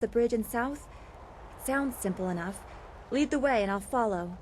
The bridge and south? It sounds simple enough. Lead the way and I'll follow.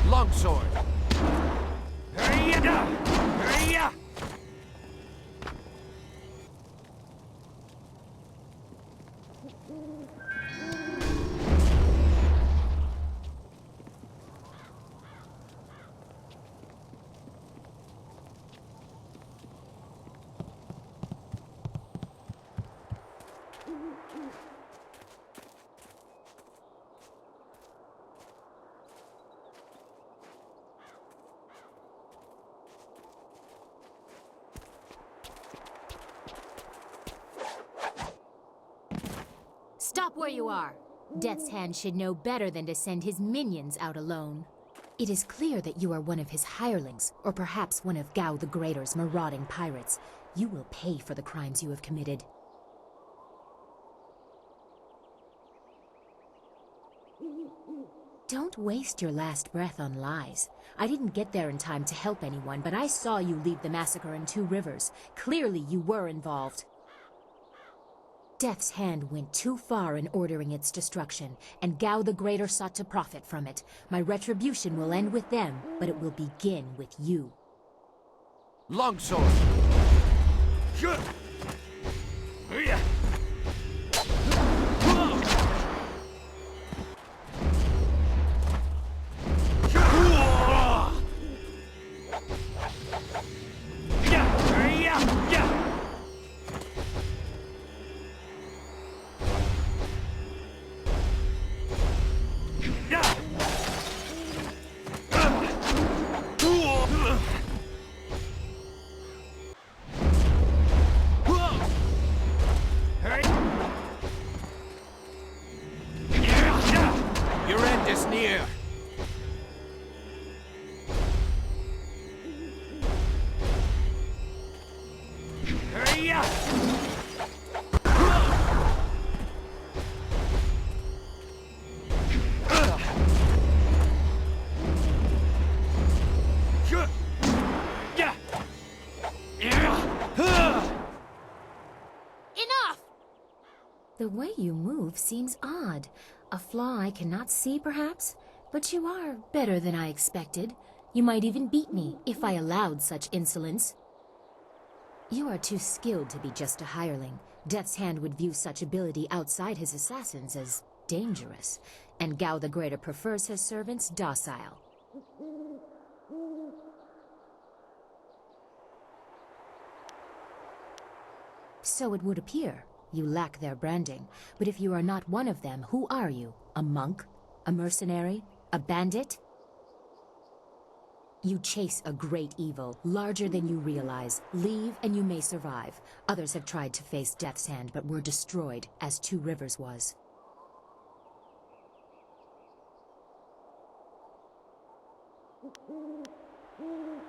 Longsword. Stop where you are! Death's Hand should know better than to send his minions out alone. It is clear that you are one of his hirelings, or perhaps one of Gao the Greater's marauding pirates. You will pay for the crimes you have committed. Don't waste your last breath on lies. I didn't get there in time to help anyone, but I saw you lead the massacre in Two Rivers. Clearly you were involved. Death's Hand went too far in ordering its destruction, and Gao the Greater sought to profit from it. My retribution will end with them, but it will begin with you. Longsword. Your end is near. The way you move seems odd. A flaw I cannot see, perhaps? But you are better than I expected. You might even beat me, if I allowed such insolence. You are too skilled to be just a hireling. Death's Hand would view such ability outside his assassins as dangerous, and Gao the Greater prefers his servants docile. So it would appear. You lack their branding. But if you are not one of them, who are you? A monk? A mercenary? A bandit? You chase a great evil, larger than you realize. Leave and you may survive. Others have tried to face Death's Hand, but were destroyed, as Two Rivers was.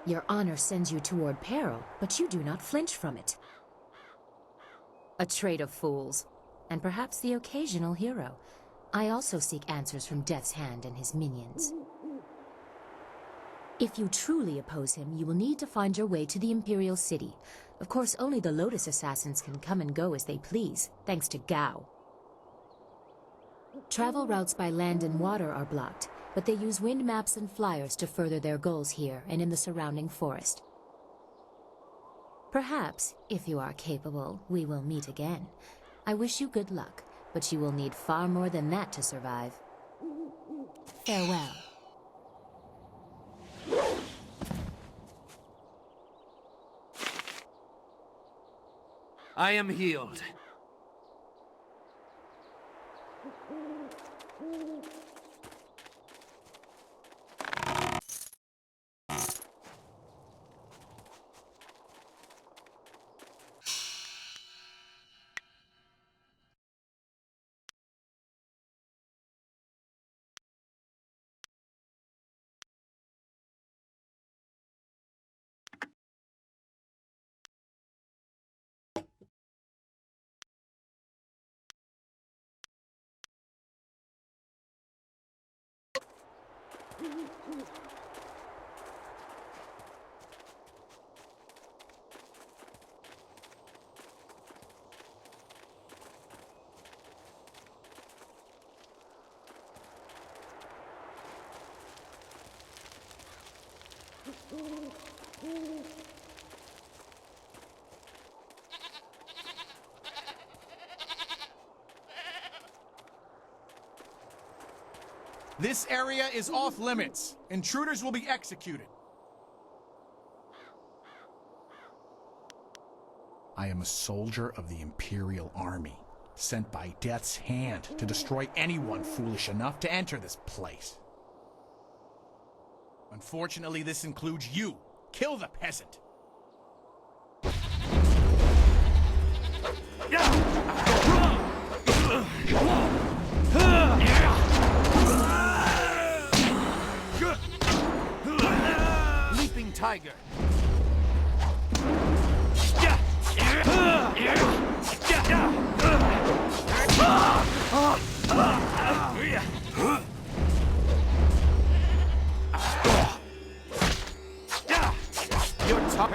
Your honor sends you toward peril, but you do not flinch from it. A trait of fools, and perhaps the occasional hero. I also seek answers from Death's Hand and his minions. If you truly oppose him, you will need to find your way to the Imperial City. Of course, only the Lotus Assassins can come and go as they please, thanks to Gao. Travel routes by land and water are blocked, but they use wind maps and flyers to further their goals here and in the surrounding forest. Perhaps, if you are capable, we will meet again. I wish you good luck, but you will need far more than that to survive. Farewell. I am healed. This area is off limits. Intruders will be executed. I am a soldier of the Imperial Army, sent by Death's Hand to destroy anyone foolish enough to enter this place. Unfortunately, this includes you. Kill the peasant. Leaping tiger. You're tough.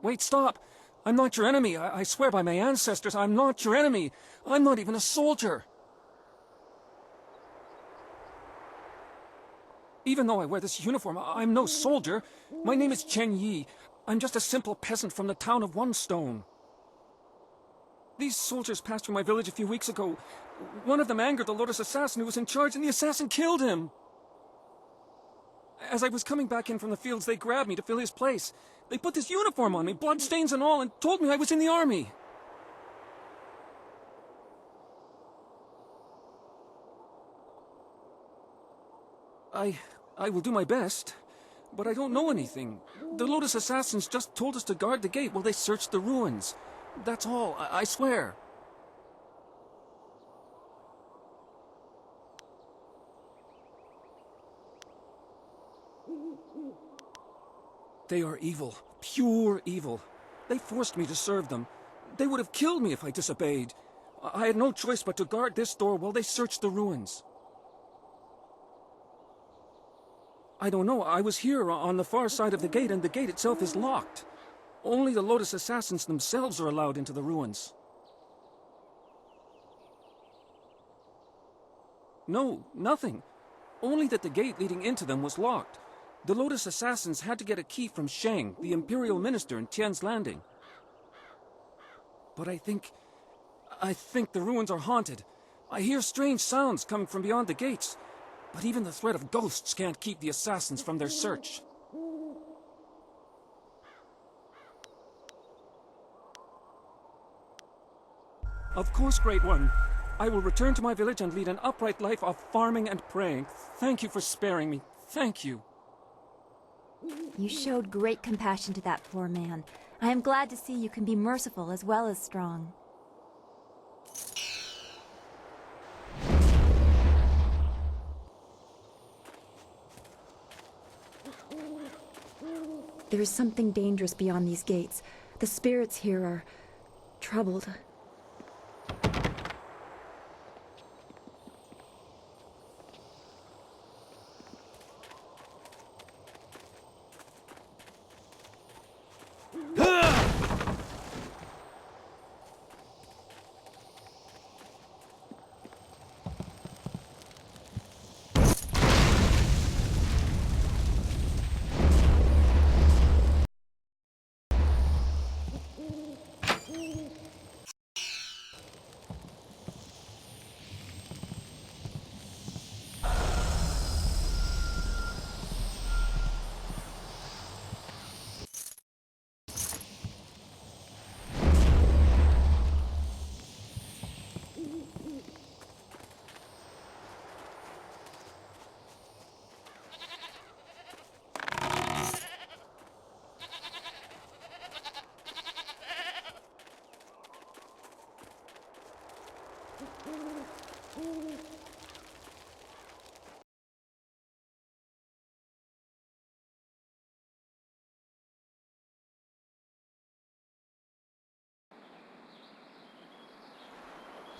Wait, stop! I'm not your enemy. I swear by my ancestors, I'm not your enemy. I'm not even a soldier. Even though I wear this uniform, I'm no soldier. My name is Chen Yi. I'm just a simple peasant from the town of One Stone. These soldiers passed through my village a few weeks ago. One of them angered the Lotus assassin who was in charge, and the assassin killed him. As I was coming back in from the fields, they grabbed me to fill his place. They put this uniform on me, bloodstains and all, and told me I was in the army. I will do my best, but I don't know anything. The Lotus assassins just told us to guard the gate while they searched the ruins. That's all, I swear. They are evil, pure evil. They forced me to serve them. They would have killed me if I disobeyed. I had no choice but to guard this door while they searched the ruins. I don't know. I was here on the far side of the gate, and the gate itself is locked. Only the Lotus Assassins themselves are allowed into the ruins. No, nothing. Only that the gate leading into them was locked. The Lotus Assassins had to get a key from Shang, the Imperial Minister in Tian's Landing. But I think the ruins are haunted. I hear strange sounds coming from beyond the gates. But even the threat of ghosts can't keep the assassins from their search. Of course, Great One. I will return to my village and lead an upright life of farming and praying. Thank you for sparing me. Thank you. You showed great compassion to that poor man. I am glad to see you can be merciful as well as strong. There is something dangerous beyond these gates. The spirits here are troubled.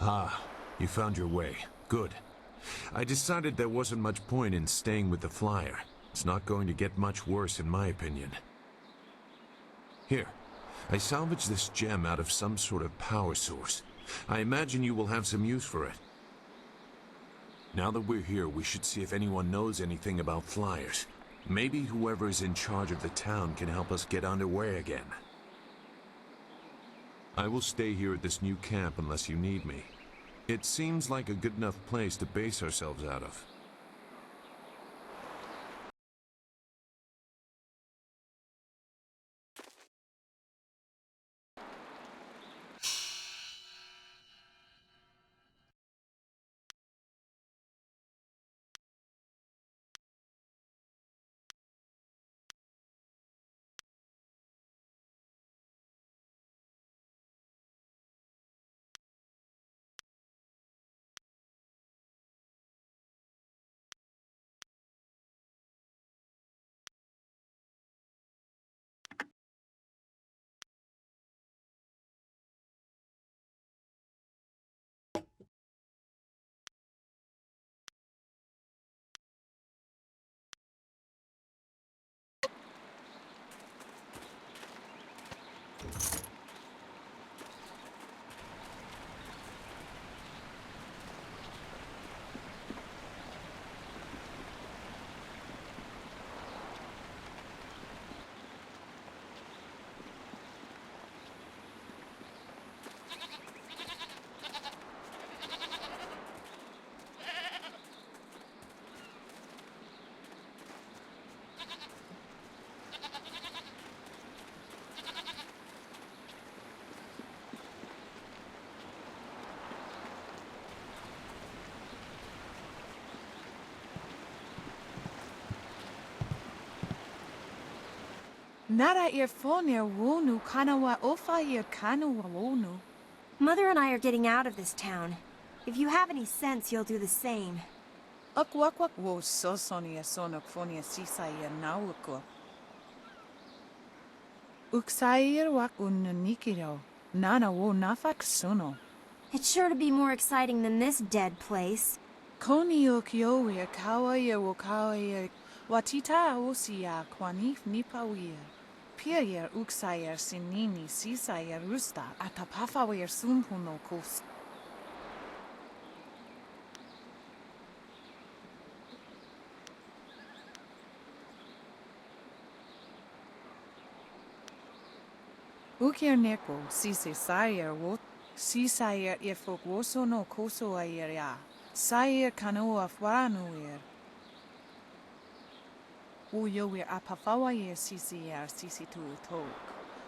Ah, you found your way. Good. I decided there wasn't much point in staying with the flyer. It's not going to get much worse in my opinion. Here, I salvaged this gem out of some sort of power source. I imagine you will have some use for it. Now that we're here, we should see if anyone knows anything about flyers. Maybe whoever is in charge of the town can help us get underway again. I will stay here at this new camp unless you need me. It seems like a good enough place to base ourselves out of. Nara earphone wonu kanawa ofa ear kanawa wonu. Mother and I are getting out of this town. If you have any sense, you'll do the same. Akwakwak wo sosonia sonok fonia sisaya nauko. Uksair wak unanikiro. Nana wo nafak sono. It's sure to be more exciting than this dead place. Koni okyo kawaia wo kawaia Watita osia quanif nipawir. Pier uxayer sinini sisayer rusta atapafawer sumpuno kos. Ukir neko sise sayer wot sisayer ifok woso no koso ayer ya. Sayer kanoa fwaranuir. Woyower apafawayer sisier sisitu tok.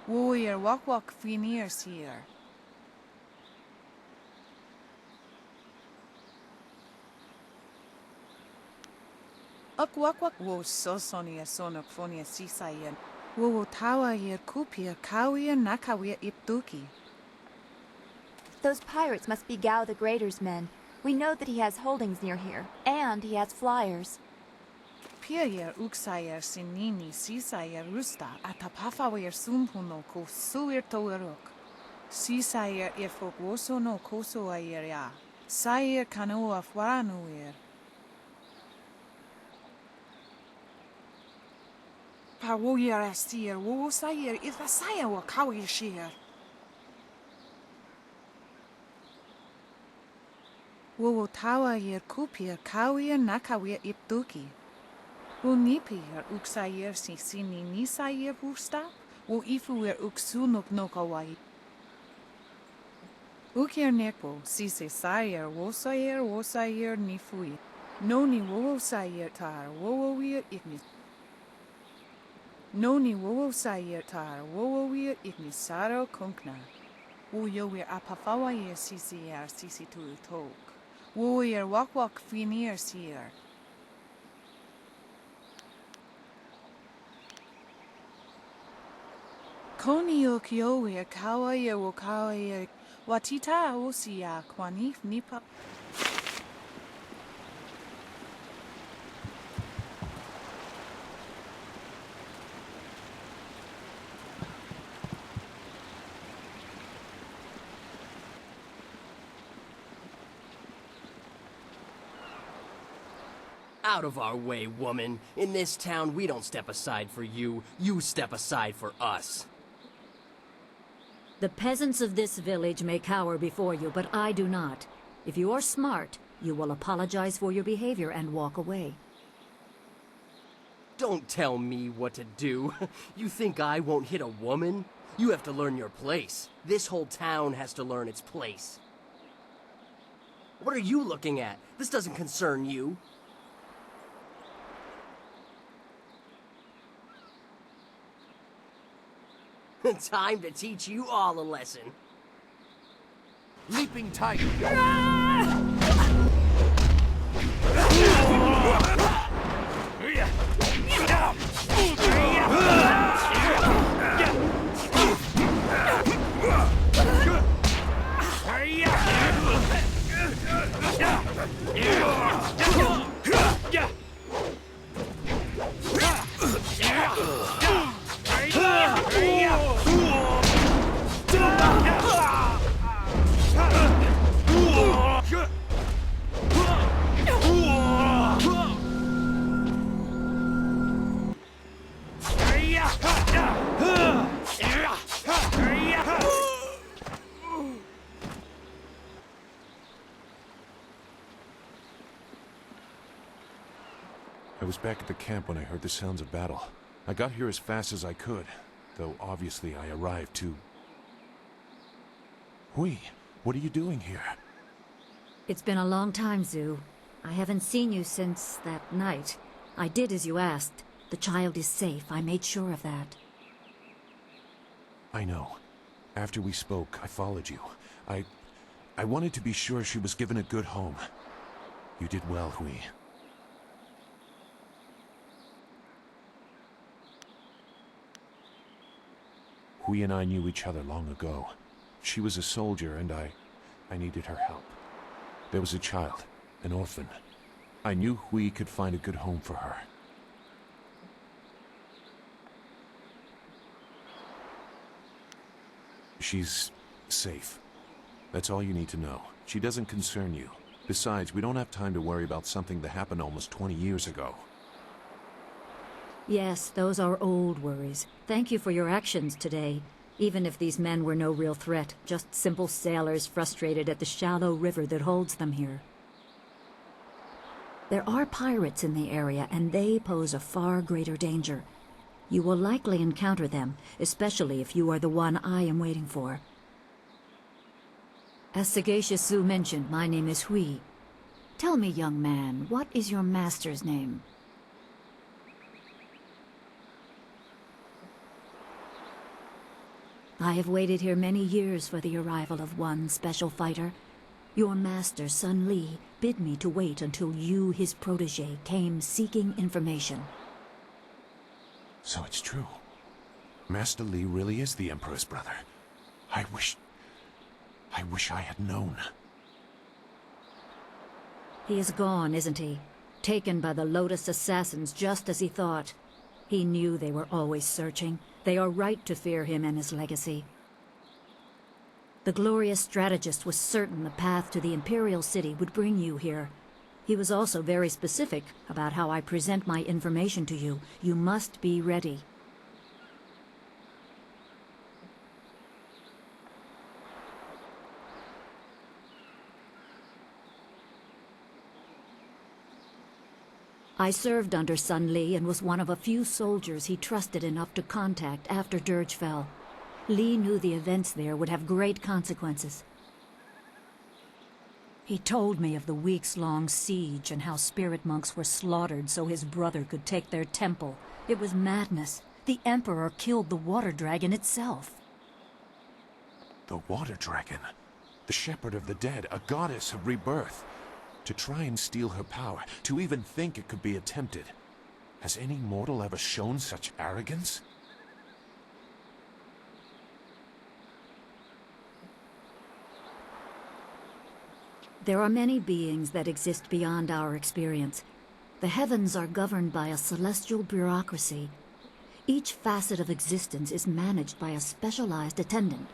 Woyer wak finir sier. Wak wo sosonia sonok fonia sisayen. Wo tawa yer kupir kawir nakawir iptuki. Those pirates must be Gao the Greater's men. We know that he has holdings near here, and he has flyers. Pier uxayer sinini sisayer rusta atapafawer sumpuno ko suir toerok. Sisayer ifok woso no koso ayer ya. Sayer kanoa fwaranuir. Pawoyer astier wo sayer ifasaya wa kawir shir. Wo tawa yer kupir kawir nakawir iptuki. Wo nipir uxayer sisini nisayer pusta. Wo ifuer uxunok nokawai. Ukir neko sise sayer wosayer nifui. Noni wo sayer tar wowoir ignis. Noni wo sayer tar wowoir ignisaro kunkna. Wo yower apafawayer sisier sisitu tok. Wo yer wak finir sier. Koni yower kawayer wo kawayer. Watita osia quanif nipa. Out of our way, woman. In this town, we don't step aside for you. You step aside for us. The peasants of this village may cower before you, but I do not. If you are smart, you will apologize for your behavior and walk away. Don't tell me what to do. You think I won't hit a woman? You have to learn your place. This whole town has to learn its place. What are you looking at? This doesn't concern you. Time to teach you all a lesson. Leaping tiger. I was back at the camp when I heard the sounds of battle. I got here as fast as I could, though obviously I arrived too... Hui, what are you doing here? It's been a long time, Zhu. I haven't seen you since that night. I did as you asked. The child is safe. I made sure of that. I know. After we spoke, I followed you. I wanted to be sure she was given a good home. You did well, Hui. Hui and I knew each other long ago. She was a soldier, and I needed her help. There was a child, an orphan. I knew Hui could find a good home for her. She's safe. That's all you need to know. She doesn't concern you. Besides, we don't have time to worry about something that happened almost 20 years ago. Yes, those are old worries. Thank you for your actions today. Even if these men were no real threat, just simple sailors frustrated at the shallow river that holds them here. There are pirates in the area, and they pose a far greater danger. You will likely encounter them, especially if you are the one I am waiting for. As Sagacious Zu mentioned, my name is Hui. Tell me, young man, what is your master's name? I have waited here many years for the arrival of one special fighter. Your master, Sun Li, bid me to wait until you, his protege, came seeking information. So it's true. Master Li really is the Emperor's brother. I wish I had known. He is gone, isn't he? Taken by the Lotus assassins just as he thought. He knew they were always searching. They are right to fear him and his legacy. The glorious strategist was certain the path to the Imperial City would bring you here. He was also very specific about how I present my information to you. You must be ready. I served under Sun Li and was one of a few soldiers he trusted enough to contact after Dirge fell. Li knew the events there would have great consequences. He told me of the weeks-long siege and how spirit monks were slaughtered so his brother could take their temple. It was madness. The Emperor killed the water dragon itself. The Water Dragon. The Shepherd of the Dead, a goddess of rebirth. To try and steal her power, to even think it could be attempted. Has any mortal ever shown such arrogance? There are many beings that exist beyond our experience. The heavens are governed by a celestial bureaucracy. Each facet of existence is managed by a specialized attendant.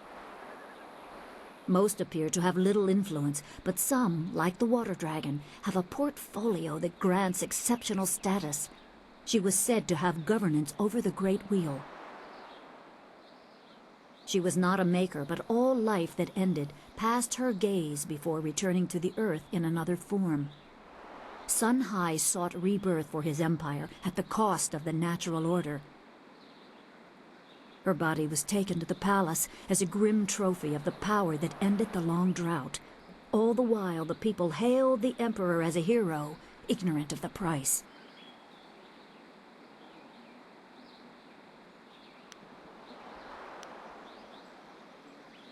Most appear to have little influence, but some, like the Water Dragon, have a portfolio that grants exceptional status. She was said to have governance over the Great Wheel. She was not a maker, but all life that ended passed her gaze before returning to the earth in another form. Sun Hai sought rebirth for his empire at the cost of the natural order. Her body was taken to the palace as a grim trophy of the power that ended the long drought. All the while, the people hailed the Emperor as a hero, ignorant of the price.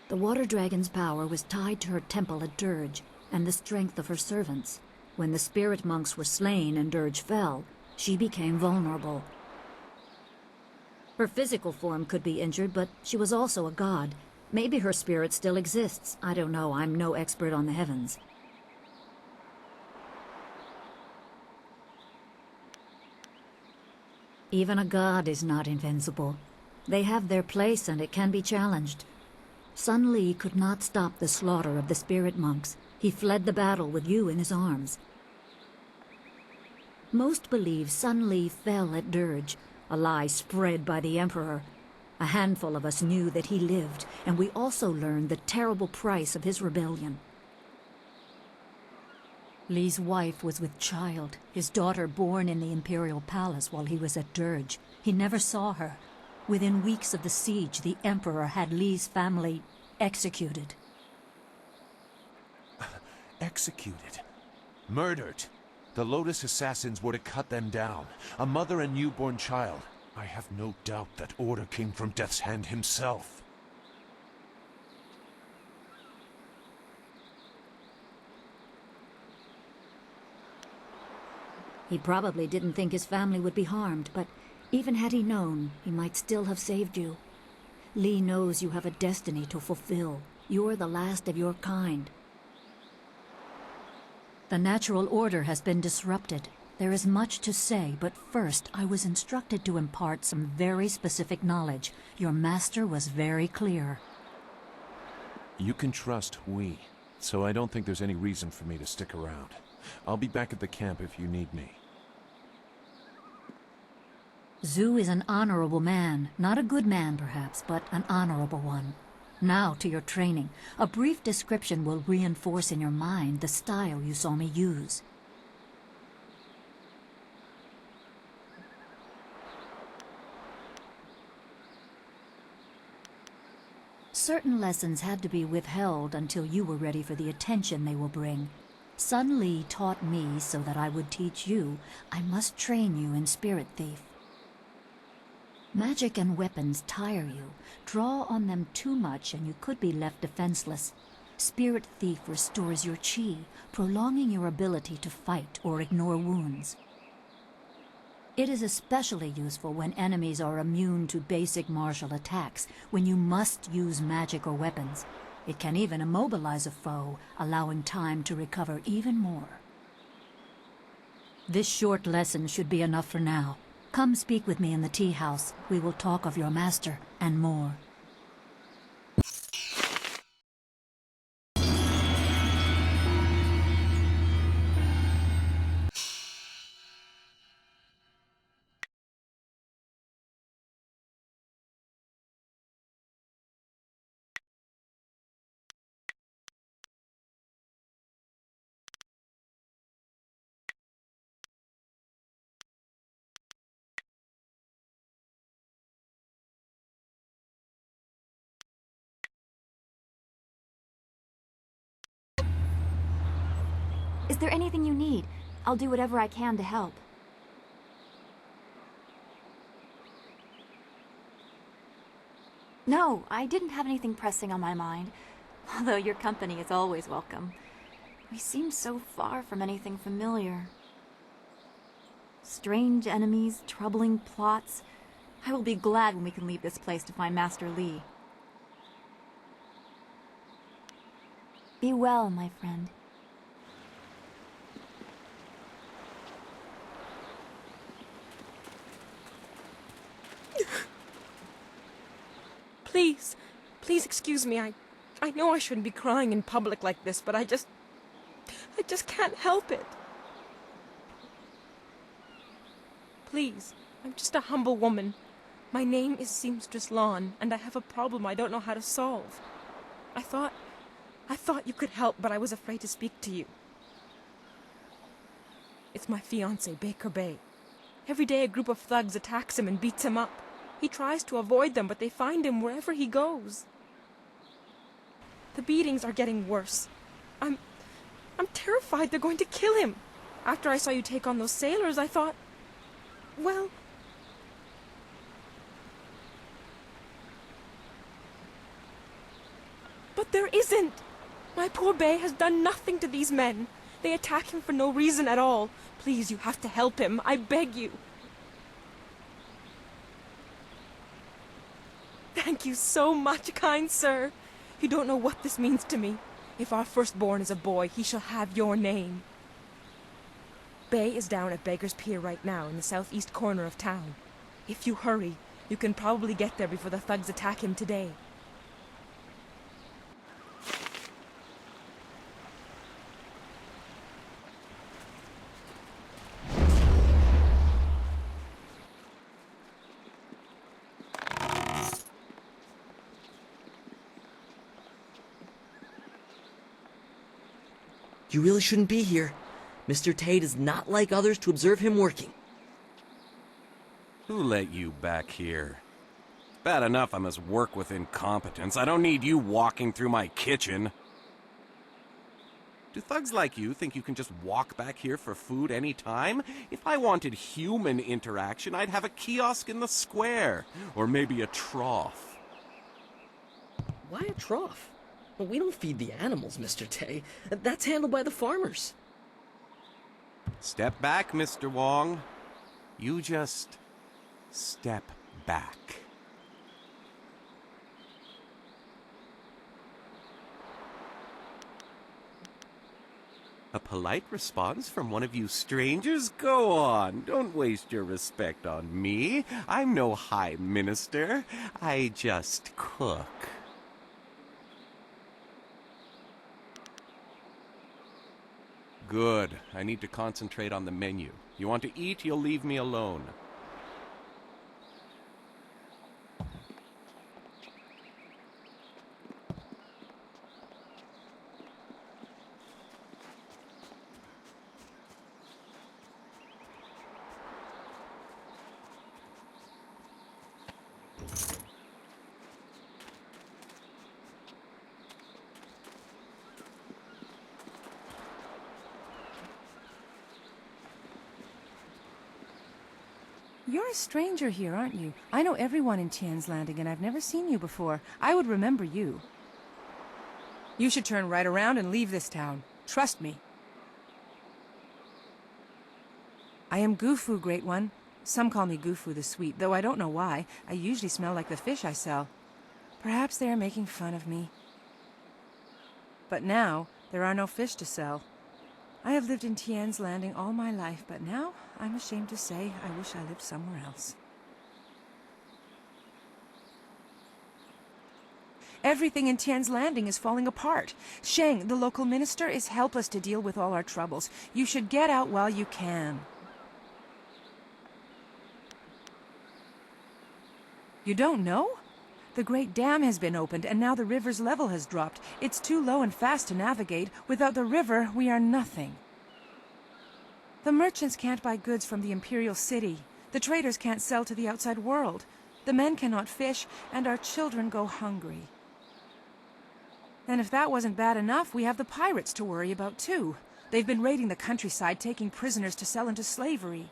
The Water Dragon's power was tied to her temple at Dirge, and the strength of her servants. When the spirit monks were slain and Dirge fell, she became vulnerable. Her physical form could be injured, but she was also a god. Maybe her spirit still exists. I don't know. I'm no expert on the heavens. Even a god is not invincible. They have their place and it can be challenged. Sun Li could not stop the slaughter of the spirit monks. He fled the battle with you in his arms. Most believe Sun Li fell at Dirge, a lie spread by the Emperor. A handful of us knew that he lived, and we also learned the terrible price of his rebellion. Li's wife was with child, his daughter born in the Imperial Palace while he was at Dirge. He never saw her. Within weeks of the siege, the Emperor had Li's family executed. Executed? Murdered? The Lotus assassins were to cut them down. A mother and newborn child. I have no doubt that order came from Death's Hand himself. He probably didn't think his family would be harmed, but even had he known, he might still have saved you. Li knows you have a destiny to fulfill. You're the last of your kind. The natural order has been disrupted. There is much to say, but first I was instructed to impart some very specific knowledge. Your master was very clear. You can trust Hui, so I don't think there's any reason for me to stick around. I'll be back at the camp if you need me. Zhu is an honorable man. Not a good man, perhaps, but an honorable one. Now to your training. A brief description will reinforce in your mind the style you saw me use. Certain lessons had to be withheld until you were ready for the attention they will bring. Sun Li taught me so that I would teach you. I must train you in Spirit Thief. Magic and weapons tire you. Draw on them too much and you could be left defenseless. Spirit Thief restores your chi, prolonging your ability to fight or ignore wounds. It is especially useful when enemies are immune to basic martial attacks, when you must use magic or weapons. It can even immobilize a foe, allowing time to recover even more. This short lesson should be enough for now. Come speak with me in the tea house. We will talk of your master and more. Is there anything you need? I'll do whatever I can to help. No, I didn't have anything pressing on my mind, although your company is always welcome. We seem so far from anything familiar. Strange enemies, troubling plots. I will be glad when we can leave this place to find Master Li. Be well, my friend. Please excuse me. I know I shouldn't be crying in public like this, but I just can't help it. Please, I'm just a humble woman. My name is Seamstress Lawn, and I have a problem I don't know how to solve. I thought you could help, but I was afraid to speak to you. It's my fiancé, Baker Bay. Every day a group of thugs attacks him and beats him up. He tries to avoid them, but they find him wherever he goes. The beatings are getting worse. I'm terrified they're going to kill him. After I saw you take on those sailors, I thought, well... But there isn't! My poor Bay has done nothing to these men. They attack him for no reason at all. Please, you have to help him. I beg you. Thank you so much, kind sir. You don't know what this means to me. If our firstborn is a boy, he shall have your name. Bay is down at Beggar's Pier right now, in the southeast corner of town. If you hurry, you can probably get there before the thugs attack him today. You really shouldn't be here. Mr. Tate is not like others to observe him working. Who let you back here? Bad enough I must work with incompetence. I don't need you walking through my kitchen. Do thugs like you think you can just walk back here for food any time? If I wanted human interaction, I'd have a kiosk in the square. Or maybe a trough. Why a trough? Well, we don't feed the animals, Mr. Tay. That's handled by the farmers. Step back, Mr. Wong. You just step back. A polite response from one of you strangers? Go on, don't waste your respect on me. I'm no high minister. I just cook. Good. I need to concentrate on the menu. You want to eat, you'll leave me alone. You're a stranger here, aren't you? I know everyone in Tian's Landing, and I've never seen you before. I would remember you. You should turn right around and leave this town. Trust me. I am Gufu, Great One. Some call me Gufu the Sweet, though I don't know why. I usually smell like the fish I sell. Perhaps they are making fun of me. But now, there are no fish to sell. I have lived in Tian's Landing all my life, but now, I'm ashamed to say, I wish I lived somewhere else. Everything in Tian's Landing is falling apart. Sheng, the local minister, is helpless to deal with all our troubles. You should get out while you can. You don't know? The Great Dam has been opened, and now the river's level has dropped. It's too low and fast to navigate. Without the river, we are nothing. The merchants can't buy goods from the Imperial City. The traders can't sell to the outside world. The men cannot fish, and our children go hungry. And if that wasn't bad enough, we have the pirates to worry about too. They've been raiding the countryside, taking prisoners to sell into slavery.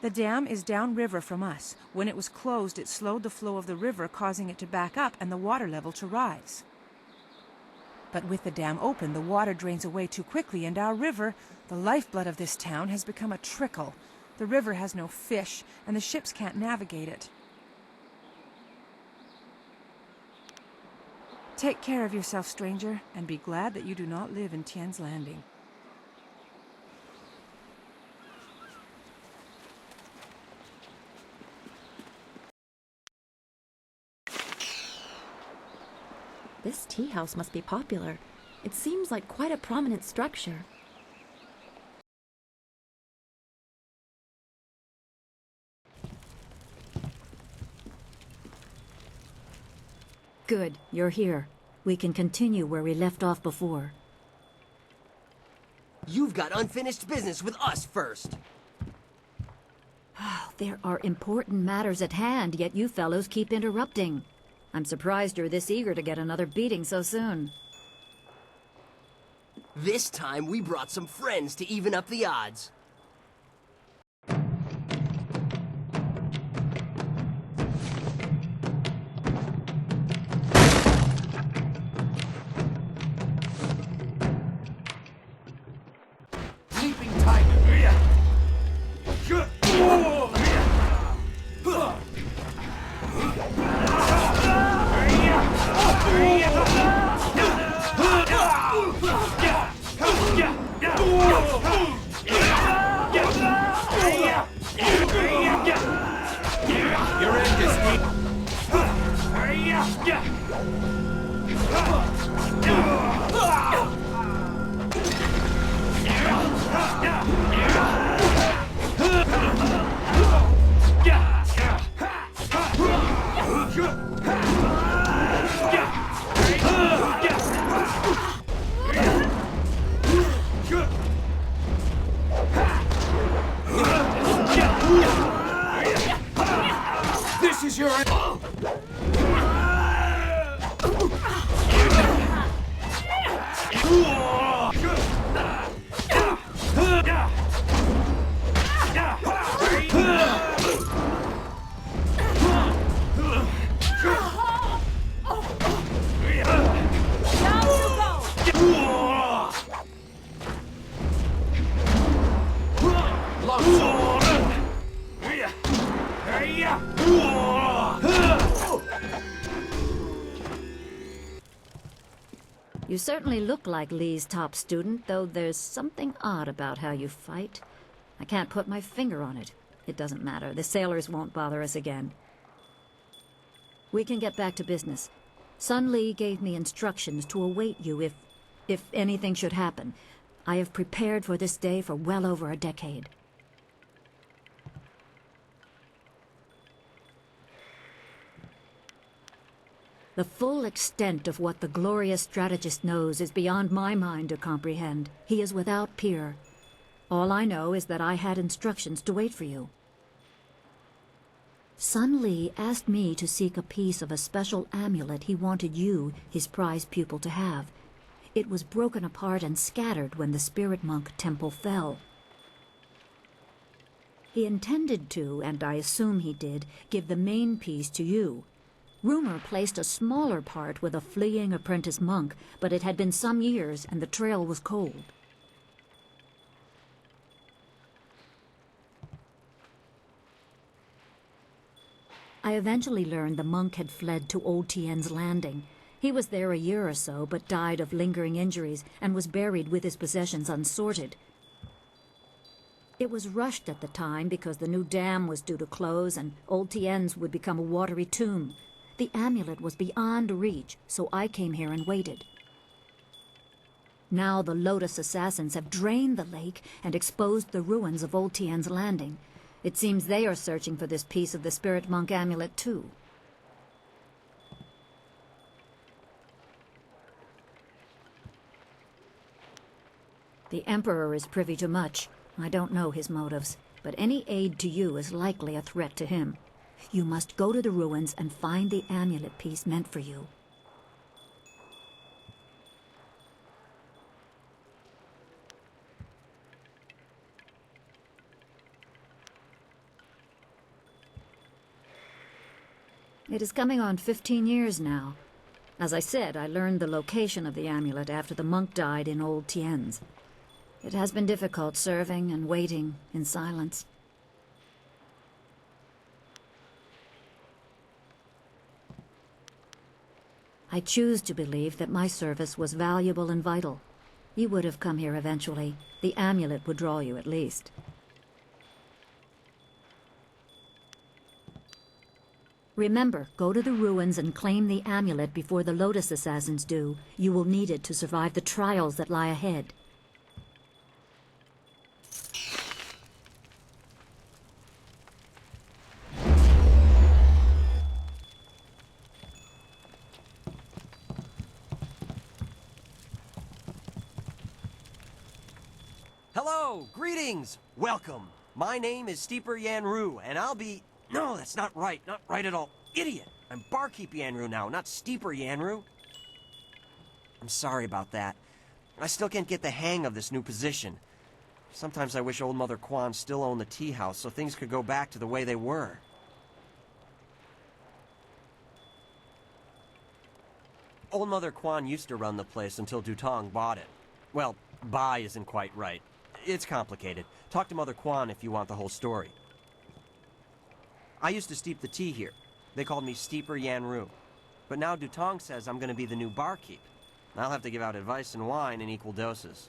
The dam is downriver from us. When it was closed, it slowed the flow of the river, causing it to back up and the water level to rise. But with the dam open, the water drains away too quickly, and our river, the lifeblood of this town, has become a trickle. The river has no fish, and the ships can't navigate it. Take care of yourself, stranger, and be glad that you do not live in Tian's Landing. This tea house must be popular. It seems like quite a prominent structure. Good, you're here. We can continue where we left off before. You've got unfinished business with us first. There are important matters at hand, yet you fellows keep interrupting. I'm surprised you're this eager to get another beating so soon. This time we brought some friends to even up the odds. Leaping tiger. Your end is weak. This is your end. You certainly look like Lee's top student, though there's something odd about how you fight. I can't put my finger on it. It doesn't matter. The sailors won't bother us again. We can get back to business. Sun Lee gave me instructions to await you if anything should happen. I have prepared for this day for well over a decade. The full extent of what the glorious strategist knows is beyond my mind to comprehend. He is without peer. All I know is that I had instructions to wait for you. Sun Lee asked me to seek a piece of a special amulet he wanted you, his prized pupil, to have. It was broken apart and scattered when the Spirit Monk temple fell. He intended to, and I assume he did, give the main piece to you. Rumor placed a smaller part with a fleeing apprentice monk, but it had been some years and the trail was cold. I eventually learned the monk had fled to Old Tien's Landing. He was there a year or so, but died of lingering injuries and was buried with his possessions unsorted. It was rushed at the time because the new dam was due to close and Old Tien's would become a watery tomb. The amulet was beyond reach, so I came here and waited. Now the Lotus assassins have drained the lake and exposed the ruins of Old Tien's Landing. It seems they are searching for this piece of the Spirit Monk amulet too. The Emperor is privy to much. I don't know his motives, but any aid to you is likely a threat to him. You must go to the ruins and find the amulet piece meant for you. It is coming on 15 years now. As I said, I learned the location of the amulet after the monk died in Old Tien's. It has been difficult serving and waiting in silence. I choose to believe that my service was valuable and vital. You would have come here eventually. The amulet would draw you at least. Remember, go to the ruins and claim the amulet before the Lotus assassins do. You will need it to survive the trials that lie ahead. Hello, greetings, welcome. My name is Steeper Yanru, and I'll be... No, that's not right at all. Idiot! I'm Barkeep Yanru now, not Steeper Yanru. I'm sorry about that. I still can't get the hang of this new position. Sometimes I wish Old Mother Quan still owned the tea house so things could go back to the way they were. Old Mother Quan used to run the place until Dutong bought it. Well, buy isn't quite right. It's complicated. Talk to Mother Quan if you want the whole story. I used to steep the tea here. They called me Steeper Yanru. But now Dutong says I'm going to be the new barkeep. I'll have to give out advice and wine in equal doses.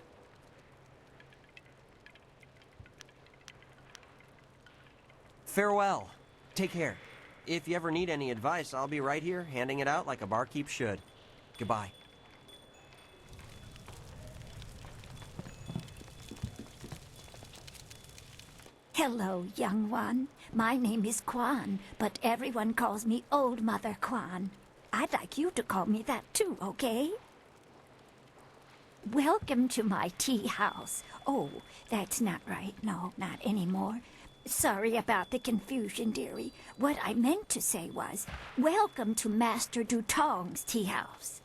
Farewell. Take care. If you ever need any advice, I'll be right here, handing it out like a barkeep should. Goodbye. Hello, young one. My name is Quan, but everyone calls me Old Mother Quan. I'd like you to call me that too, okay? Welcome to my tea house. Oh, that's not right. No, not anymore. Sorry about the confusion, dearie. What I meant to say was, welcome to Master Dutong's tea house.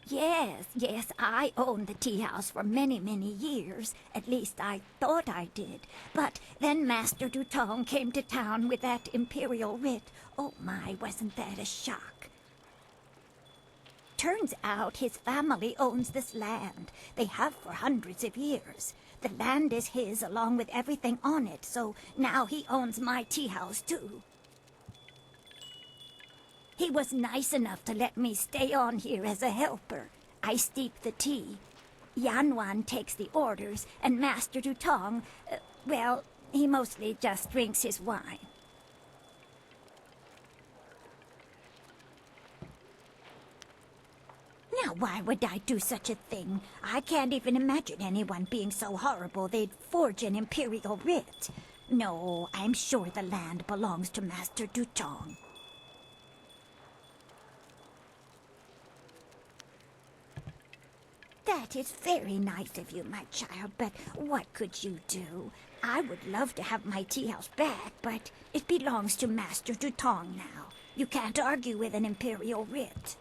Yes, I owned the tea house for many, many years. At least I thought I did. But then Master Dutong came to town with that imperial writ. Oh my, wasn't that a shock? Turns out his family owns this land. They have for hundreds of years. The land is his along with everything on it, so now he owns my tea house too. He was nice enough to let me stay on here as a helper. I steep the tea. Yanwan takes the orders, and Master Dutong, well, he mostly just drinks his wine. Now, why would I do such a thing? I can't even imagine anyone being so horrible they'd forge an imperial writ. No, I'm sure the land belongs to Master Dutong. That is very nice of you, my child, but what could you do? I would love to have my tea house back, but it belongs to Master Dutong now. You can't argue with an imperial writ.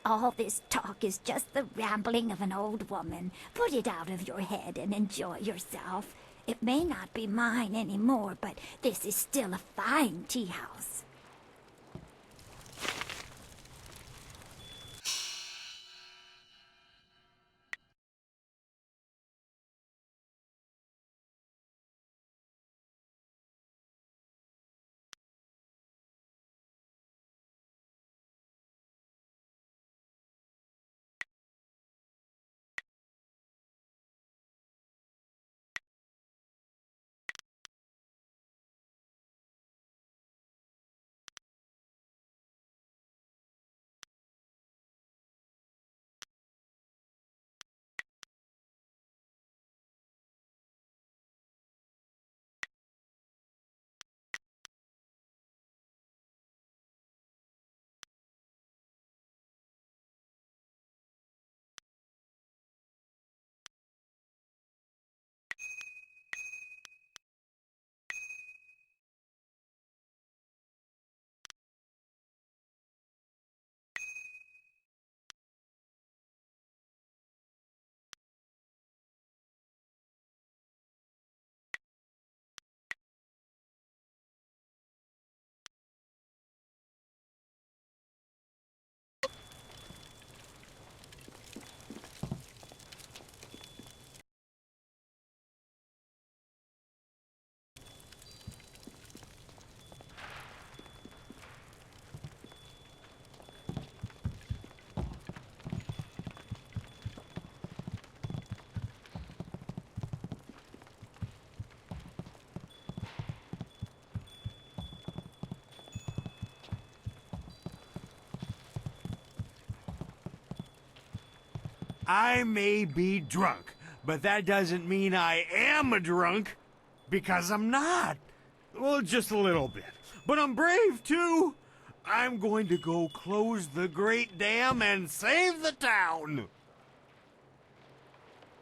All this talk is just the rambling of an old woman. Put it out of your head and enjoy yourself. It may not be mine anymore, but this is still a fine tea house. I may be drunk, but that doesn't mean I am a drunk, because I'm not. Well, just a little bit. But I'm brave, too. I'm going to go close the Great Dam and save the town.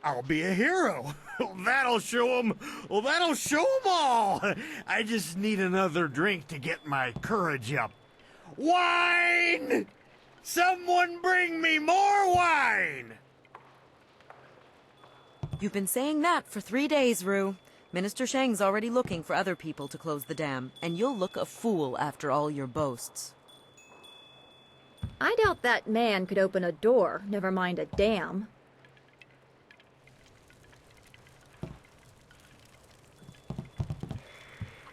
I'll be a hero. That'll show 'em. Well, that'll show 'em all. I just need another drink to get my courage up. Wine! Someone bring me more wine! You've been saying that for 3 days, Rue. Minister Shang's already looking for other people to close the dam, and you'll look a fool after all your boasts. I doubt that man could open a door, never mind a dam.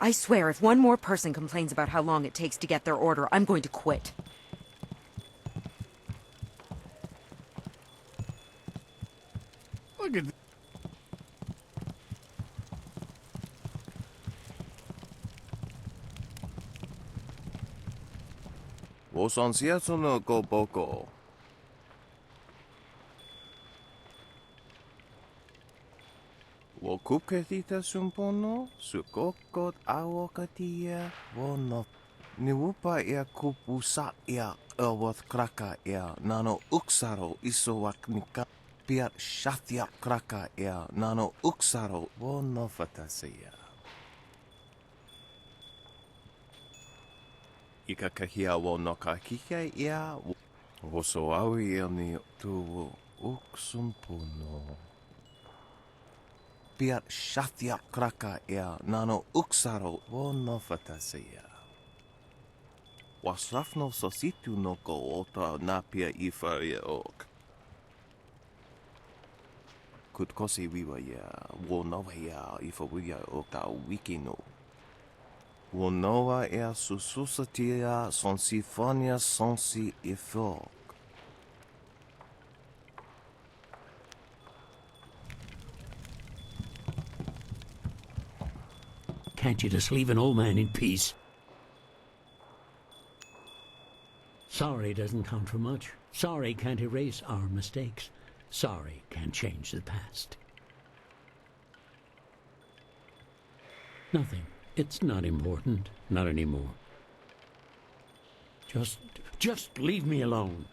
I swear, if one more person complains about how long it takes to get their order, I'm going to quit. Look at Wosansiato no go boko. Wokuketita sumpono, sukokot awokatia, wono. Niwupa ia kupusa ia awat kraka ia, nano uksaro isowaknika, piat shatia kraka ia, nano uksaro, wono fatasia. Ikakahia wo no kakika ia woso awi ia ni tu uksumpuno. Piat shatia kraka ia nano uksaro wo no fatasia. Wasrafno sositu no ko ota napia ifa ia ok. Kutkosi wiwa ia wo no ia ifa wia okta wikino. Wonoa ea sususatia sonsifonia sonsi ifok. Can't you just leave an old man in peace? Sorry doesn't count for much. Sorry can't erase our mistakes. Sorry can't change the past. Nothing. It's not important. Not anymore. Just leave me alone.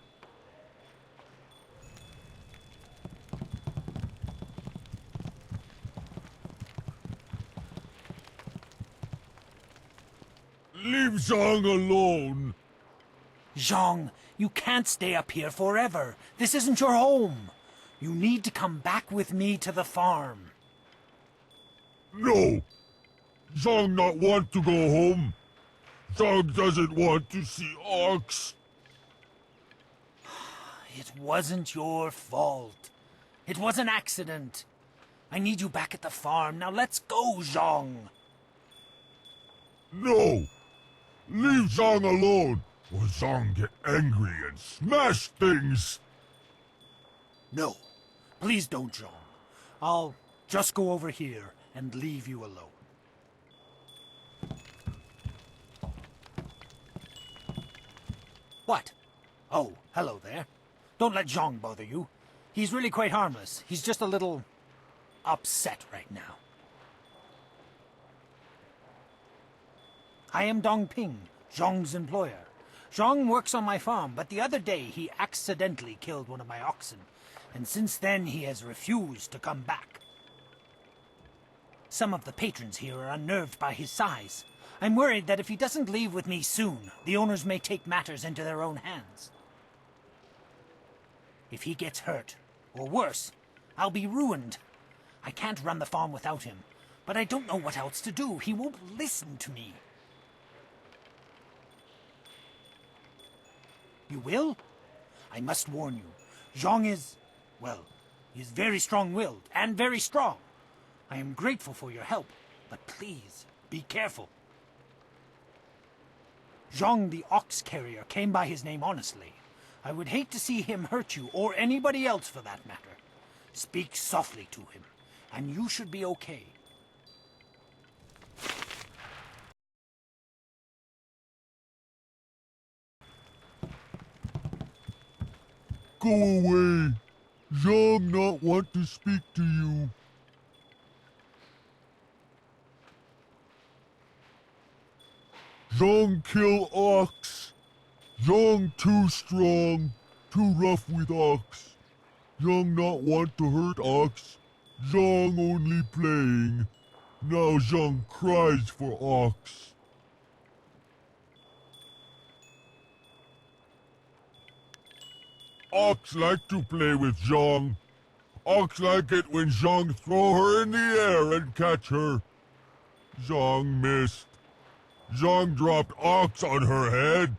Leave Zhang alone. Zhang, you can't stay up here forever. This isn't your home. You need to come back with me to the farm. No! Zhang not want to go home. Zhang doesn't want to see Ox. It wasn't your fault. It was an accident. I need you back at the farm. Now let's go, Zhang. No! Leave Zhang alone, or Zhang get angry and smash things! No. Please don't, Zhang. I'll just go over here and leave you alone. What? Oh, hello there. Don't let Zhang bother you. He's really quite harmless. He's just a little upset right now. I am Dong Ping, Zhang's employer. Zhang works on my farm, but the other day he accidentally killed one of my oxen, and since then he has refused to come back. Some of the patrons here are unnerved by his size. I'm worried that if he doesn't leave with me soon, the owners may take matters into their own hands. If he gets hurt, or worse, I'll be ruined. I can't run the farm without him, but I don't know what else to do. He won't listen to me. You will? I must warn you. Zhang is, well, he's very strong-willed and very strong. I am grateful for your help, but please, be careful. Zhang the ox carrier came by his name honestly. I would hate to see him hurt you, or anybody else for that matter. Speak softly to him, and you should be okay. Go away! Zhang not want to speak to you. Zhang kill Ox. Zhang too strong, too rough with Ox. Zhang not want to hurt Ox. Zhang only playing. Now Zhang cries for Ox. Ox like to play with Zhang. Ox like it when Zhang throw her in the air and catch her. Zhang missed. Zhang dropped Ox on her head.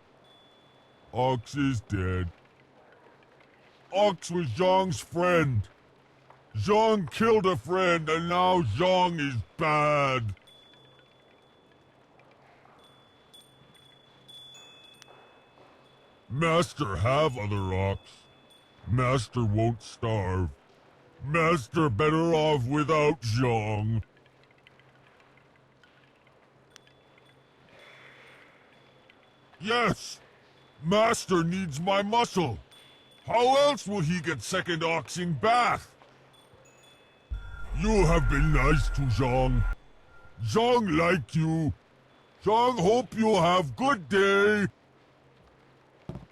Ox is dead. Ox was Zhang's friend. Zhang killed a friend and now Zhang is bad. Master have other Ox. Master won't starve. Master better off without Zhang. Yes! Master needs my muscle. How else will he get second oxing bath? You have been nice to Zhang. Zhang like you. Zhang hope you have good day.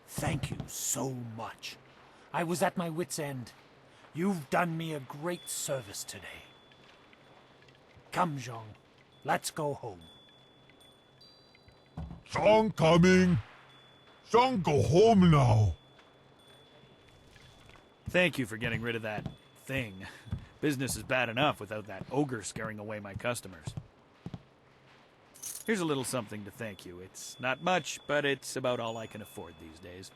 Thank you so much. I was at my wit's end. You've done me a great service today. Come, Zhang. Let's go home. Zhang coming. Zhang go home now. Thank you for getting rid of that thing. Business is bad enough without that ogre scaring away my customers. Here's a little something to thank you. It's not much, but it's about all I can afford these days.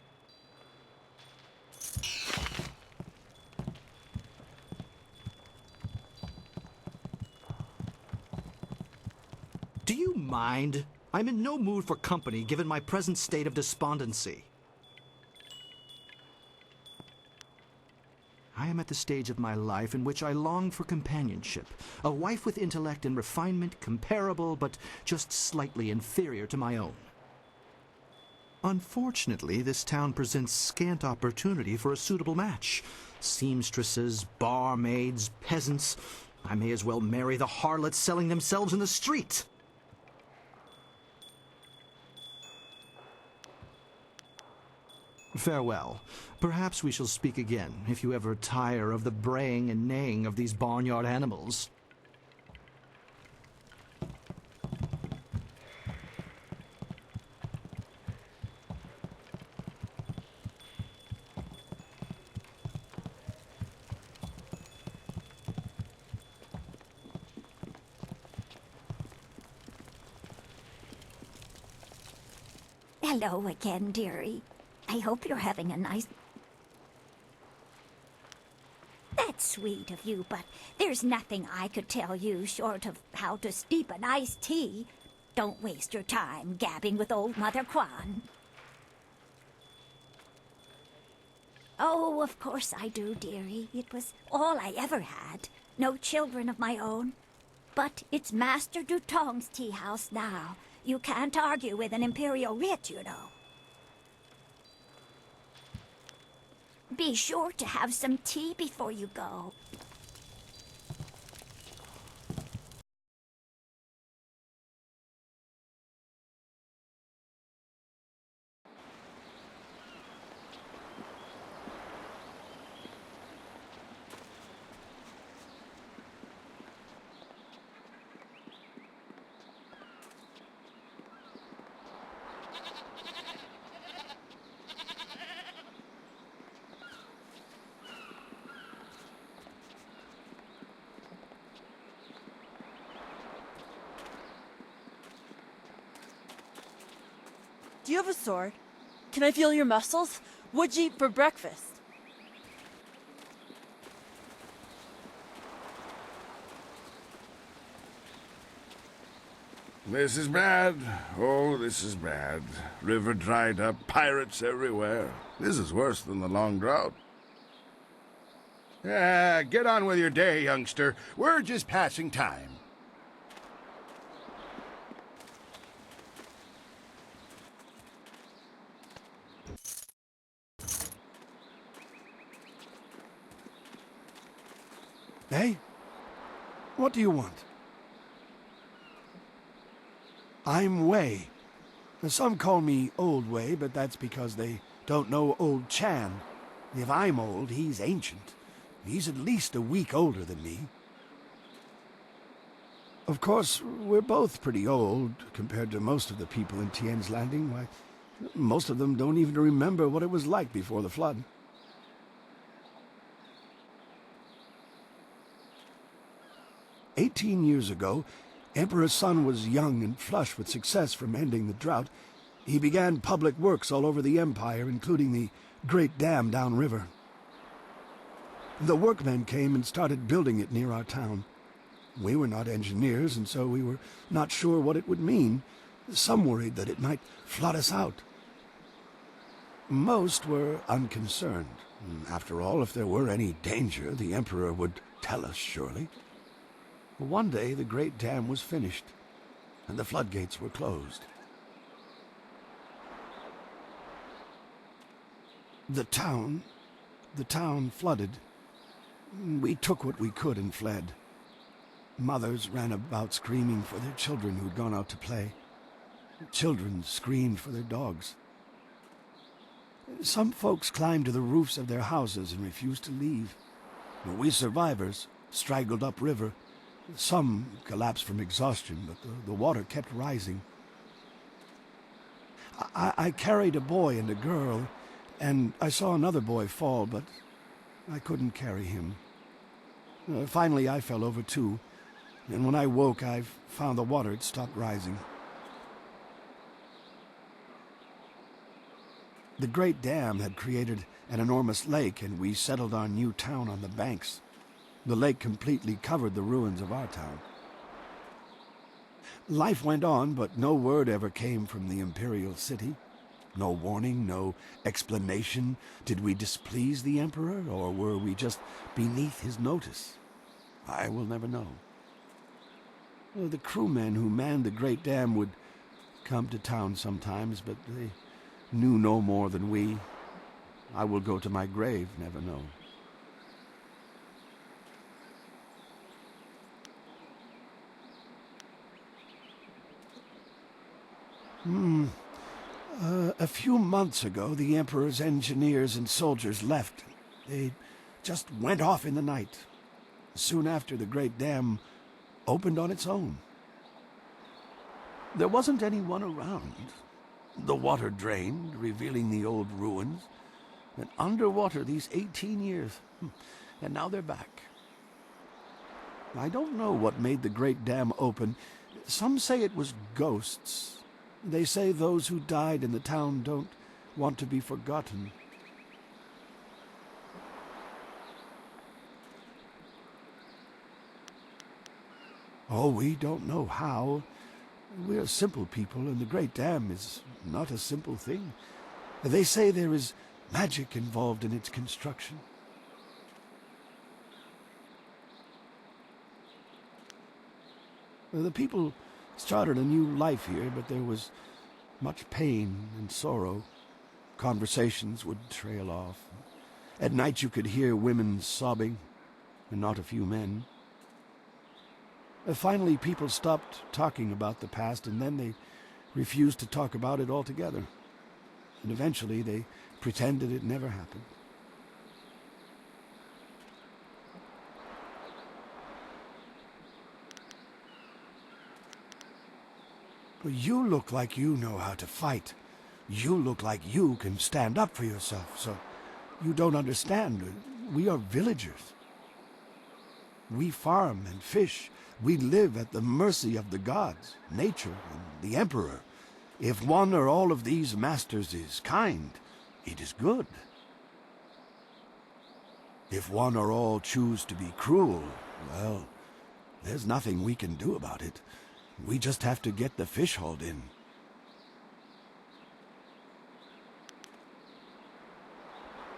Do you mind? I'm in no mood for company given my present state of despondency. I am at the stage of my life in which I long for companionship. A wife with intellect and refinement comparable but just slightly inferior to my own. Unfortunately, this town presents scant opportunity for a suitable match. Seamstresses, barmaids, peasants. I may as well marry the harlots selling themselves in the street. Farewell. Perhaps we shall speak again, if you ever tire of the braying and neighing of these barnyard animals. Hello again, dearie. I hope you're having a nice... That's sweet of you, but there's nothing I could tell you short of how to steep an iced tea. Don't waste your time gabbing with old Mother Kwan. Oh, of course I do, dearie. It was all I ever had. No children of my own. But it's Master Dutong's tea house now. You can't argue with an imperial writ, you know. Be sure to have some tea before you go. Do you have a sword? Can I feel your muscles? What'd you eat for breakfast? This is bad. Oh, this is bad. River dried up, pirates everywhere. This is worse than the long drought. Get on with your day, youngster. We're just passing time. Hey? What do you want? I'm Wei. Some call me Old Wei, but that's because they don't know Old Chan. If I'm old, he's ancient. He's at least a week older than me. Of course, we're both pretty old compared to most of the people in Tien's Landing. Why, most of them don't even remember what it was like before the flood. "18 years ago, Emperor Sun was young and flush with success from ending the drought. He began public works all over the empire, including the great dam downriver. The workmen came and started building it near our town. We were not engineers, and so we were not sure what it would mean. Some worried that it might flood us out. Most were unconcerned. After all, if there were any danger, the Emperor would tell us, surely. One day, the great dam was finished, and the floodgates were closed. The town flooded. We took what we could and fled. Mothers ran about screaming for their children who'd gone out to play. Children screamed for their dogs. Some folks climbed to the roofs of their houses and refused to leave. We survivors straggled upriver. Some collapsed from exhaustion, but the water kept rising. I carried a boy and a girl, and I saw another boy fall, but I couldn't carry him. Finally, I fell over too, and when I woke, I found the water had stopped rising. The great dam had created an enormous lake, and we settled our new town on the banks. The lake completely covered the ruins of our town. Life went on, but no word ever came from the imperial city. No warning, no explanation. Did we displease the Emperor, or were we just beneath his notice? I will never know. The crewmen who manned the great dam would come to town sometimes, but they knew no more than we. I will go to my grave, never know. A few months ago, the Emperor's engineers and soldiers left. They just went off in the night. Soon after, the great dam opened on its own. There wasn't anyone around. The water drained, revealing the old ruins. And underwater these 18 years. And now they're back. I don't know what made the great dam open. Some say it was ghosts. They say those who died in the town don't want to be forgotten. Oh, we don't know how. We're simple people, and the Great Dam is not a simple thing. They say there is magic involved in its construction. The people started a new life here, but there was much pain and sorrow. Conversations would trail off. At night you could hear women sobbing, and not a few men. Finally, people stopped talking about the past, and then they refused to talk about it altogether. And eventually they pretended it never happened. You look like you know how to fight. You look like you can stand up for yourself, so you don't understand. We are villagers. We farm and fish. We live at the mercy of the gods, nature, and the emperor. If one or all of these masters is kind, it is good. If one or all choose to be cruel, well, there's nothing we can do about it. We just have to get the fish hauled in.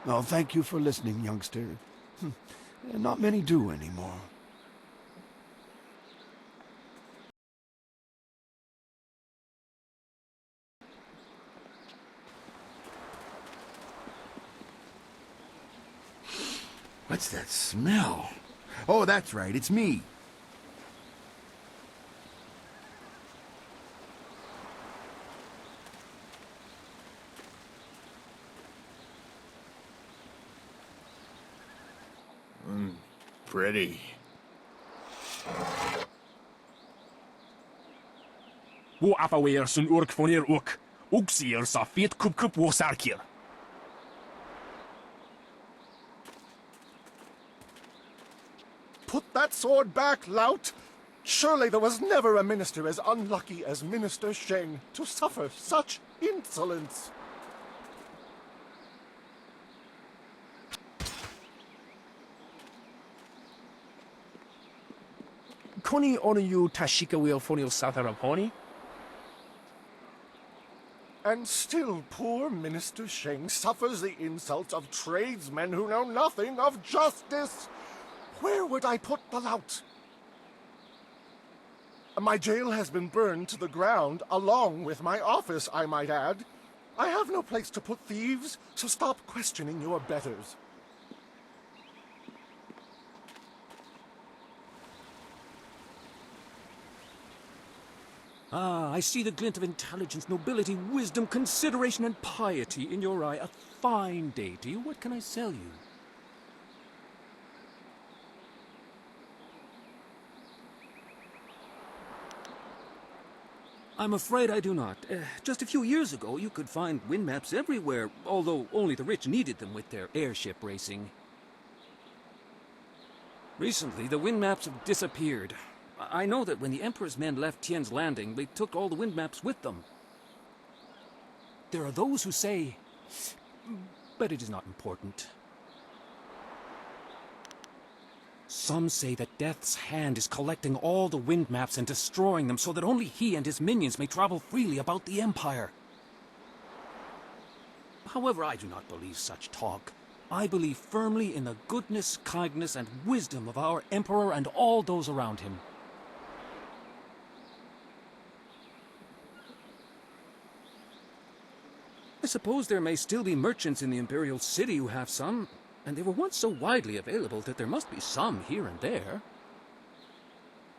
Oh, thank you for listening, youngster. Not many do anymore. What's that smell? Oh, that's right, it's me. Pretty. Wo affaweer sun urk vonneer ook. Ook sier sa feet kup wo sarkier. Put that sword back, lout! Surely there was never a minister as unlucky as Minister Sheng to suffer such insolence. Koni onu you tashika wheel fonil satharaponi? And still poor Minister Sheng suffers the insults of tradesmen who know nothing of justice. Where would I put the lout? My jail has been burned to the ground, along with my office, I might add. I have no place to put thieves, so stop questioning your betters. Ah, I see the glint of intelligence, nobility, wisdom, consideration, and piety in your eye. A fine day to you. What can I sell you? I'm afraid I do not. Just a few years ago, you could find wind maps everywhere, although only the rich needed them with their airship racing. Recently, the wind maps have disappeared. I know that when the Emperor's men left Tien's Landing, they took all the wind maps with them. There are those who say... but it is not important. Some say that Death's hand is collecting all the wind maps and destroying them so that only he and his minions may travel freely about the Empire. However, I do not believe such talk. I believe firmly in the goodness, kindness, and wisdom of our Emperor and all those around him. I suppose there may still be merchants in the Imperial City who have some, and they were once so widely available that there must be some here and there.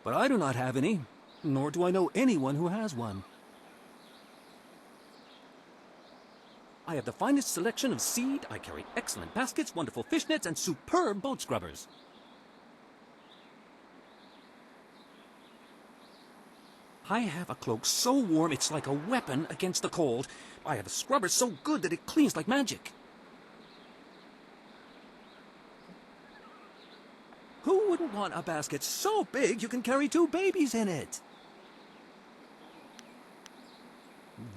But I do not have any, nor do I know anyone who has one. I have the finest selection of seed, I carry excellent baskets, wonderful fish nets, and superb boat scrubbers. I have a cloak so warm it's like a weapon against the cold. I have a scrubber so good that it cleans like magic. Who wouldn't want a basket so big you can carry 2 babies in it?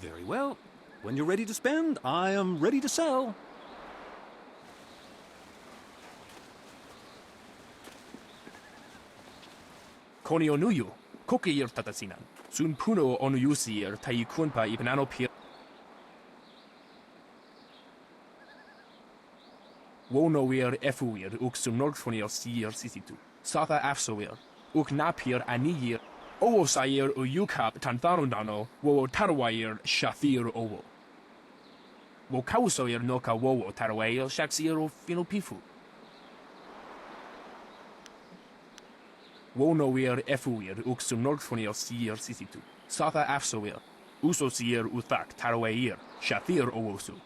Very well. When you're ready to spend, I am ready to sell. Konio nuyu, kokir tatasinan. Sun puno onuyusir taikunpa ibnano pir. Wonoir efuir uk sunorgfonir sir sisitu. Satha afsoir, uk napir aniyir. Owo sair uyukap tantharundano, wo tarwair shathir owo. Wo kausoir noka wowo tarwair shaksir o finopifu. Wonoir efuir uk sunorgfonir sir sisitu. Satha afsoir, usosir uthak tarwair shathir owosu.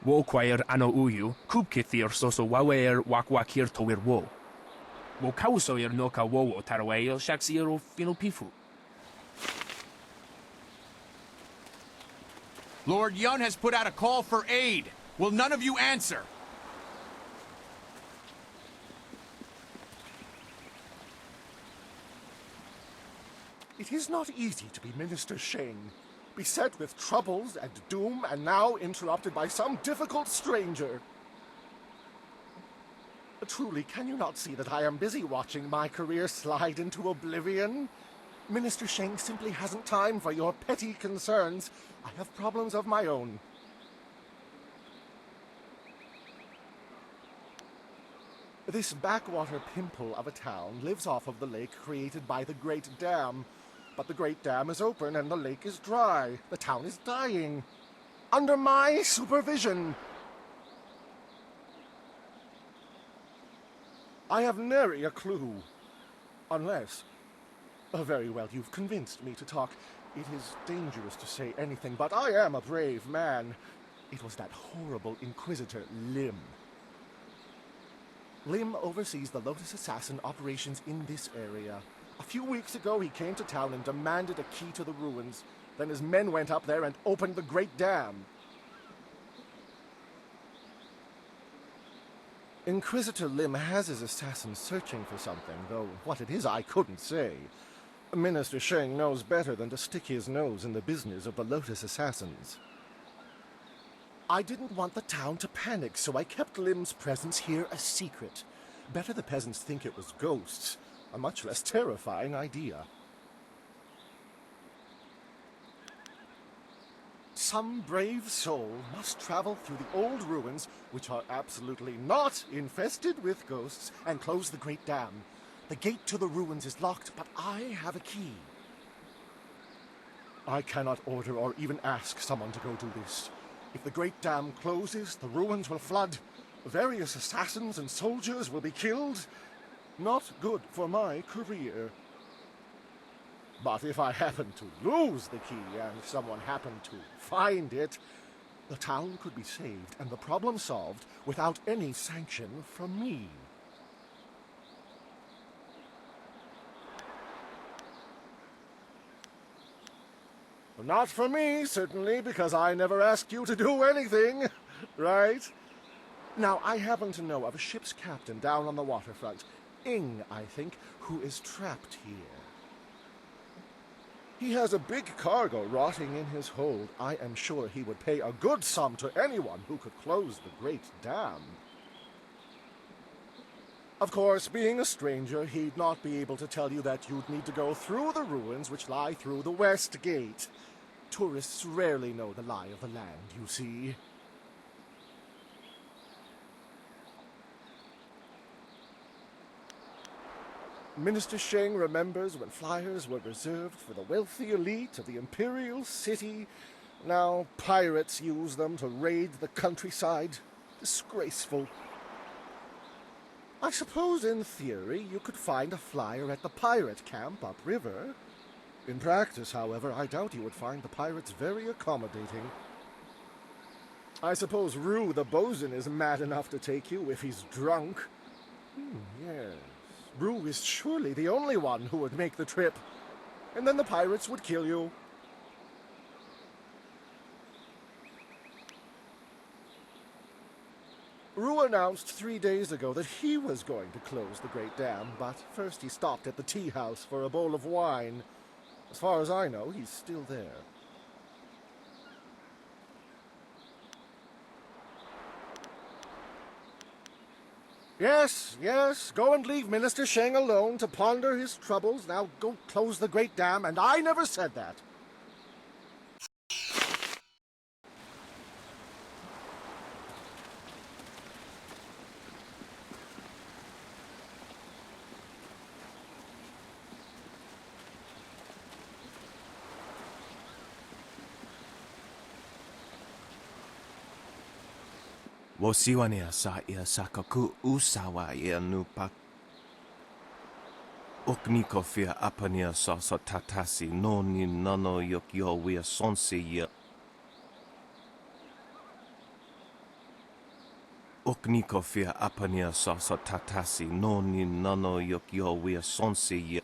Wo quair ano uyu, kubkithir soso wawer wakwakir toir wo. Wo kausoir noka wowo tarwair shaksir o finopifu. Lord Yun has put out a call for aid. Will none of you answer? It is not easy to be Minister Sheng, beset with troubles and doom, and now interrupted by some difficult stranger. Truly, can you not see that I am busy watching my career slide into oblivion? Minister Sheng simply hasn't time for your petty concerns. I have problems of my own. This backwater pimple of a town lives off of the lake created by the Great Dam. But the Great Dam is open and the lake is dry. The town is dying. Under my supervision. I have nary a clue. Unless... very well, you've convinced me to talk. It is dangerous to say anything, but I am a brave man. It was that horrible Inquisitor, Lim. Lim oversees the Lotus Assassin operations in this area. A few weeks ago, he came to town and demanded a key to the ruins. Then his men went up there and opened the Great Dam. Inquisitor Lim has his assassins searching for something, though what it is I couldn't say. Minister Sheng knows better than to stick his nose in the business of the Lotus Assassins. I didn't want the town to panic, so I kept Lim's presence here a secret. Better the peasants think it was ghosts. A much less terrifying idea. Some brave soul must travel through the old ruins, which are absolutely not infested with ghosts, and close the Great Dam. The gate to the ruins is locked, but I have a key. I cannot order or even ask someone to go do this. If the Great Dam closes, the ruins will flood. Various assassins and soldiers will be killed. Not good for my career. But if I happen to lose the key and someone happened to find it, the town could be saved and the problem solved without any sanction from me. Not for me, certainly, because I never asked you to do anything, right? Now, I happen to know of a ship's captain down on the waterfront, Ing, I think, who is trapped here. He has a big cargo rotting in his hold. I am sure he would pay a good sum to anyone who could close the Great Dam. Of course, being a stranger, he'd not be able to tell you that you'd need to go through the ruins which lie through the West Gate. Tourists rarely know the lie of the land, you see. Minister Sheng remembers when flyers were reserved for the wealthy elite of the Imperial City. Now pirates use them to raid the countryside. Disgraceful. I suppose in theory you could find a flyer at the pirate camp upriver. In practice, however, I doubt you would find the pirates very accommodating. I suppose Rue the bosun is mad enough to take you if he's drunk. Yes. Rue is surely the only one who would make the trip. And then the pirates would kill you. Ru announced 3 days ago that he was going to close the Great Dam, but first he stopped at the tea house for a bowl of wine. As far as I know, he's still there. Yes, yes, go and leave Minister Sheng alone to ponder his troubles. Now go close the Great Dam, and I never said that. Wosiwania sa ia sakaku usawa ia nupak. Okniko fia apania sa tatasi no ni nano yokyo wia sonsi ia. Okniko fia apania sa tatasi no ni nano yokyo wia sonsi ia.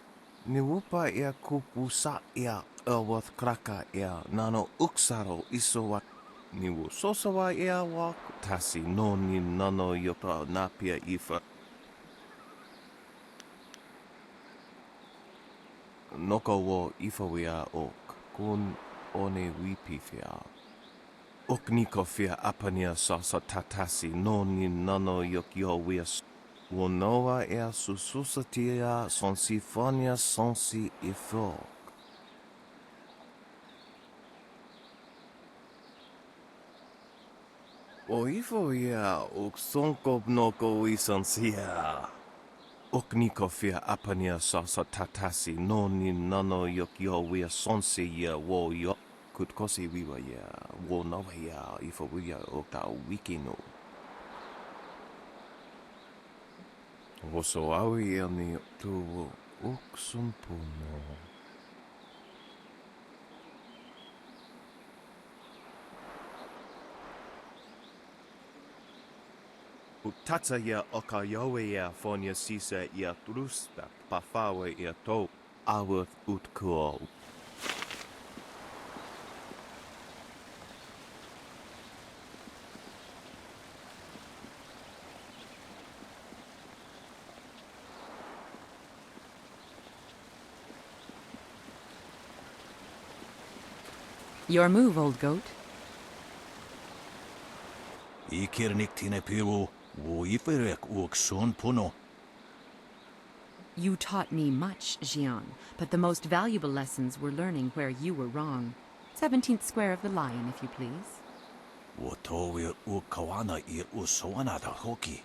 Niwupa ia kupusa ia awath kraka ia nano uksaro isowat. Niwu sosawa ia wak tasi no ni nano yokra napia ifa. Noko wo ifa wia ok kun one wipi fia. Okniko fia apania sa tatasi no ni nano yokyo wia. Wonoa ia sususatia sonsifonia sonsi ifo. O ifo ia ok sonkob noko isansia. Okniko fia apania sa tatasi no ni nano yokyo wia sonsi ia wo yo. Kutkosi wiwa ia wo nova ia ifo wia okta wikino. Woso awi ia ni tu uksumpuno. Utatsa ia okayowe ia fonia sisa ia trusta pafawe ia to awath utkuo. Your move, old goat. Ikirnik tine piru, wo iferek uksun puno. You taught me much, Jian, but the most valuable lessons were learning where you were wrong. 17th square of the Lion, if you please. Wo towir ukawana ir usoana da hoki.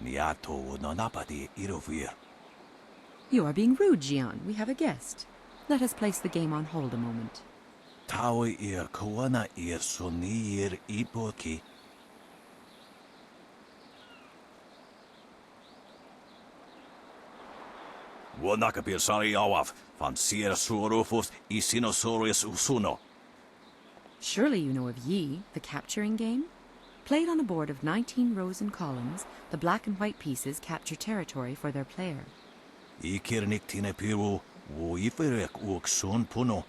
Niato nanapadi irovir. You are being rude, Jian. We have a guest. Let us place the game on hold a moment. Tawi ir kawana ir sonir ipoki. Wonakapir sari awaf, van sier surufus isinosaurus usuno. Surely you know of Yi, the capturing game? Played on a board of 19 rows and columns, the black and white pieces capture territory for their player. Ikirnik tine piru, wo iferek uksun puno.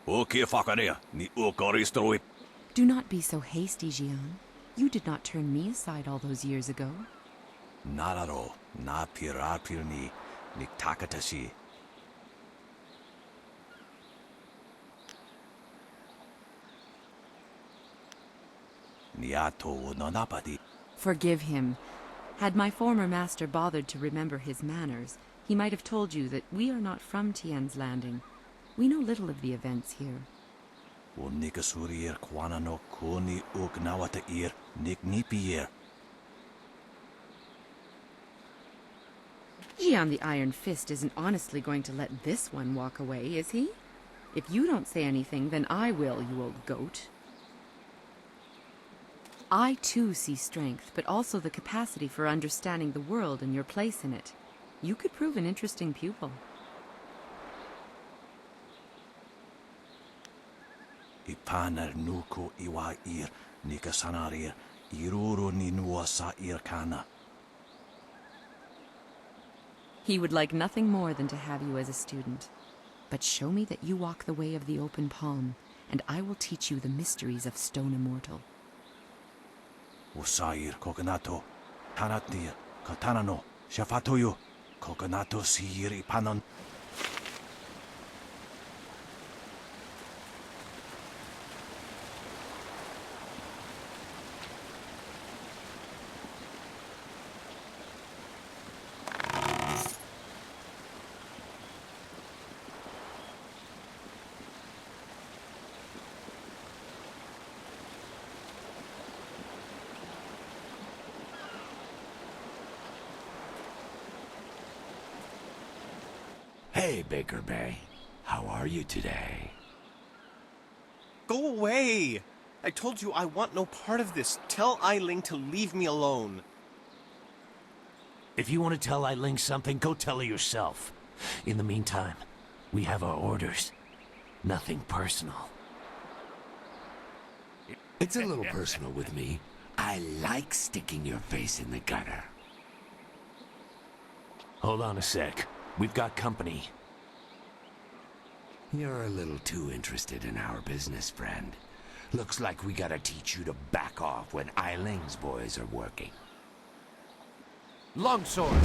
Okay, fakania, ni ukoristroi. Do not be so hasty, Jian. You did not turn me aside all those years ago. Nararo, na pirapir ni takatashi. Niato nanapadi. Forgive him. Had my former master bothered to remember his manners, he might have told you that we are not from Tian's Landing. We know little of the events here. O nikasurir kwana no kuni ugnawata ir niknipier. Jian the Iron Fist isn't honestly going to let this one walk away, is he? If you don't say anything, then I will, you old goat. I too see strength, but also the capacity for understanding the world and your place in it. You could prove an interesting pupil. Ipaner nuku iwa ir nikasanarir iruru ni nuasa irkana. He would like nothing more than to have you as a student. But show me that you walk the way of the open palm, and I will teach you the mysteries of Stone Immortal. Usair kokonato, tanatia, katanano, shafatoyo, kokonato siri panon. Hey, Baker Bay. How are you today? Go away! I told you I want no part of this. Tell Eiling to leave me alone. If you want to tell Eiling something, go tell her yourself. In the meantime, we have our orders. Nothing personal. It's a little personal with me. I like sticking your face in the gutter. Hold on a sec. We've got company. You're a little too interested in our business, friend. Looks like we gotta teach you to back off when Eiling's boys are working. Longsword!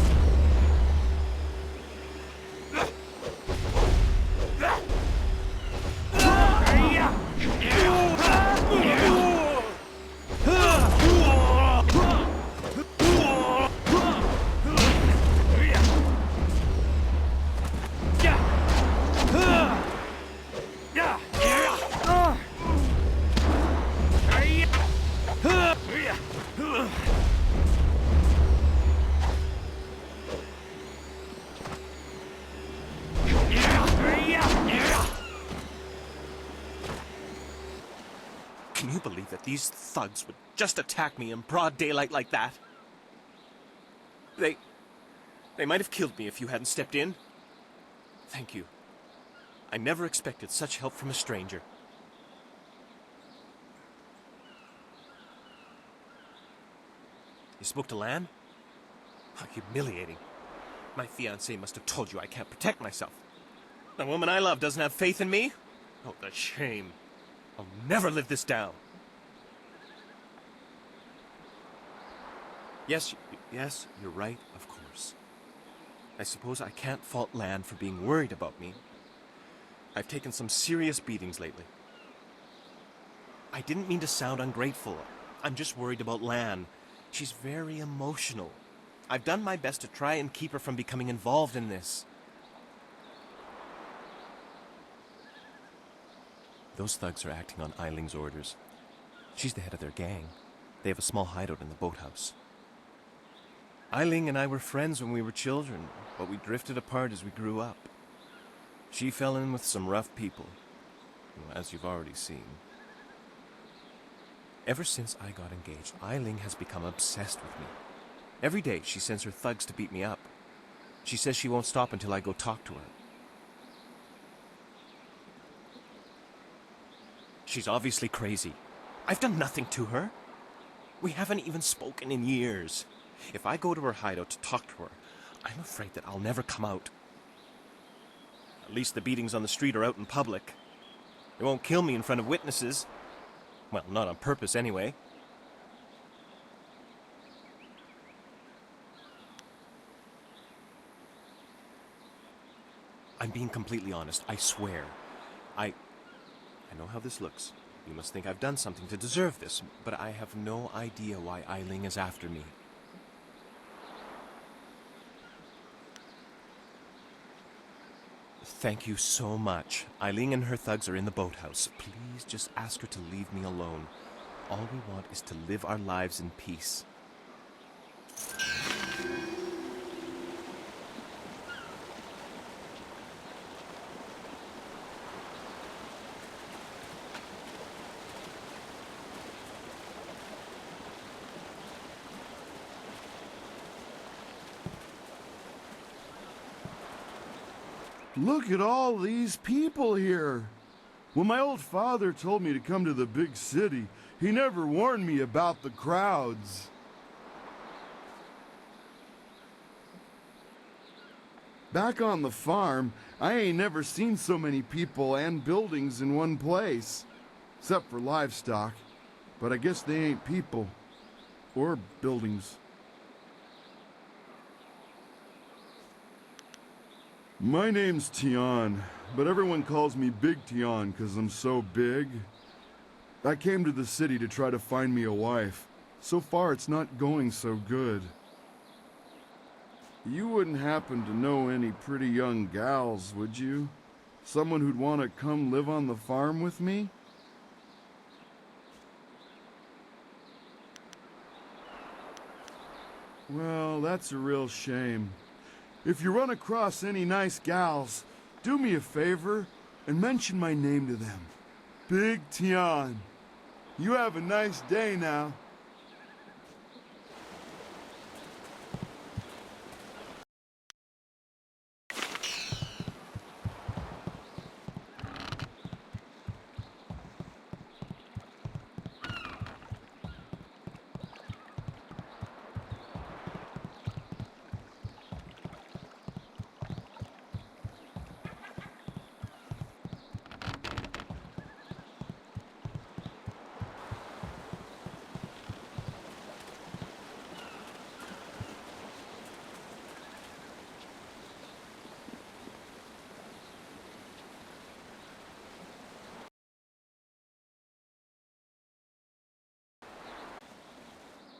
Can you believe that these thugs would just attack me in broad daylight like that? They might have killed me if you hadn't stepped in. Thank you. I never expected such help from a stranger. You spoke to Lan? How humiliating. My fiancé must have told you I can't protect myself. The woman I love doesn't have faith in me? Oh, the shame. I'll never live this down. Yes, you're right, of course. I suppose I can't fault Lan for being worried about me. I've taken some serious beatings lately. I didn't mean to sound ungrateful. I'm just worried about Lan. She's very emotional. I've done my best to try and keep her from becoming involved in this. Those thugs are acting on Eiling's orders. She's the head of their gang. They have a small hideout in the boathouse. Eiling and I were friends when we were children, but we drifted apart as we grew up. She fell in with some rough people, as you've already seen. Ever since I got engaged, Eiling has become obsessed with me. Every day she sends her thugs to beat me up. She says she won't stop until I go talk to her. She's obviously crazy. I've done nothing to her. We haven't even spoken in years. If I go to her hideout to talk to her, I'm afraid that I'll never come out. At least the beatings on the street are out in public. They won't kill me in front of witnesses. Well, not on purpose anyway. I'm being completely honest, I swear. I know how this looks. You must think I've done something to deserve this, but I have no idea why Eiling is after me. Thank you so much. Eiling and her thugs are in the boathouse. Please just ask her to leave me alone. All we want is to live our lives in peace. Look at all these people here. When my old father told me to come to the big city, he never warned me about the crowds. Back on the farm, I ain't never seen so many people and buildings in one place. except for livestock. But I guess they ain't people. Or buildings. My name's Tian, but everyone calls me Big Tian because I'm so big. I came to the city to try to find me a wife. So far, it's not going so good. You wouldn't happen to know any pretty young gals, would you? Someone who'd want to come live on the farm with me? Well, that's a real shame. If you run across any nice gals, do me a favor and mention my name to them. Big Tian. You have a nice day now.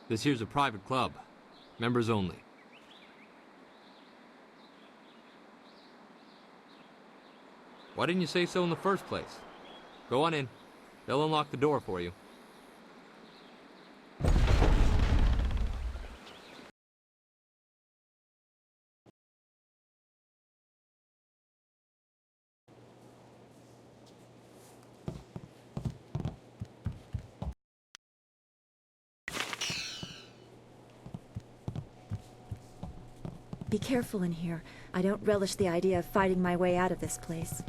This here's a private club. Members only. Why didn't you say so in the first place? Go on in. They'll unlock the door for you. Be careful in here. I don't relish the idea of fighting my way out of this place.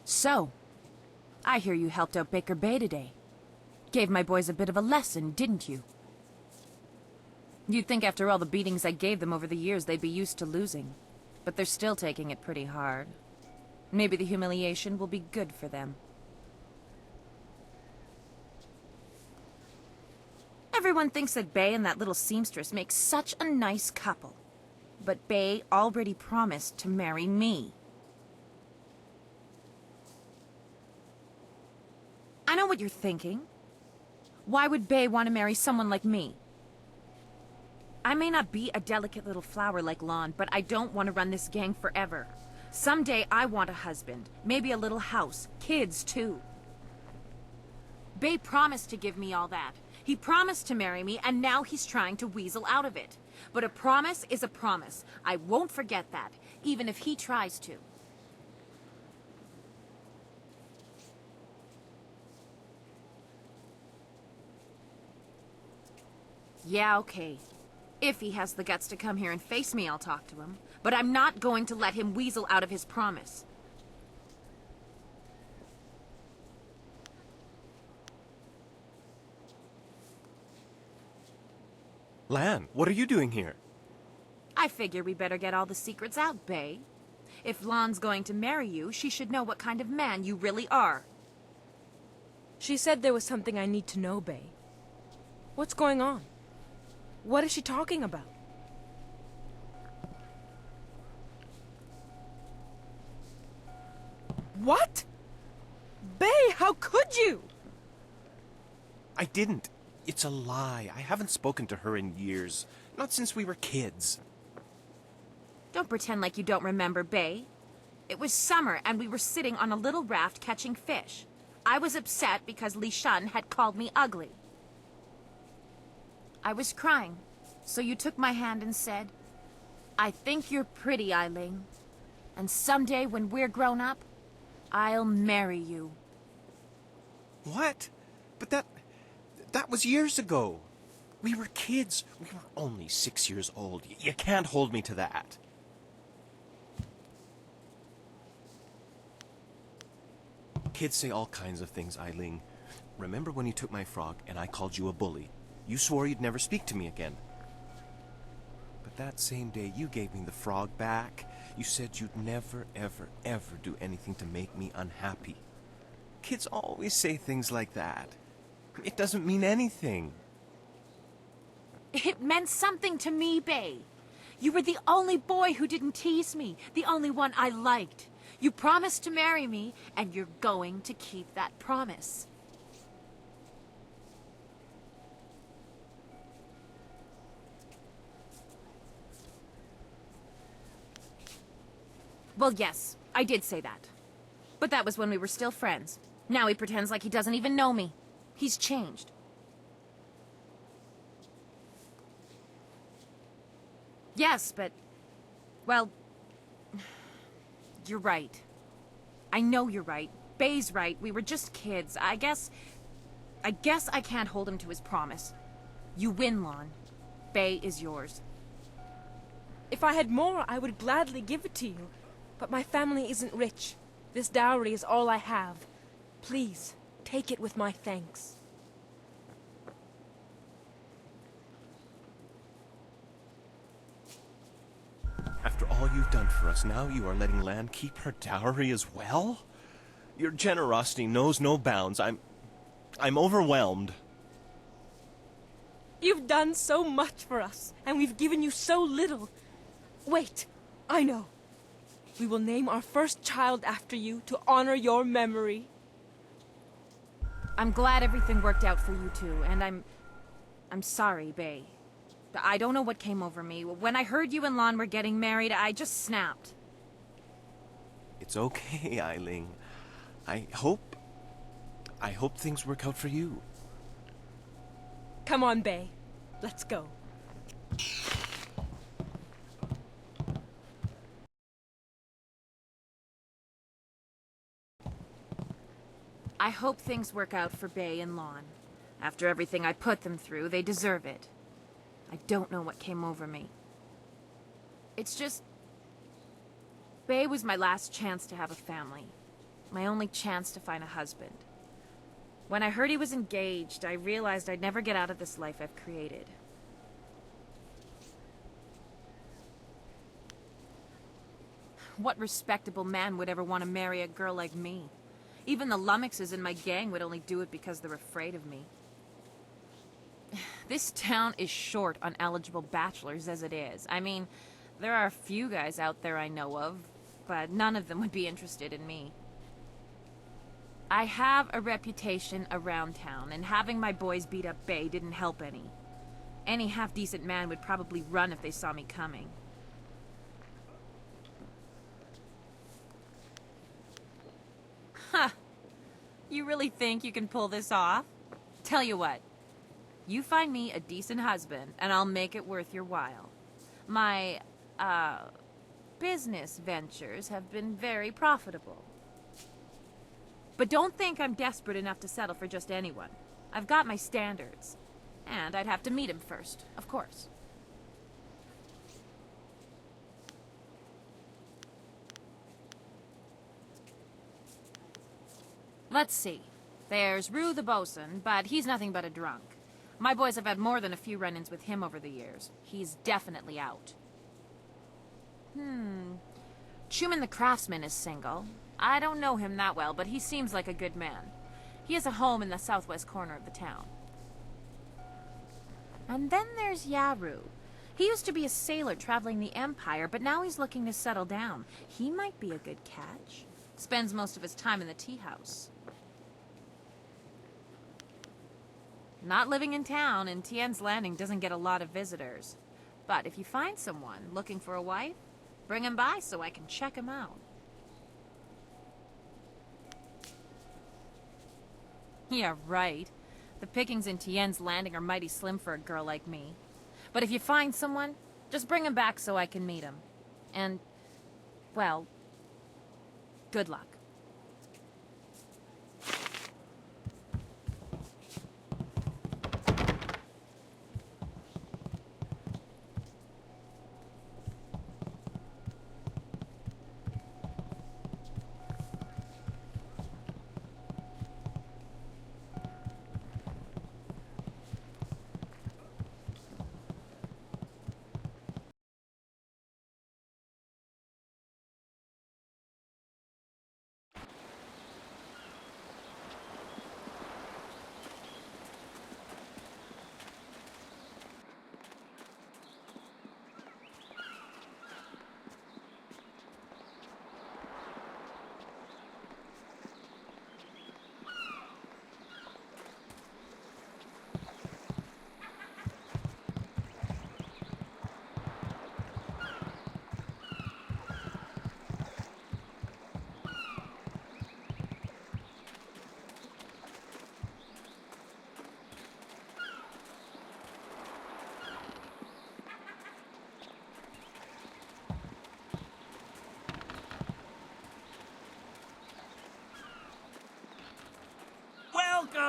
So, I hear you helped out Baker Bay today. Gave my boys a bit of a lesson, didn't you? You'd think after all the beatings I gave them over the years they'd be used to losing. But they're still taking it pretty hard. Maybe the humiliation will be good for them. Everyone thinks that Bay and that little seamstress make such a nice couple. But Bay already promised to marry me. I know what you're thinking. Why would Bay want to marry someone like me? I may not be a delicate little flower like Lon, but I don't want to run this gang forever. Someday I want a husband, maybe a little house, kids too. Bay promised to give me all that. He promised to marry me, and now he's trying to weasel out of it. But a promise is a promise. I won't forget that, even if he tries to. Yeah, okay. If he has the guts to come here and face me, I'll talk to him. But I'm not going to let him weasel out of his promise. Lan, what are you doing here? I figure we better get all the secrets out, Bay. If Lon's going to marry you, she should know what kind of man you really are. She said there was something I need to know, Bay. What's going on? What is she talking about? What? Bay, how could you? I didn't. It's a lie. I haven't spoken to her in years. Not since we were kids. Don't pretend like you don't remember, Bay. It was summer and we were sitting on a little raft catching fish. I was upset because Li Shun had called me ugly. I was crying, so you took my hand and said, "I think you're pretty, Eiling. And someday when we're grown up, I'll marry you." What? But that was years ago. We were kids. We were only 6 years old. You can't hold me to that. Kids say all kinds of things, Eileen. Remember when you took my frog and I called you a bully? You swore you'd never speak to me again. But that same day you gave me the frog back, you said you'd never, ever, ever do anything to make me unhappy. Kids always say things like that. It doesn't mean anything. It meant something to me, Bay. You were the only boy who didn't tease me, the only one I liked. You promised to marry me, and you're going to keep that promise. Well, yes, I did say that. But that was when we were still friends. Now he pretends like he doesn't even know me. He's changed. Yes, but... well... you're right. I know you're right. Bay's right. We were just kids. I guess I can't hold him to his promise. You win, Lon. Bay is yours. If I had more, I would gladly give it to you. But my family isn't rich. This dowry is all I have. Please, take it with my thanks. After all you've done for us, now you are letting Lan keep her dowry as well? Your generosity knows no bounds. I'm overwhelmed. You've done so much for us, and we've given you so little. Wait, I know. We will name our first child after you to honor your memory. I'm glad everything worked out for you two, and I'm sorry, Bay. I don't know what came over me. When I heard you and Lon were getting married, I just snapped. It's okay, Eileen. I hope things work out for you. Come on, Bay. Let's go. I hope things work out for Bay and Lon. After everything I put them through, they deserve it. I don't know what came over me. It's just... Bay was my last chance to have a family. My only chance to find a husband. When I heard he was engaged, I realized I'd never get out of this life I've created. What respectable man would ever want to marry a girl like me? Even the lummoxes in my gang would only do it because they're afraid of me. This town is short on eligible bachelors as it is. I mean, there are a few guys out there I know of, but none of them would be interested in me. I have a reputation around town, and having my boys beat up Bay didn't help any. Any half-decent man would probably run if they saw me coming. Huh. You really think you can pull this off? Tell you what. You find me a decent husband, and I'll make it worth your while. My, business ventures have been very profitable. But don't think I'm desperate enough to settle for just anyone. I've got my standards. And I'd have to meet him first, of course. Let's see. There's Rue the bosun, but he's nothing but a drunk. My boys have had more than a few run-ins with him over the years. He's definitely out. Chuman the craftsman is single. I don't know him that well, but he seems like a good man. He has a home in the southwest corner of the town. And then there's Yaru. He used to be a sailor traveling the Empire, but now he's looking to settle down. He might be a good catch. Spends most of his time in the tea house. Not living in town, and Tien's Landing doesn't get a lot of visitors. But if you find someone looking for a wife, bring him by so I can check him out. Yeah, right. The pickings in Tien's Landing are mighty slim for a girl like me. But if you find someone, just bring him back so I can meet him. And, well, good luck.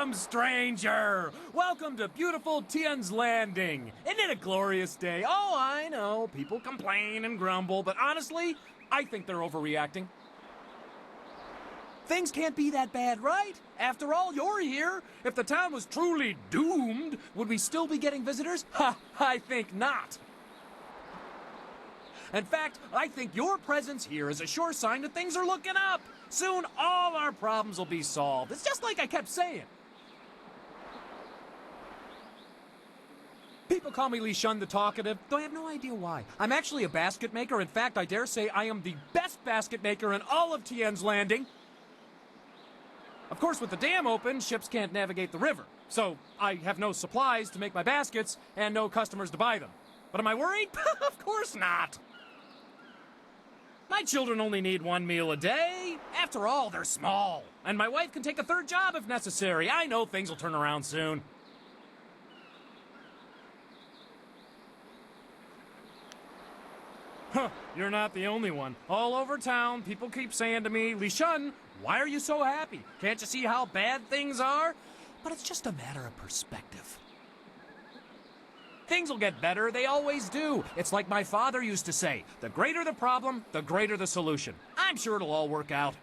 Welcome, stranger! Welcome to beautiful Tien's Landing. Isn't it a glorious day? Oh, I know, people complain and grumble, but honestly, I think they're overreacting. Things can't be that bad, right? After all, you're here. If the town was truly doomed, would we still be getting visitors? Ha, I think not. In fact, I think your presence here is a sure sign that things are looking up. Soon, all our problems will be solved. It's just like I kept saying. People call me Li Shun the Talkative, though I have no idea why. I'm actually a basket maker. In fact, I dare say I am the best basket maker in all of Tien's Landing. Of course, with the dam open, ships can't navigate the river. So, I have no supplies to make my baskets and no customers to buy them. But am I worried? Of course not. My children only need one meal a day. After all, they're small. And my wife can take a third job if necessary. I know things will turn around soon. Huh, you're not the only one. All over town, people keep saying to me, Li Shun, why are you so happy? Can't you see how bad things are? But it's just a matter of perspective. Things will get better, they always do. It's like my father used to say, the greater the problem, the greater the solution. I'm sure it'll all work out.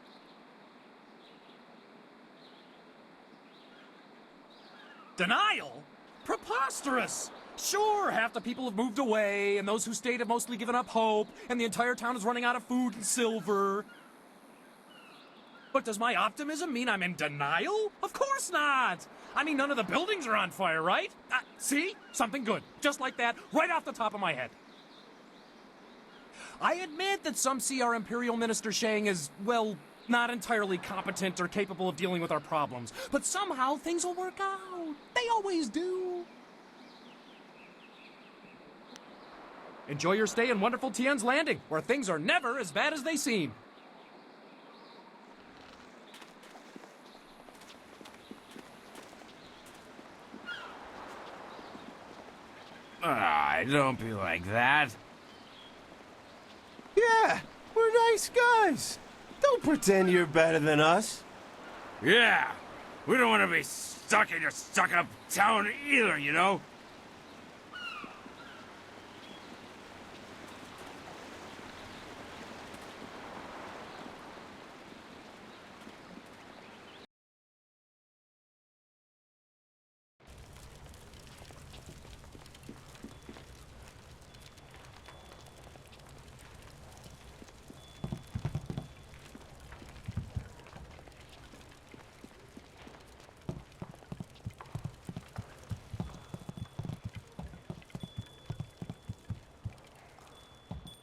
Denial? Preposterous! Sure, half the people have moved away, and those who stayed have mostly given up hope, and the entire town is running out of food and silver. But does my optimism mean I'm in denial? Of course not! I mean, none of the buildings are on fire, right? See? Something good. Just like that, right off the top of my head. I admit that some see our Imperial Minister Shang as, well, not entirely competent or capable of dealing with our problems. But somehow things will work out. They always do. Enjoy your stay in wonderful Tien's Landing, where things are never as bad as they seem. Don't be like that. Yeah, we're nice guys. Don't pretend you're better than us. Yeah, we don't want to be stuck in your stuck-up town either, you know?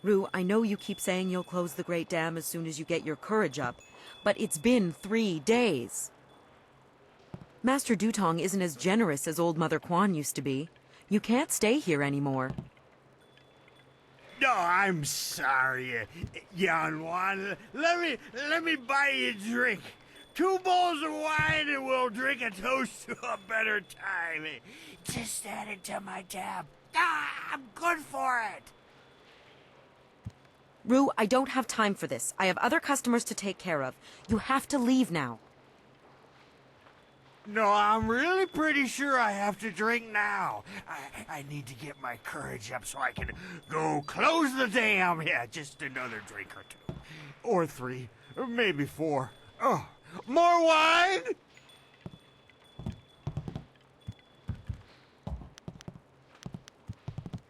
Rue, I know you keep saying you'll close the Great Dam as soon as you get your courage up, but it's been 3 days. Master Dutong isn't as generous as old Mother Quan used to be. You can't stay here anymore. No, I'm sorry, young one. Let me buy you a drink. 2 bowls of wine and we'll drink a toast to a better time. Just add it to my tab. I'm good for it. Rue, I don't have time for this. I have other customers to take care of. You have to leave now. No, I'm really pretty sure I have to drink now. I need to get my courage up so I can go close the dam. Yeah, just another drink or 2. Or 3. Or maybe 4. Oh, more wine?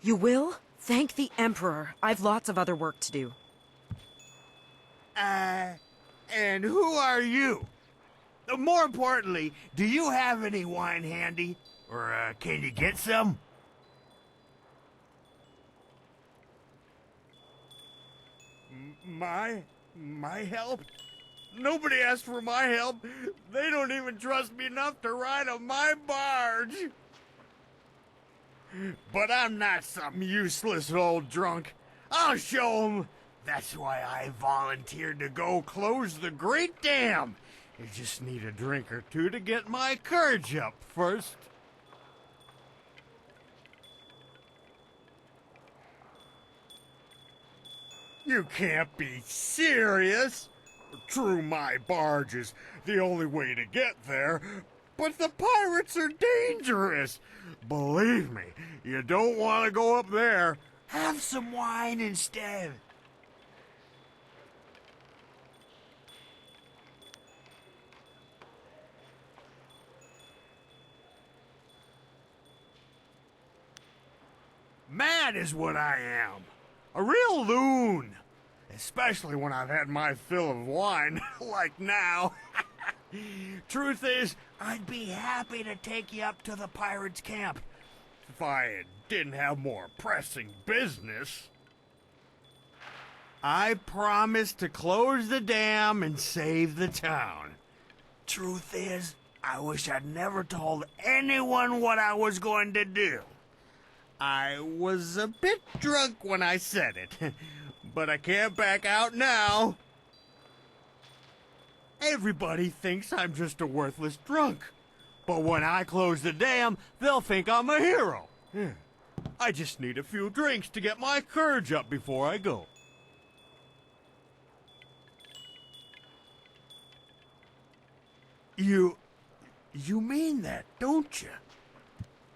You will? Thank the Emperor. I've lots of other work to do. And who are you? More importantly, do you have any wine handy? Or, can you get some? My help? Nobody asked for my help. They don't even trust me enough to ride on my barge. But I'm not some useless old drunk. I'll show 'em. That's why I volunteered to go close the Great Dam. You just need a drink or 2 to get my courage up first. You can't be serious. True, my barge is the only way to get there. But the pirates are dangerous. Believe me, you don't want to go up there. Have some wine instead. Mad is what I am. A real loon. Especially when I've had my fill of wine, like now. Truth is, I'd be happy to take you up to the pirates' camp if I didn't have more pressing business. I promise to close the dam and save the town. Truth is, I wish I'd never told anyone what I was going to do. I was a bit drunk when I said it, but I can't back out now. Everybody thinks I'm just a worthless drunk. But when I close the dam, they'll think I'm a hero. I just need a few drinks to get my courage up before I go. You mean that, don't you?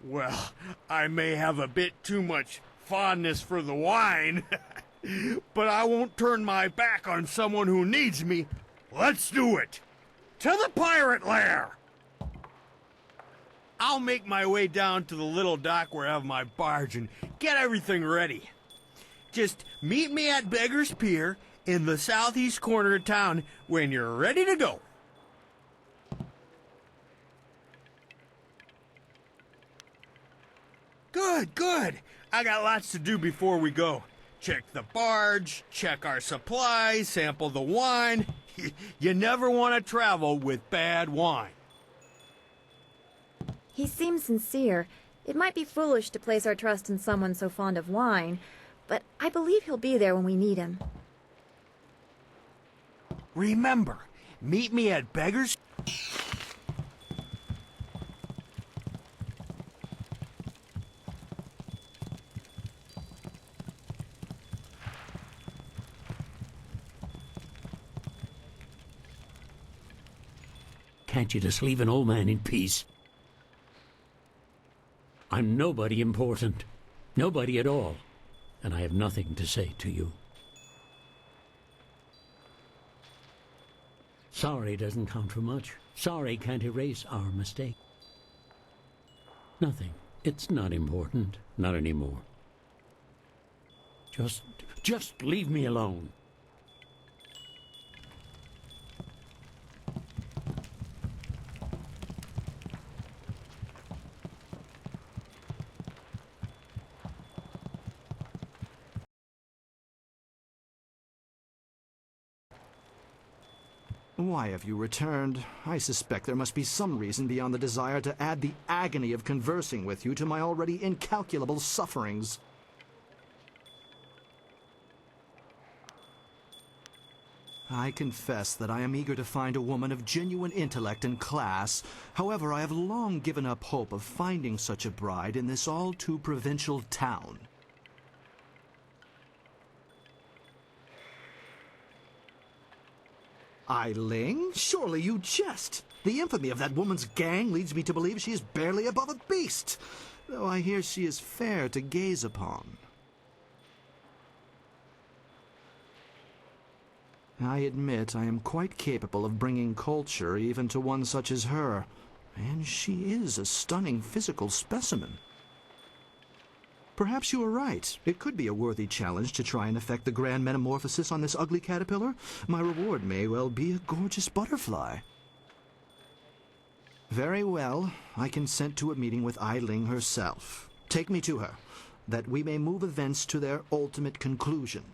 Well, I may have a bit too much fondness for the wine, but I won't turn my back on someone who needs me. Let's do it! To the pirate lair! I'll make my way down to the little dock where I have my barge and get everything ready. Just meet me at Beggar's Pier in the southeast corner of town when you're ready to go. Good, good. I got lots to do before we go. Check the barge, check our supplies, sample the wine. You never want to travel with bad wine. He seems sincere. It might be foolish to place our trust in someone so fond of wine, but I believe he'll be there when we need him. Remember, meet me at Beggar's... Can't you just leave an old man in peace? I'm nobody important. Nobody at all. And I have nothing to say to you. Sorry doesn't count for much. Sorry can't erase our mistake. Nothing. It's not important. Not anymore. Just leave me alone. Why have you returned? I suspect there must be some reason beyond the desire to add the agony of conversing with you to my already incalculable sufferings. I confess that I am eager to find a woman of genuine intellect and class. However, I have long given up hope of finding such a bride in this all-too-provincial town. Ai Ling? Surely you jest. The infamy of that woman's gang leads me to believe she is barely above a beast, though I hear she is fair to gaze upon. I admit I am quite capable of bringing culture even to one such as her, and she is a stunning physical specimen. Perhaps you are right. It could be a worthy challenge to try and effect the grand metamorphosis on this ugly caterpillar. My reward may well be a gorgeous butterfly. Very well. I consent to a meeting with Ai Ling herself. Take me to her, that we may move events to their ultimate conclusion.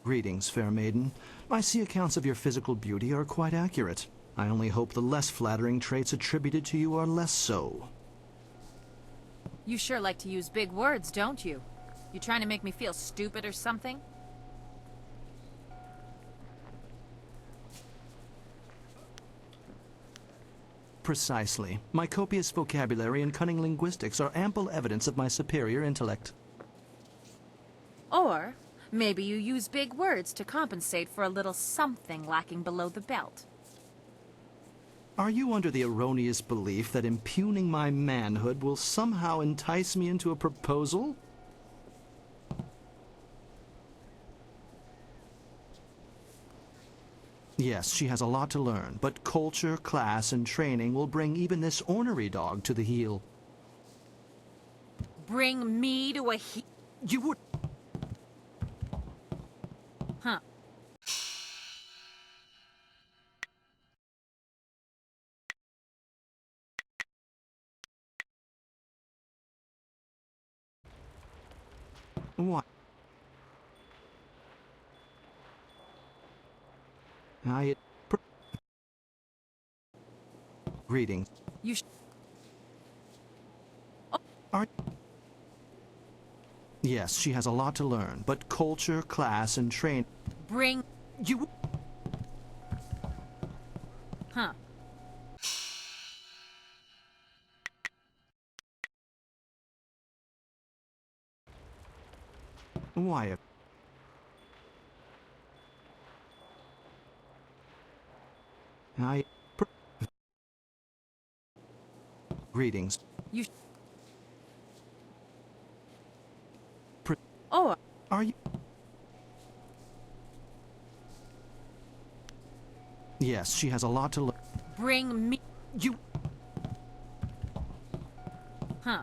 Greetings, fair maiden. I see accounts of your physical beauty are quite accurate. I only hope the less flattering traits attributed to you are less so. You sure like to use big words, don't you? You trying to make me feel stupid or something? Precisely. My copious vocabulary and cunning linguistics are ample evidence of my superior intellect. Or maybe you use big words to compensate for a little something lacking below the belt. Are you under the erroneous belief that impugning my manhood will somehow entice me into a proposal? Yes, she has a lot to learn, but culture, class, and training will bring even this ornery dog to the heel. Bring me to a You would... Huh. What? Greetings. You Yes, she has a lot to learn, but culture, class, and train... Bring... You... Huh. Why... Greetings. You... Oh. Are you... Yes, she has a lot to learn. Bring me... You... Huh.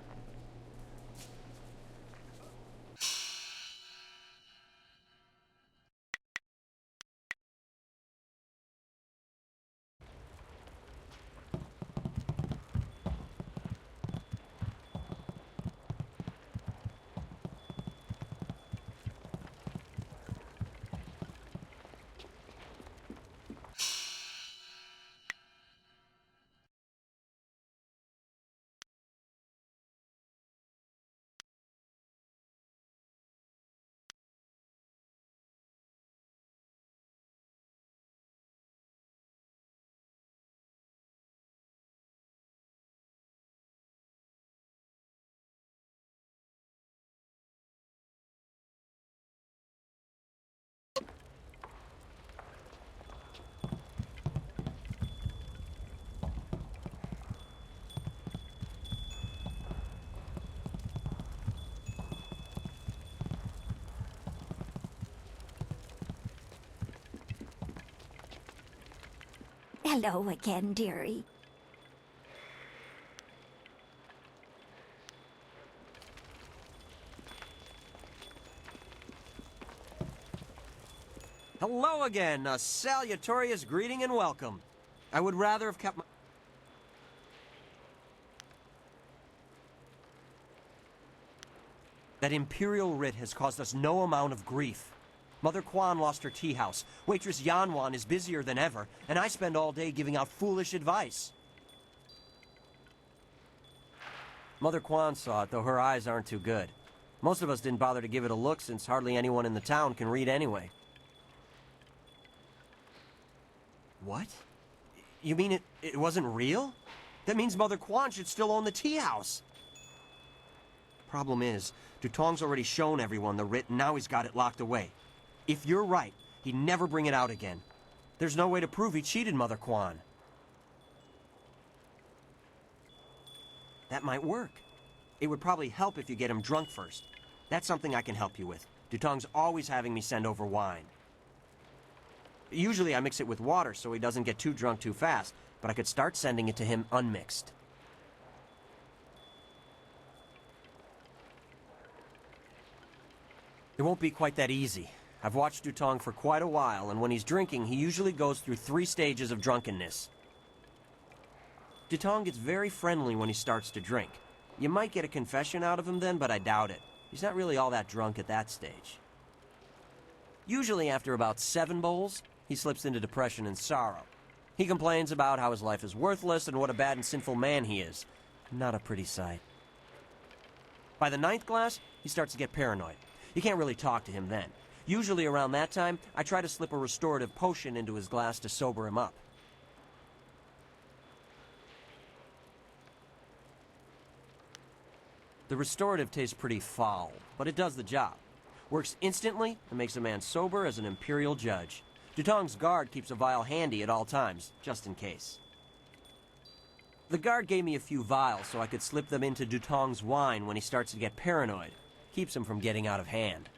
Hello again, dearie. Hello again, a salutatorious greeting and welcome. I would rather have kept my... That Imperial writ has caused us no amount of grief. Mother Quan lost her tea house, waitress Yanwan is busier than ever, and I spend all day giving out foolish advice. Mother Quan saw it, though her eyes aren't too good. Most of us didn't bother to give it a look since hardly anyone in the town can read anyway. What? You mean it wasn't real? That means Mother Quan should still own the tea house. Problem is, Dutong's already shown everyone the writ and now he's got it locked away. If you're right, he'd never bring it out again. There's no way to prove he cheated Mother Quan. That might work. It would probably help if you get him drunk first. That's something I can help you with. Dutong's always having me send over wine. Usually I mix it with water so he doesn't get too drunk too fast, but I could start sending it to him unmixed. It won't be quite that easy. I've watched Dutong for quite a while, and when he's drinking, he usually goes through 3 stages of drunkenness. Dutong gets very friendly when he starts to drink. You might get a confession out of him then, but I doubt it. He's not really all that drunk at that stage. Usually after about 7 bowls, he slips into depression and sorrow. He complains about how his life is worthless and what a bad and sinful man he is. Not a pretty sight. By the 9th glass, he starts to get paranoid. You can't really talk to him then. Usually around that time, I try to slip a restorative potion into his glass to sober him up. The restorative tastes pretty foul, but it does the job. Works instantly and makes a man sober as an imperial judge. Dutong's guard keeps a vial handy at all times, just in case. The guard gave me a few vials so I could slip them into Dutong's wine when he starts to get paranoid. Keeps him from getting out of hand.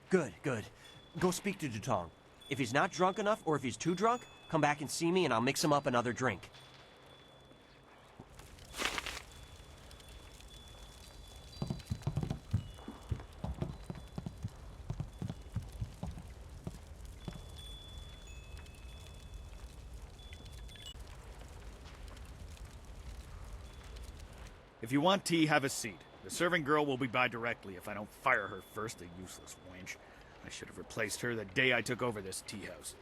Good, good. Go speak to Dutong. If he's not drunk enough, or if he's too drunk, come back and see me and I'll mix him up another drink. If you want tea, have a seat. The serving girl will be by directly if I don't fire her first, the useless wench. I should have replaced her the day I took over this tea house.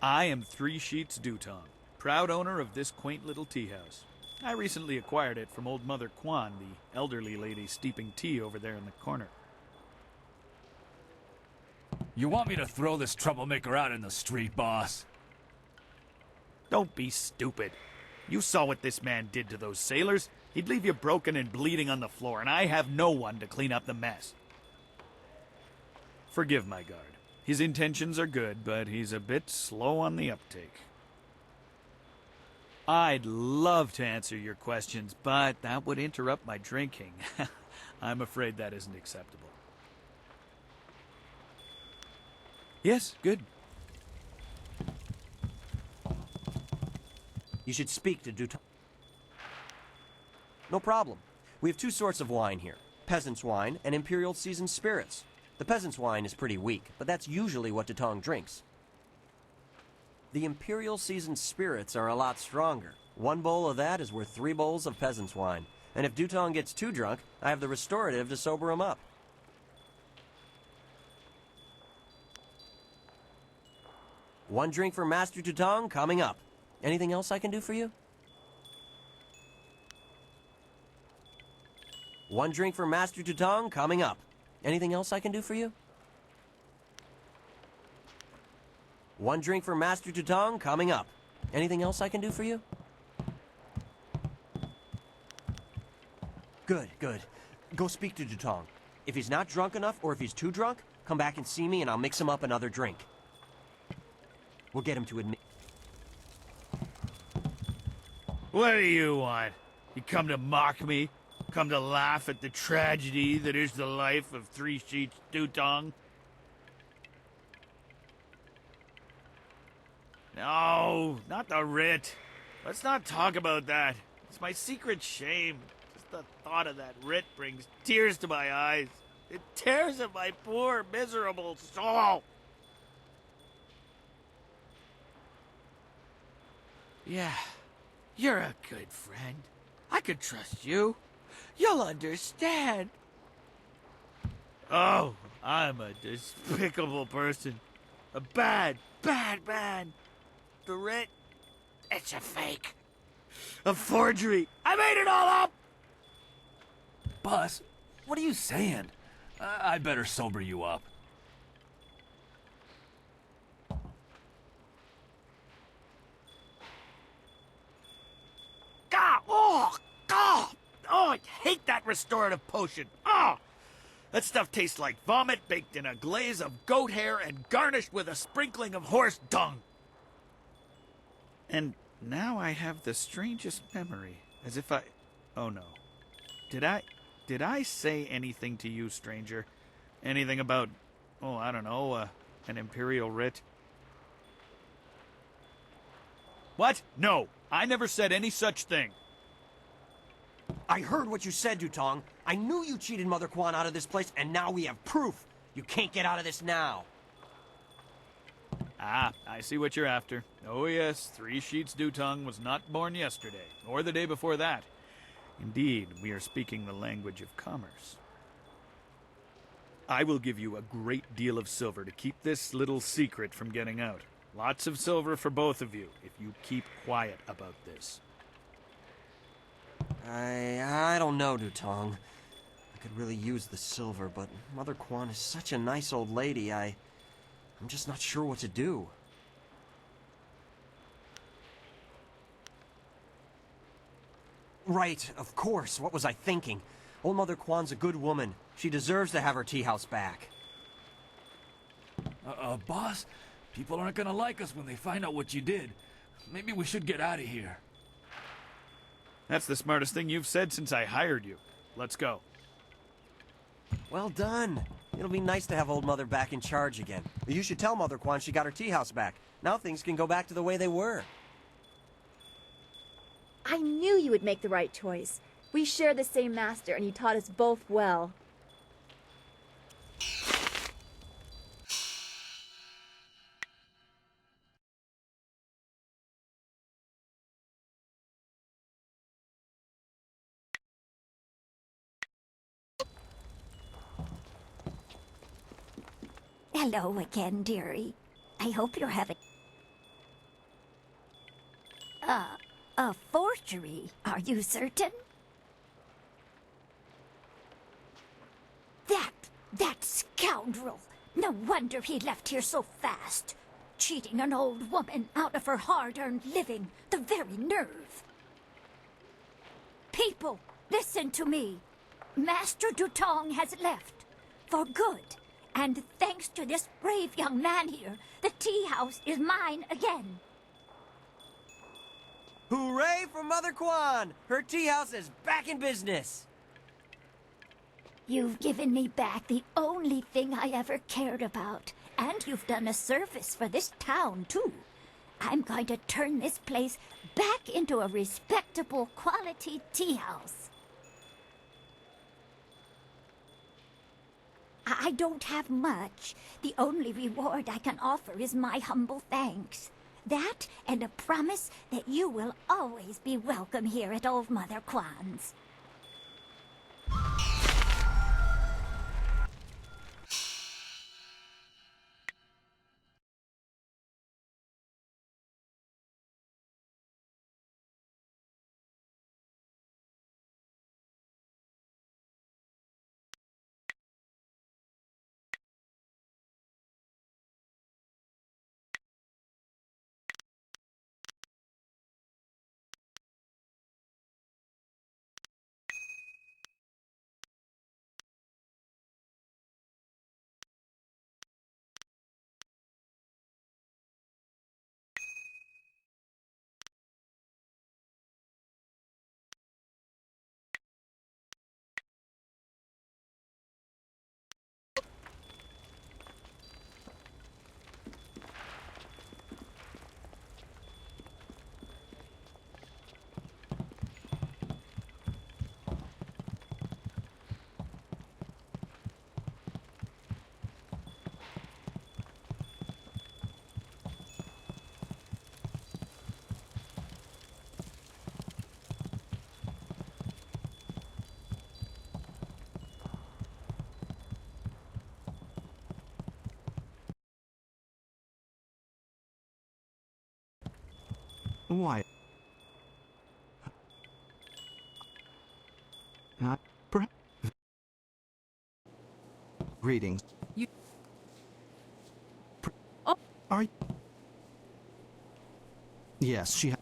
I am Three Sheets Dutong, proud owner of this quaint little tea house. I recently acquired it from old Mother Kwan, the elderly lady steeping tea over there in the corner. You want me to throw this troublemaker out in the street, boss? Don't be stupid. You saw what this man did to those sailors. He'd leave you broken and bleeding on the floor, and I have no one to clean up the mess. Forgive my guard. His intentions are good, but he's a bit slow on the uptake. I'd love to answer your questions, but that would interrupt my drinking. I'm afraid that isn't acceptable. Yes, good. You should speak to Dutong. No problem. We have two sorts of wine here. Peasant's wine and Imperial seasoned spirits. The peasant's wine is pretty weak, but that's usually what Dutong drinks. The Imperial seasoned spirits are a lot stronger. One bowl of that is worth 3 bowls of peasant's wine. And if Dutong gets too drunk, I have the restorative to sober him up. One drink for Master Dutong coming up. Anything else I can do for you? One drink for Master Dutong coming up. Anything else I can do for you? One drink for Master Dutong coming up. Anything else I can do for you? Good, good. Go speak to Dutong. If he's not drunk enough, or if he's too drunk, come back and see me and I'll mix him up another drink. We'll get him to admit... What do you want? You come to mock me? Come to laugh at the tragedy that is the life of Three Sheets Dutong? No, not the writ. Let's not talk about that. It's my secret shame. Just the thought of that writ brings tears to my eyes. It tears at my poor, miserable soul. Yeah, you're a good friend. I could trust you. You'll understand. Oh, I'm a despicable person. A bad, bad man. The writ, it's a fake. A forgery. I made it all up! Boss, what are you saying? I'd better sober you up. God! Oh! God! Oh, I hate that restorative potion. Oh! That stuff tastes like vomit baked in a glaze of goat hair and garnished with a sprinkling of horse dung. And now I have the strangest memory, as if I... Oh no. Did I say anything to you, stranger? Anything about, oh, I don't know, an imperial writ? What? No, I never said any such thing. I heard what you said, Dutong. I knew you cheated Mother Kwan out of this place, and now we have proof. You can't get out of this now. Ah, I see what you're after. Oh yes, Three Sheets Dutong was not born yesterday, or the day before that. Indeed, we are speaking the language of commerce. I will give you a great deal of silver to keep this little secret from getting out. Lots of silver for both of you, if you keep quiet about this. I don't know, Dutong. I could really use the silver, but Mother Kwan is such a nice old lady, I'm just not sure what to do. Right, of course. What was I thinking? Old Mother Kwan's a good woman. She deserves to have her tea house back. Boss, people aren't gonna like us when they find out what you did. Maybe we should get out of here. That's the smartest thing you've said since I hired you. Let's go. Well done. It'll be nice to have Old Mother back in charge again. You should tell Mother Kwan she got her tea house back. Now things can go back to the way they were. I knew you would make the right choice. We share the same master, and he taught us both well. Hello again, dearie. I hope you're having... a forgery, are you certain? That scoundrel! No wonder he left here so fast. Cheating an old woman out of her hard-earned living, the very nerve. People, listen to me. Master Dutong has left, for good. And thanks to this brave young man here, the tea house is mine again. Hooray for Mother Kwan! Her tea house is back in business! You've given me back the only thing I ever cared about. And you've done a service for this town, too. I'm going to turn this place back into a respectable quality tea house. I don't have much. The only reward I can offer is my humble thanks. That and a promise that you will always be welcome here at Old Mother Kwan's. Why? Perhaps. Greetings. You. Are you? Yes, she. Huh.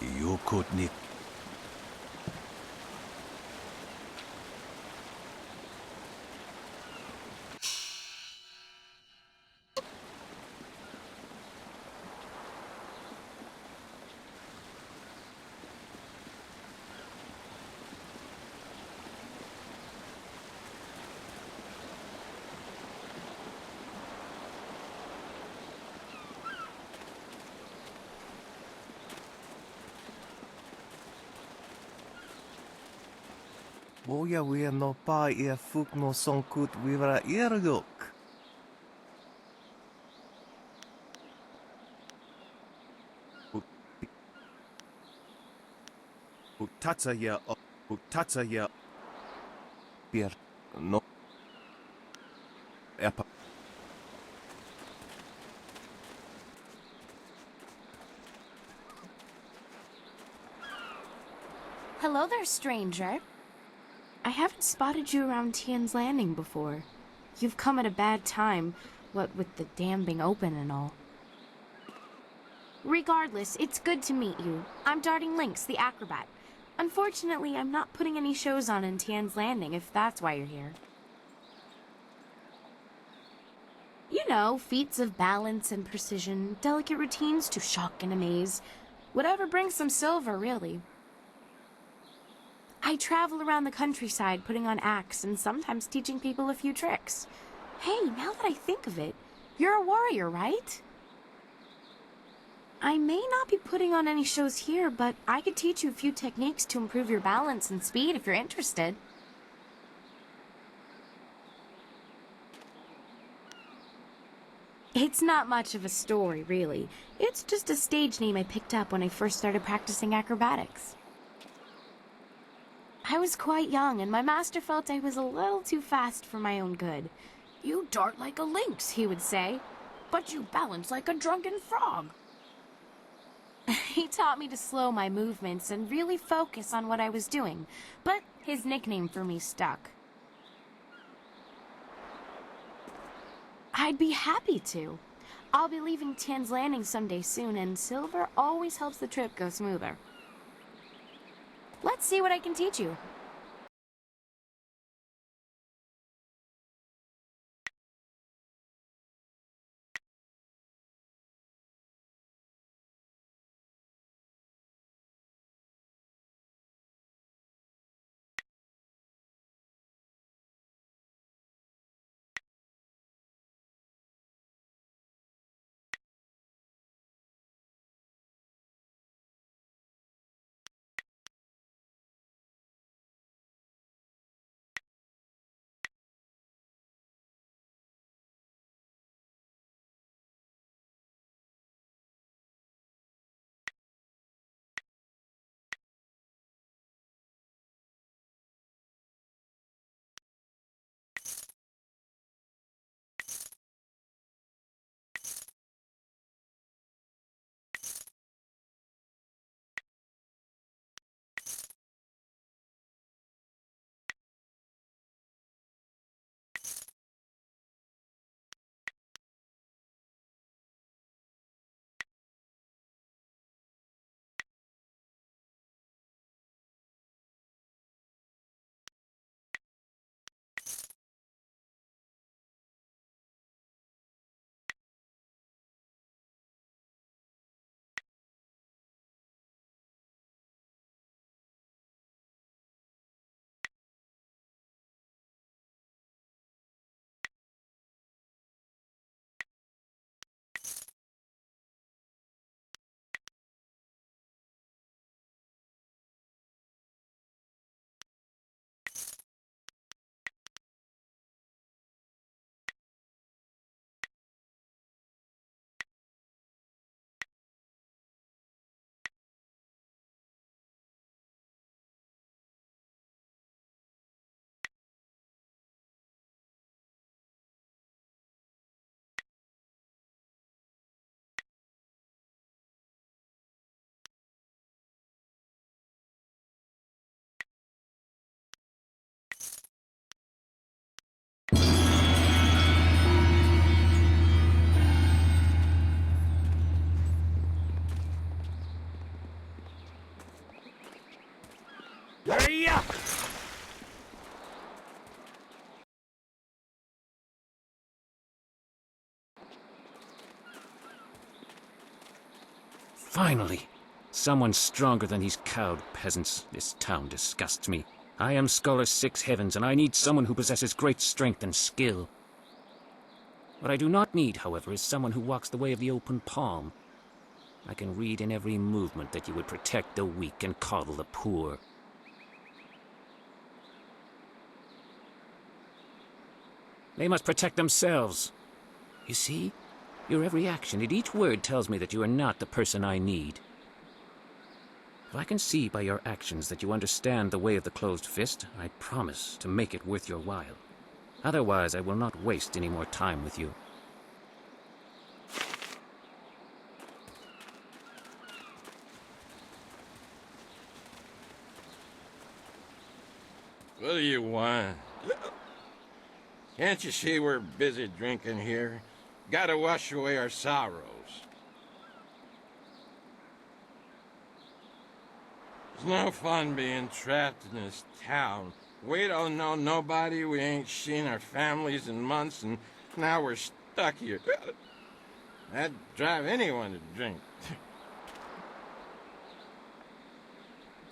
Yokotnik. Boya we no pa ia fuk no sonkut wira irguk. Utatsa ya bir no epa. Hello there, stranger. I haven't spotted you around Tian's Landing before. You've come at a bad time, what with the dam being open and all. Regardless, it's good to meet you. I'm Darting Lynx, the acrobat. Unfortunately, I'm not putting any shows on in Tian's Landing, if that's why you're here. You know, feats of balance and precision, delicate routines to shock and amaze. Whatever brings some silver, really. I travel around the countryside putting on acts and sometimes teaching people a few tricks. Hey, now that I think of it, you're a warrior, right? I may not be putting on any shows here, but I could teach you a few techniques to improve your balance and speed if you're interested. It's not much of a story, really. It's just a stage name I picked up when I first started practicing acrobatics. I was quite young, and my master felt I was a little too fast for my own good. "You dart like a lynx," he would say, "but you balance like a drunken frog." He taught me to slow my movements and really focus on what I was doing, but his nickname for me stuck. I'd be happy to. I'll be leaving Tian's Landing someday soon, and silver always helps the trip go smoother. Let's see what I can teach you. Hurry up! Finally! Someone stronger than these cowed peasants. This town disgusts me. I am Scholar Six Heavens, and I need someone who possesses great strength and skill. What I do not need, however, is someone who walks the way of the open palm. I can read in every movement that you would protect the weak and coddle the poor. They must protect themselves. You see? Your every action and each word tells me that you are not the person I need. If I can see by your actions that you understand the way of the closed fist, I promise to make it worth your while. Otherwise, I will not waste any more time with you. What do you want? Can't you see we're busy drinking here? Gotta wash away our sorrows. It's no fun being trapped in this town. We don't know nobody, we ain't seen our families in months, and now we're stuck here. That'd drive anyone to drink.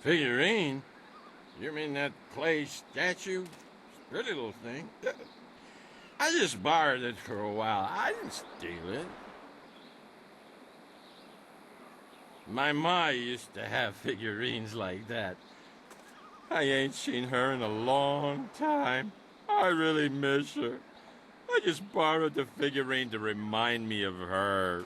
Figurine? You mean that clay statue? Pretty little thing. I just borrowed it for a while. I didn't steal it. My ma used to have figurines like that. I ain't seen her in a long time. I really miss her. I just borrowed the figurine to remind me of her.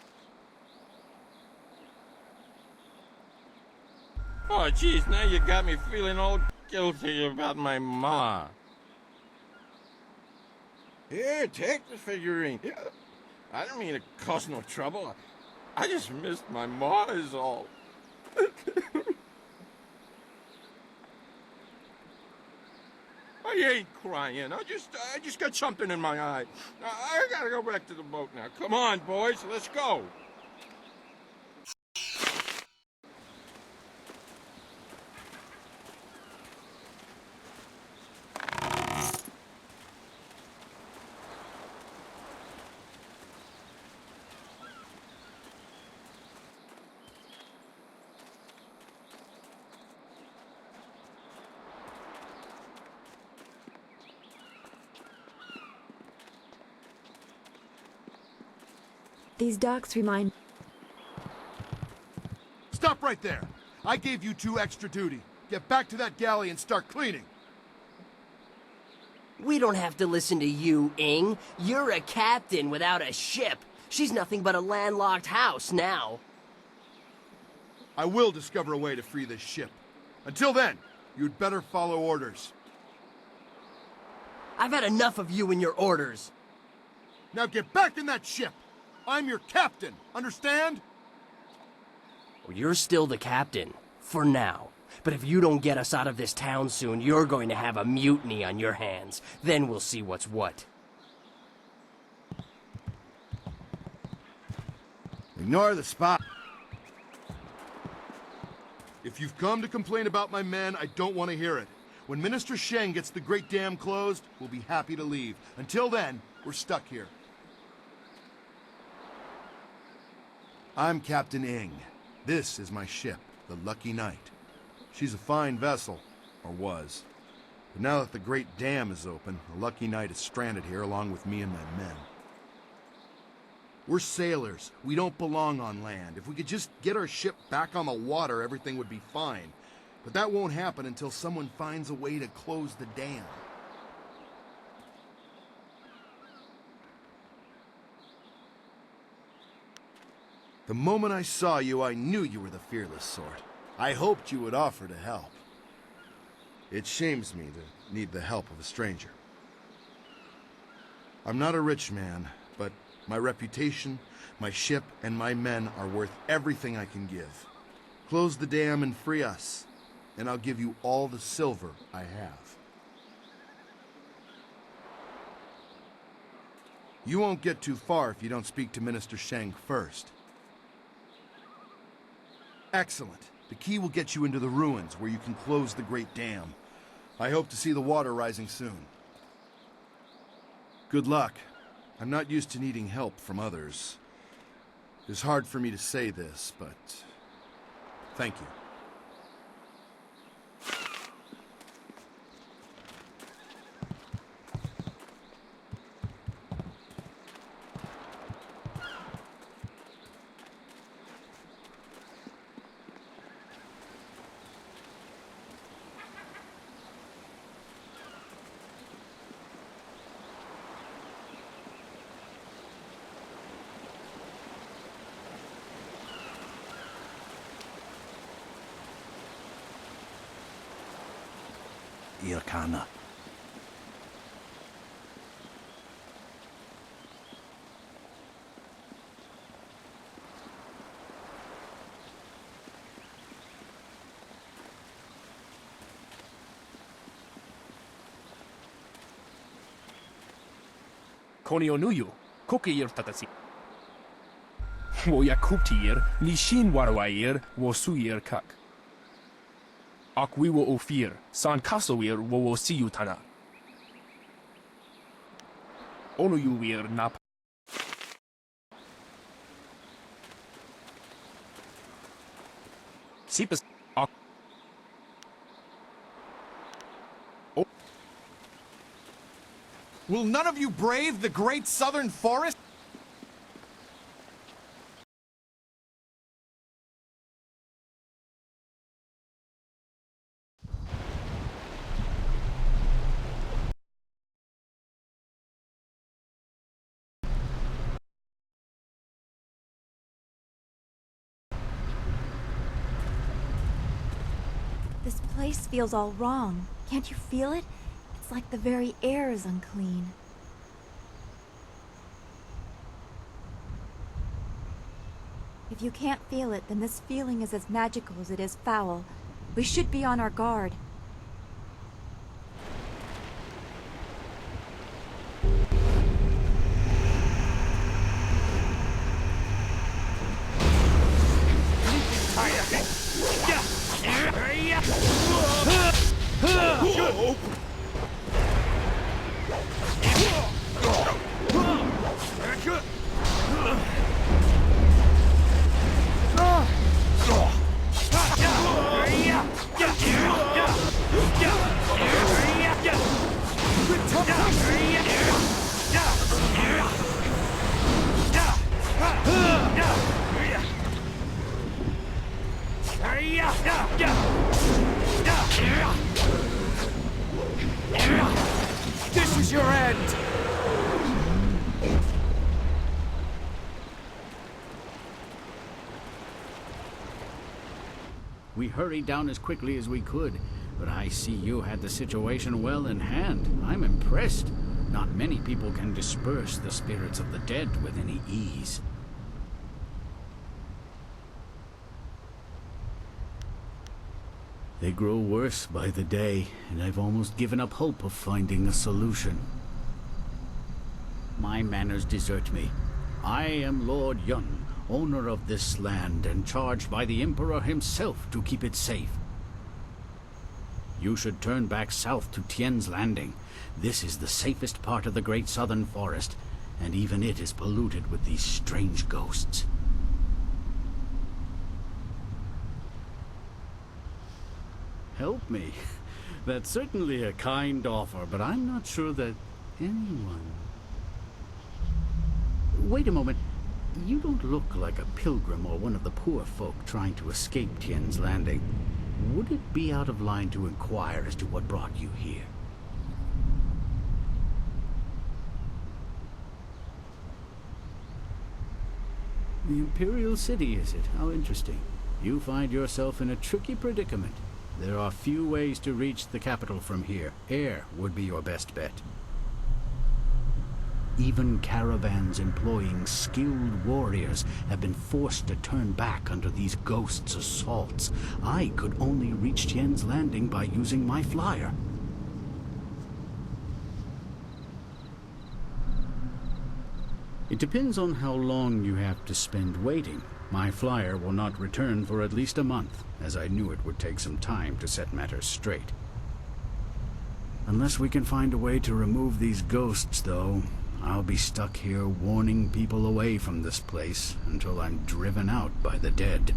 Oh, geez, now you got me feeling all guilty about my ma. Here, take the figurine. Yeah, I didn't mean to cause no trouble. I just missed my ma is all. I ain't crying. I just got something in my eye. I gotta go back to the boat now. Come on, boys, let's go. These docks remind... Stop right there! I gave you 2 extra duty. Get back to that galley and start cleaning. We don't have to listen to you, Ing. You're a captain without a ship. She's nothing but a landlocked house now. I will discover a way to free this ship. Until then, you'd better follow orders. I've had enough of you and your orders. Now get back in that ship! I'm your captain, understand? Well, you're still the captain, for now. But if you don't get us out of this town soon, you're going to have a mutiny on your hands. Then we'll see what's what. Ignore the spot. If you've come to complain about my men, I don't want to hear it. When Minister Sheng gets the Great Dam closed, we'll be happy to leave. Until then, we're stuck here. I'm Captain Ing. This is my ship, the Lucky Knight. She's a fine vessel, or was. But now that the Great Dam is open, the Lucky Knight is stranded here along with me and my men. We're sailors. We don't belong on land. If we could just get our ship back on the water, everything would be fine. But that won't happen until someone finds a way to close the dam. The moment I saw you, I knew you were the fearless sort. I hoped you would offer to help. It shames me to need the help of a stranger. I'm not a rich man, but my reputation, my ship, and my men are worth everything I can give. Close the dam and free us, and I'll give you all the silver I have. You won't get too far if you don't speak to Minister Sheng first. Excellent, The key will get you into the ruins, where you can close the Great Dam. I hope to see the water rising soon. Good luck. I'm not used to needing help from others. It's hard for me to say this, but thank you. Irkana. Konionuyu, Kokir Tatasi. Woyakuptir, Nishin Warwair, Wosuir Kak. Akwiwo Ofir, San Kasowir Wowo Siyutana. Onuyuwir Nap. Sipas. Will none of you brave the great southern forest? This place feels all wrong. Can't you feel it? It's like the very air is unclean. If you can't feel it, then this feeling is as magical as it is foul. We should be on our guard. This is your end! We hurried down as quickly as we could, but I see you had the situation well in hand. I'm impressed. Not many people can disperse the spirits of the dead with any ease. They grow worse by the day, and I've almost given up hope of finding a solution. My manners desert me. I am Lord Yun, owner of this land, and charged by the Emperor himself to keep it safe. You should turn back south to Tien's Landing. This is the safest part of the Great Southern Forest, and even it is polluted with these strange ghosts. Help me. That's certainly a kind offer, but I'm not sure that anyone... Wait a moment. You don't look like a pilgrim or one of the poor folk trying to escape Tien's Landing. Would it be out of line to inquire as to what brought you here? The Imperial City, is it? How interesting. You find yourself in a tricky predicament. There are few ways to reach the capital from here. Air would be your best bet. Even caravans employing skilled warriors have been forced to turn back under these ghosts' assaults. I could only reach Tien's Landing by using my flyer. It depends on how long you have to spend waiting. My flyer will not return for at least a month, as I knew it would take some time to set matters straight. Unless we can find a way to remove these ghosts, though, I'll be stuck here warning people away from this place until I'm driven out by the dead.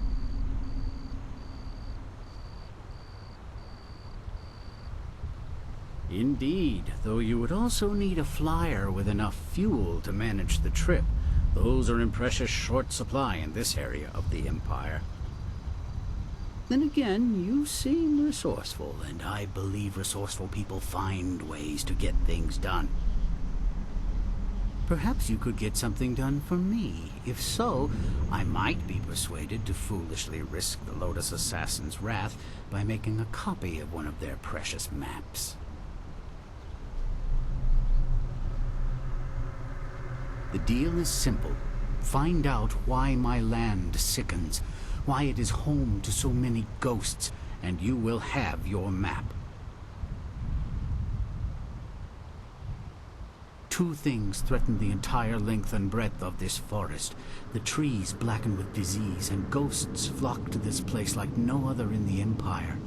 Indeed, though you would also need a flyer with enough fuel to manage the trip. Those are in precious short supply in this area of the Empire. Then again, you seem resourceful, and I believe resourceful people find ways to get things done. Perhaps you could get something done for me. If so, I might be persuaded to foolishly risk the Lotus Assassin's wrath by making a copy of one of their precious maps. The deal is simple. Find out why my land sickens, why it is home to so many ghosts, and you will have your map. Two things threaten the entire length and breadth of this forest. The trees blackened with disease, and ghosts flock to this place like no other in the Empire.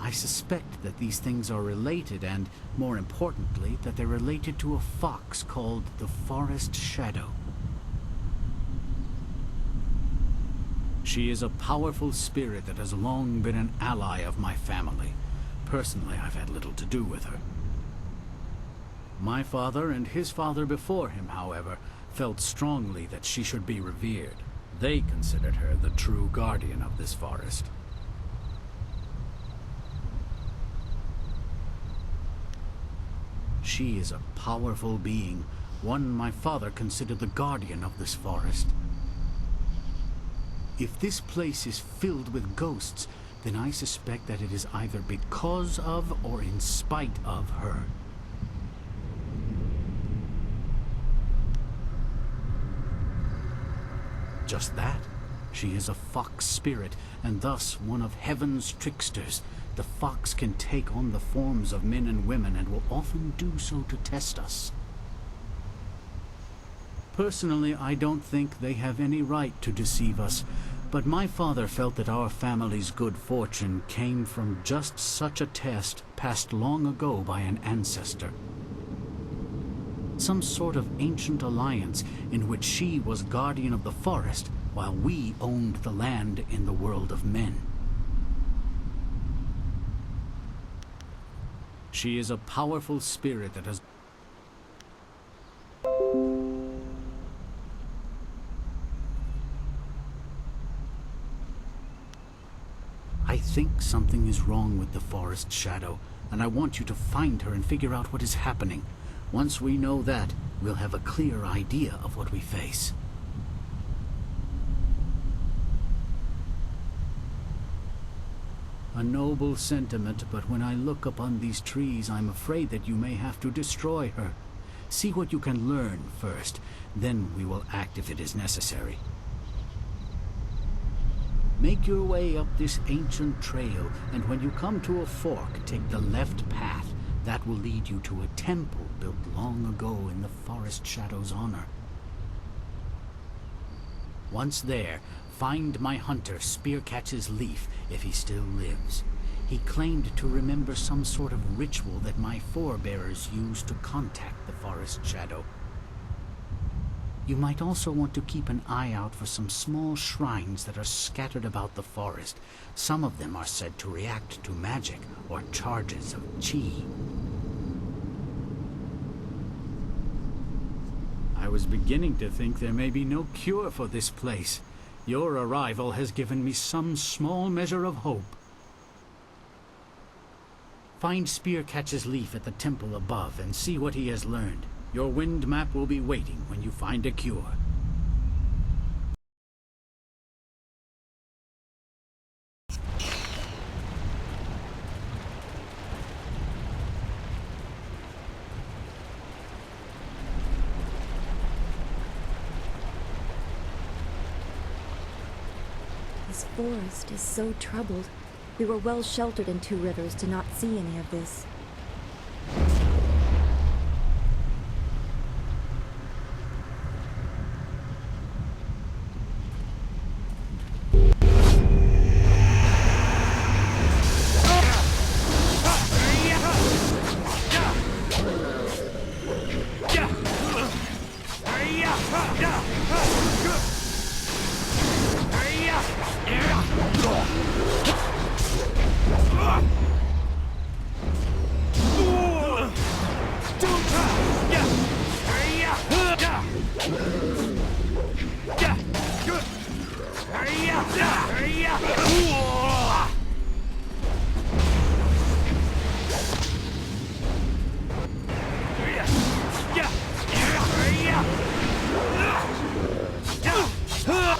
I suspect that these things are related, and, more importantly, that they're related to a fox called the Forest Shadow. She is a powerful spirit that has long been an ally of my family. Personally, I've had little to do with her. My father and his father before him, however, felt strongly that she should be revered. They considered her the true guardian of this forest. She is a powerful being, one my father considered the guardian of this forest. If this place is filled with ghosts, then I suspect that it is either because of or in spite of her. Just that. She is a fox spirit, and thus one of heaven's tricksters. The fox can take on the forms of men and women, and will often do so to test us. Personally, I don't think they have any right to deceive us, but my father felt that our family's good fortune came from just such a test passed long ago by an ancestor. Some sort of ancient alliance in which she was guardian of the forest, while we owned the land in the world of men. She is a powerful spirit that has... I think something is wrong with the Forest Shadow, and I want you to find her and figure out what is happening. Once we know that, we'll have a clear idea of what we face. A noble sentiment, but when I look upon these trees, I'm afraid that you may have to destroy her. See what you can learn first, then we will act if it is necessary. Make your way up this ancient trail, and when you come to a fork, take the left path. That will lead you to a temple built long ago in the Forest Shadow's honor. Once there, find my hunter Spearcatch's Leaf, if he still lives. He claimed to remember some sort of ritual that my forebears used to contact the Forest Shadow. You might also want to keep an eye out for some small shrines that are scattered about the forest. Some of them are said to react to magic or charges of chi. I was beginning to think there may be no cure for this place. Your arrival has given me some small measure of hope. Find Spearcatch's Leaf at the temple above and see what he has learned. Your wind map will be waiting when you find a cure. This forest is so troubled. We were well sheltered in Two Rivers to not see any of this.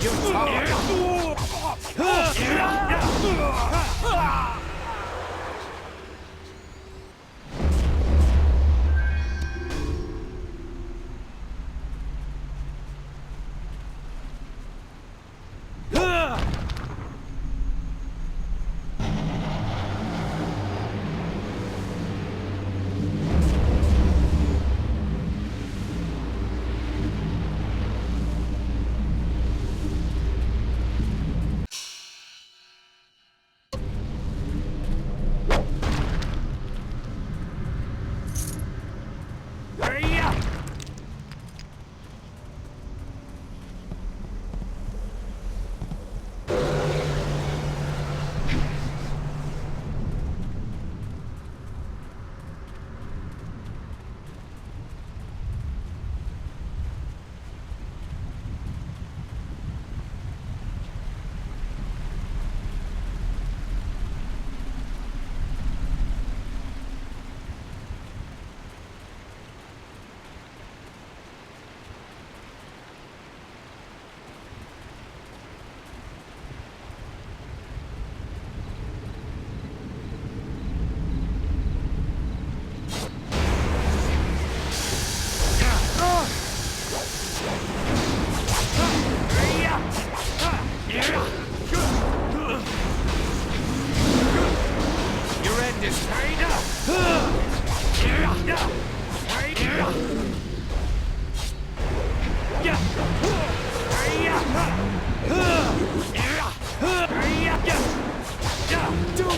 Do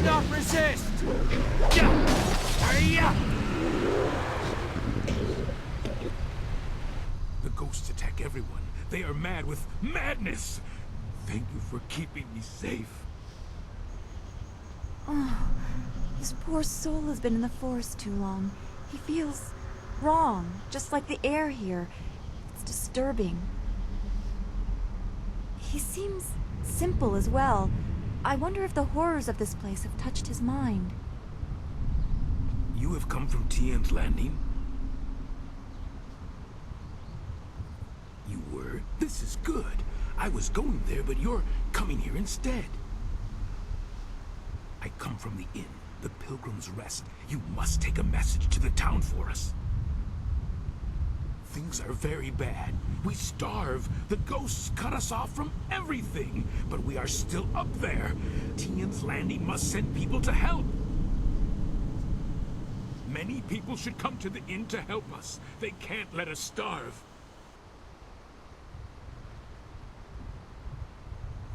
not resist! The ghosts attack everyone. They are mad with madness. Thank you for keeping me safe. Oh, his poor soul has been in the forest too long. He feels wrong, just like the air here. It's disturbing. He seems simple as well. I wonder if the horrors of this place have touched his mind. You have come from Tian's Landing? You were? This is good. I was going there, but you're coming here instead. I come from the inn, the Pilgrim's Rest. You must take a message to the town for us. Things are very bad. We starve. The ghosts cut us off from everything. But we are still up there. Tian's Landing must send people to help. Many people should come to the inn to help us. They can't let us starve.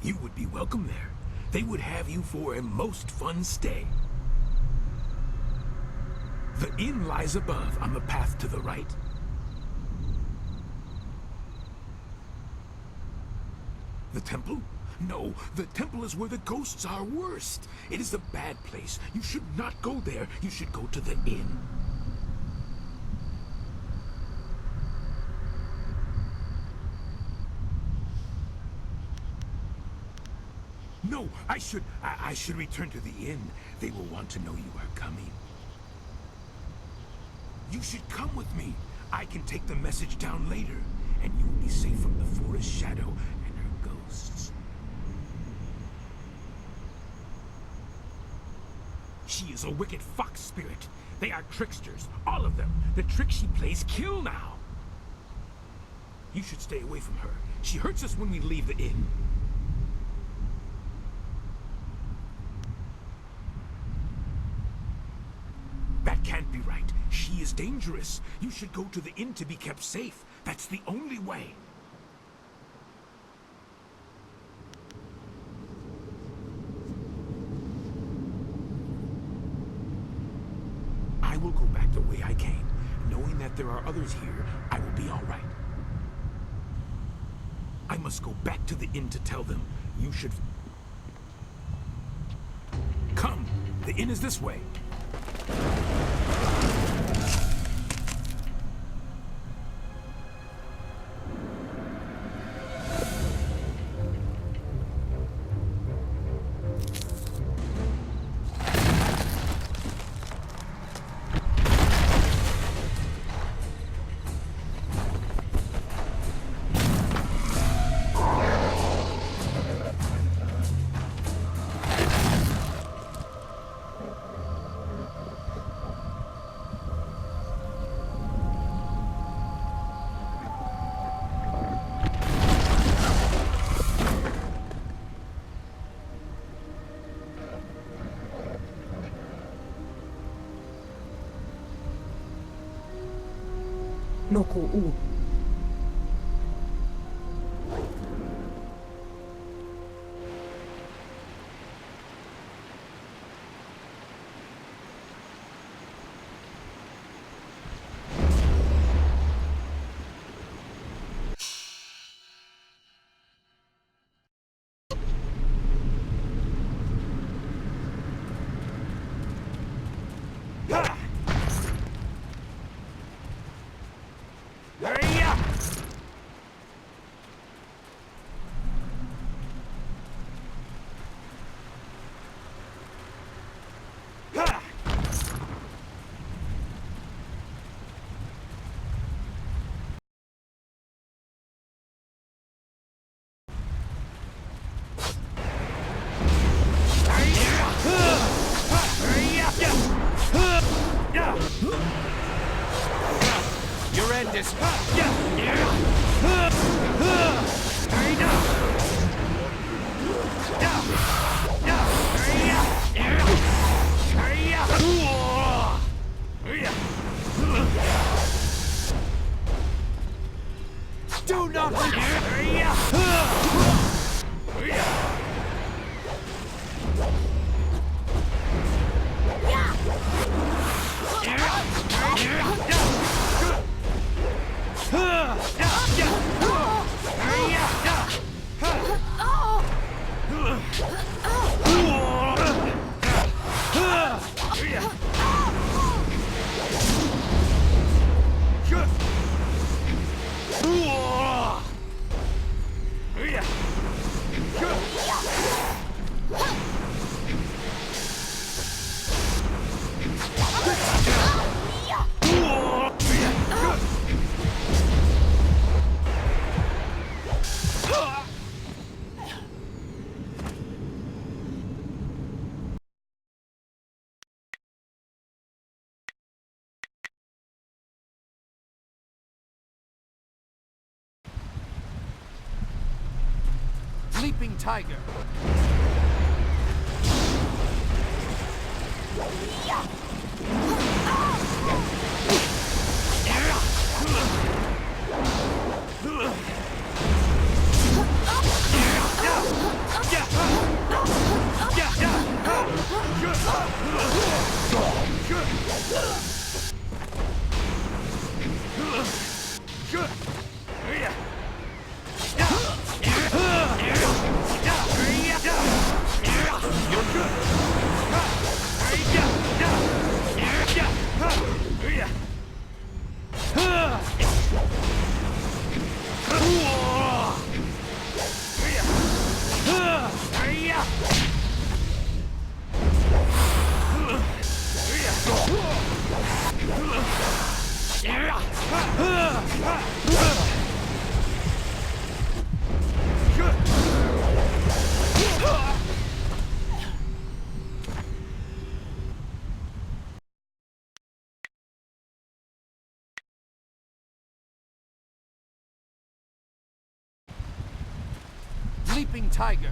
You would be welcome there. They would have you for a most fun stay. The inn lies above on the path to the right. The temple? No, the temple is where the ghosts are worst. It is a bad place. You should not go there. You should go to the inn. No, I should return to the inn. They will want to know you are coming. You should come with me. I can take the message down later, and you will be safe from the forest shadow and her ghosts. She is a wicked fox spirit. They are tricksters, all of them. The tricks she plays kill now. You should stay away from her. She hurts us when we leave the inn. That can't be right. She is dangerous. You should go to the inn to be kept safe. That's the only way. I will go back the way I came. Knowing that there are others here, I will be all right. I must go back to the inn to tell them. You should... Come! The inn is this way. no ko u. Your end is... Do not... Leaping tiger. Leaping tiger.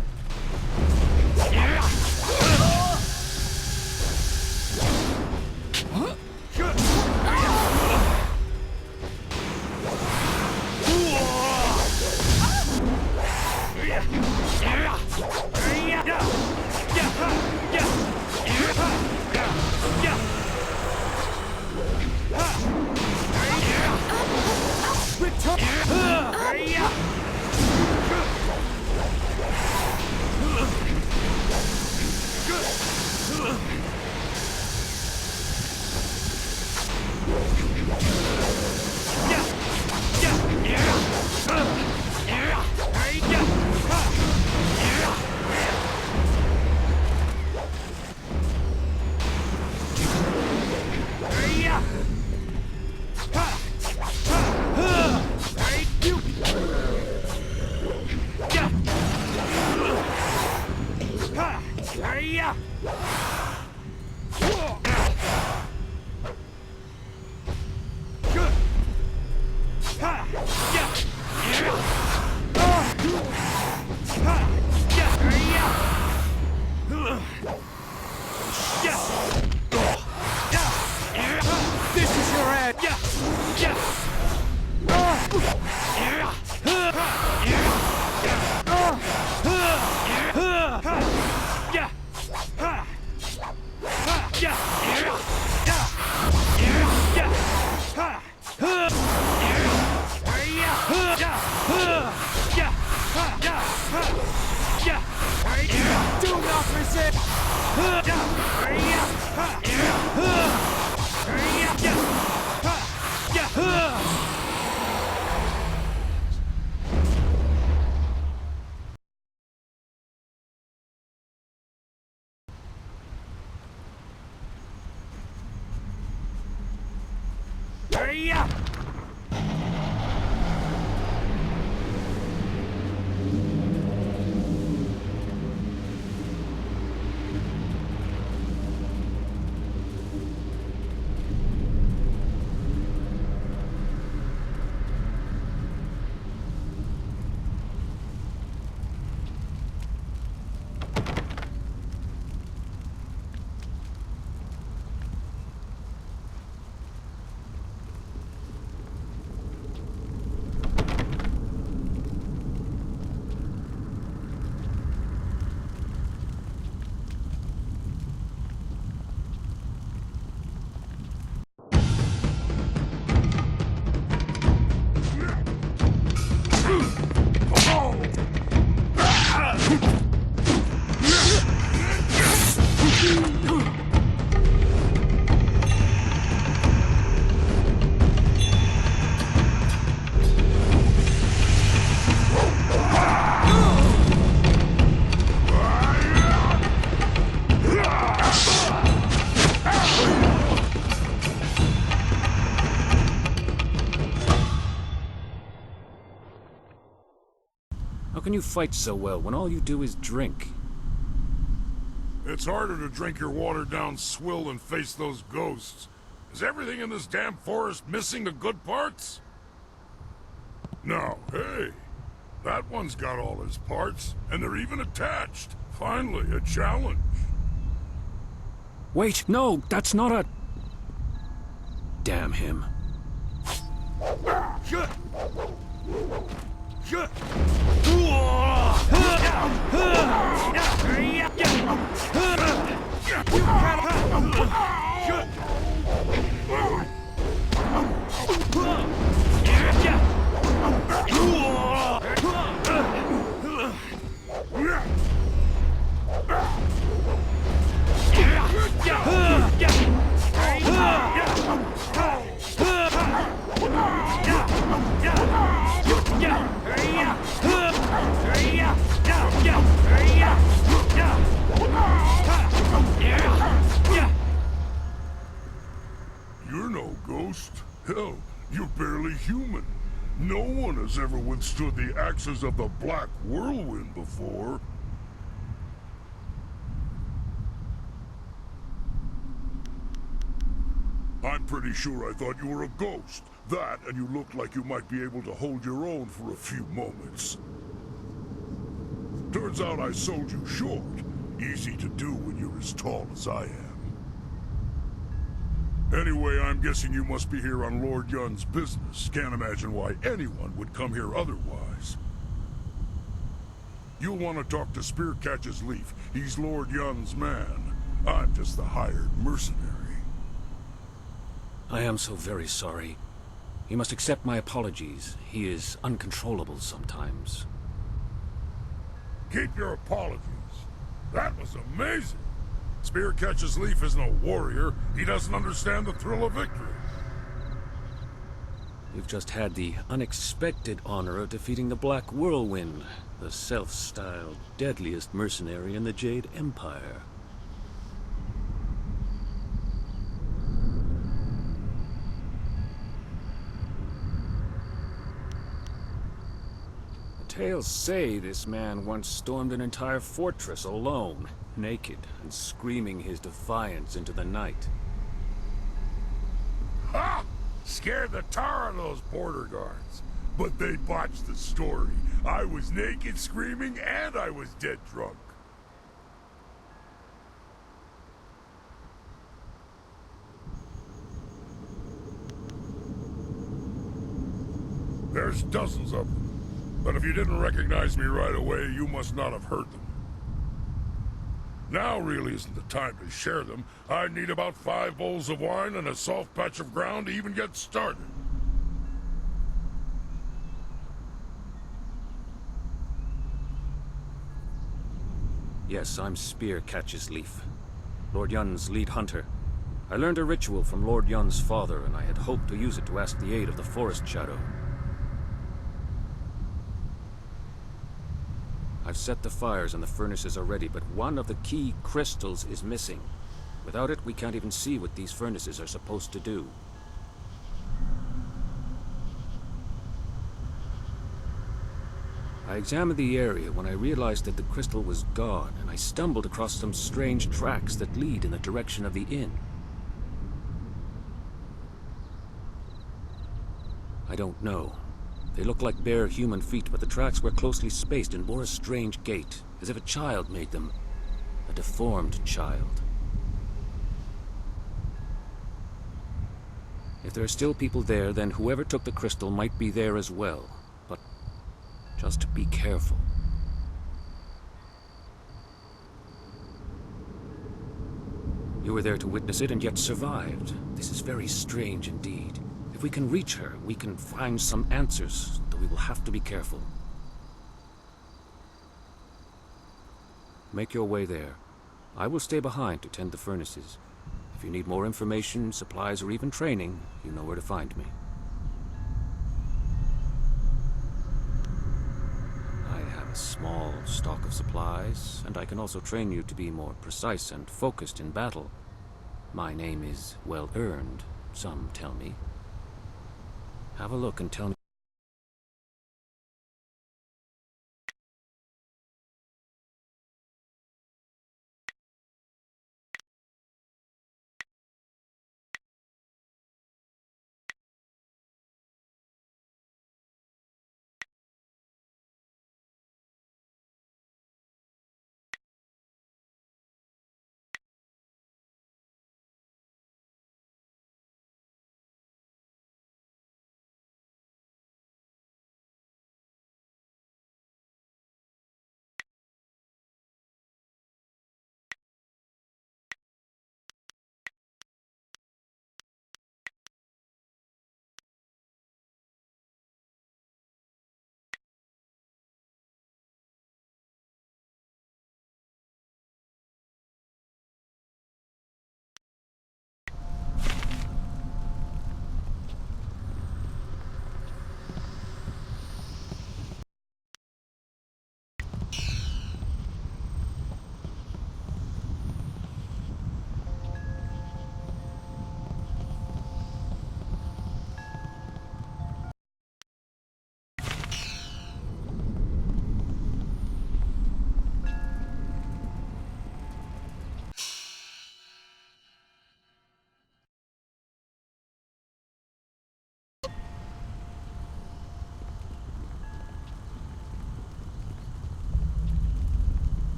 This is your end. Do not resist! Hurry up! How can you fight so well when all you do is drink? It's harder to drink your watered-down swill than face those ghosts. Is everything in this damn forest missing the good parts? No, hey, that one's got all his parts, and they're even attached. Finally, a challenge. Wait, no, that's not a... Damn him. You're no ghost. Hell, you're barely human. No one has ever withstood the axes of the Black Whirlwind before. I'm pretty sure I thought you were a ghost. That, and you looked like you might be able to hold your own for a few moments. Turns out I sold you short. Easy to do when you're as tall as I am. Anyway, I'm guessing you must be here on Lord Yun's business. Can't imagine why anyone would come here otherwise. You'll want to talk to Spearcatch's Leaf. He's Lord Yun's man. I'm just the hired mercenary. I am so very sorry. You must accept my apologies. He is uncontrollable sometimes. Keep your apologies. That was amazing. Spearcatch's Leaf isn't a warrior. He doesn't understand the thrill of victory. You've just had the unexpected honor of defeating the Black Whirlwind, the self-styled deadliest mercenary in the Jade Empire. Tales say this man once stormed an entire fortress alone, naked and screaming his defiance into the night. Ha! Scared the tar of those border guards. But they botched the story. I was naked, screaming, and I was dead drunk. There's dozens of them. But if you didn't recognize me right away, you must not have heard them. Now really isn't the time to share them. I need about 5 bowls of wine and a soft patch of ground to even get started. Yes, I'm Spear Catches Leaf, Lord Yun's lead hunter. I learned a ritual from Lord Yun's father, and I had hoped to use it to ask the aid of the Forest Shadow. I've set the fires and the furnaces are ready, but one of the key crystals is missing. Without it, we can't even see what these furnaces are supposed to do. I examined the area when I realized that the crystal was gone, and I stumbled across some strange tracks that lead in the direction of the inn. I don't know. They look like bare human feet, but the tracks were closely spaced and bore a strange gait, as if a child made them. A deformed child. If there are still people there, then whoever took the crystal might be there as well. But just be careful. You were there to witness it and yet survived. This is very strange indeed. If we can reach her, we can find some answers, though we will have to be careful. Make your way there. I will stay behind to tend the furnaces. If you need more information, supplies, or even training, you know where to find me. I have a small stock of supplies, and I can also train you to be more precise and focused in battle. My name is well earned, some tell me. Have a look and tell me.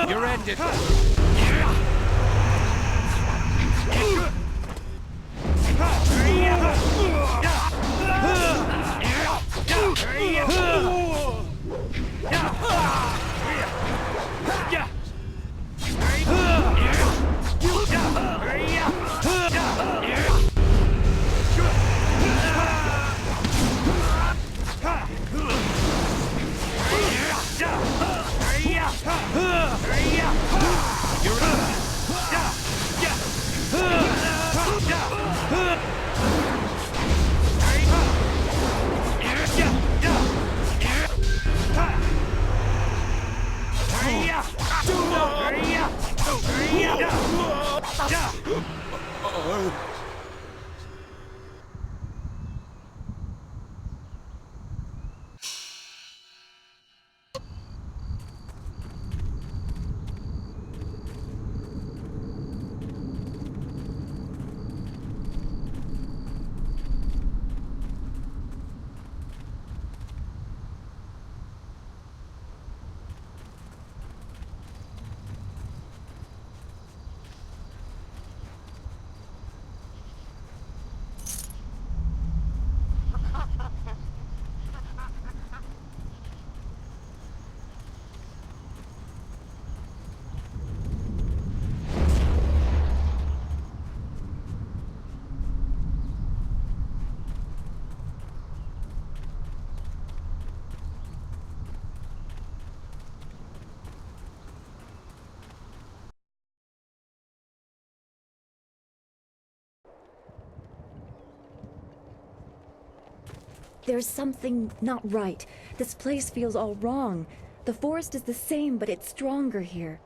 You're ended. There's something not right. This place feels all wrong. The forest is the same, but it's stronger here.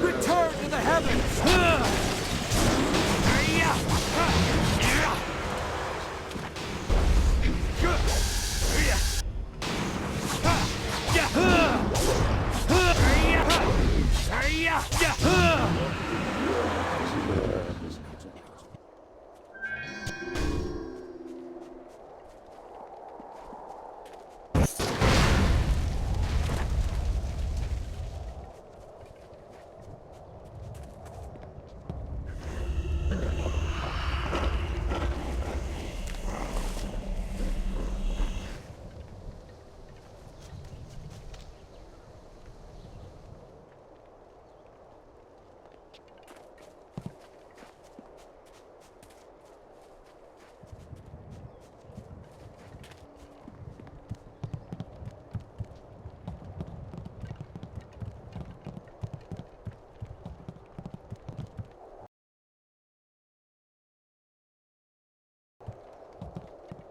Return to the heavens!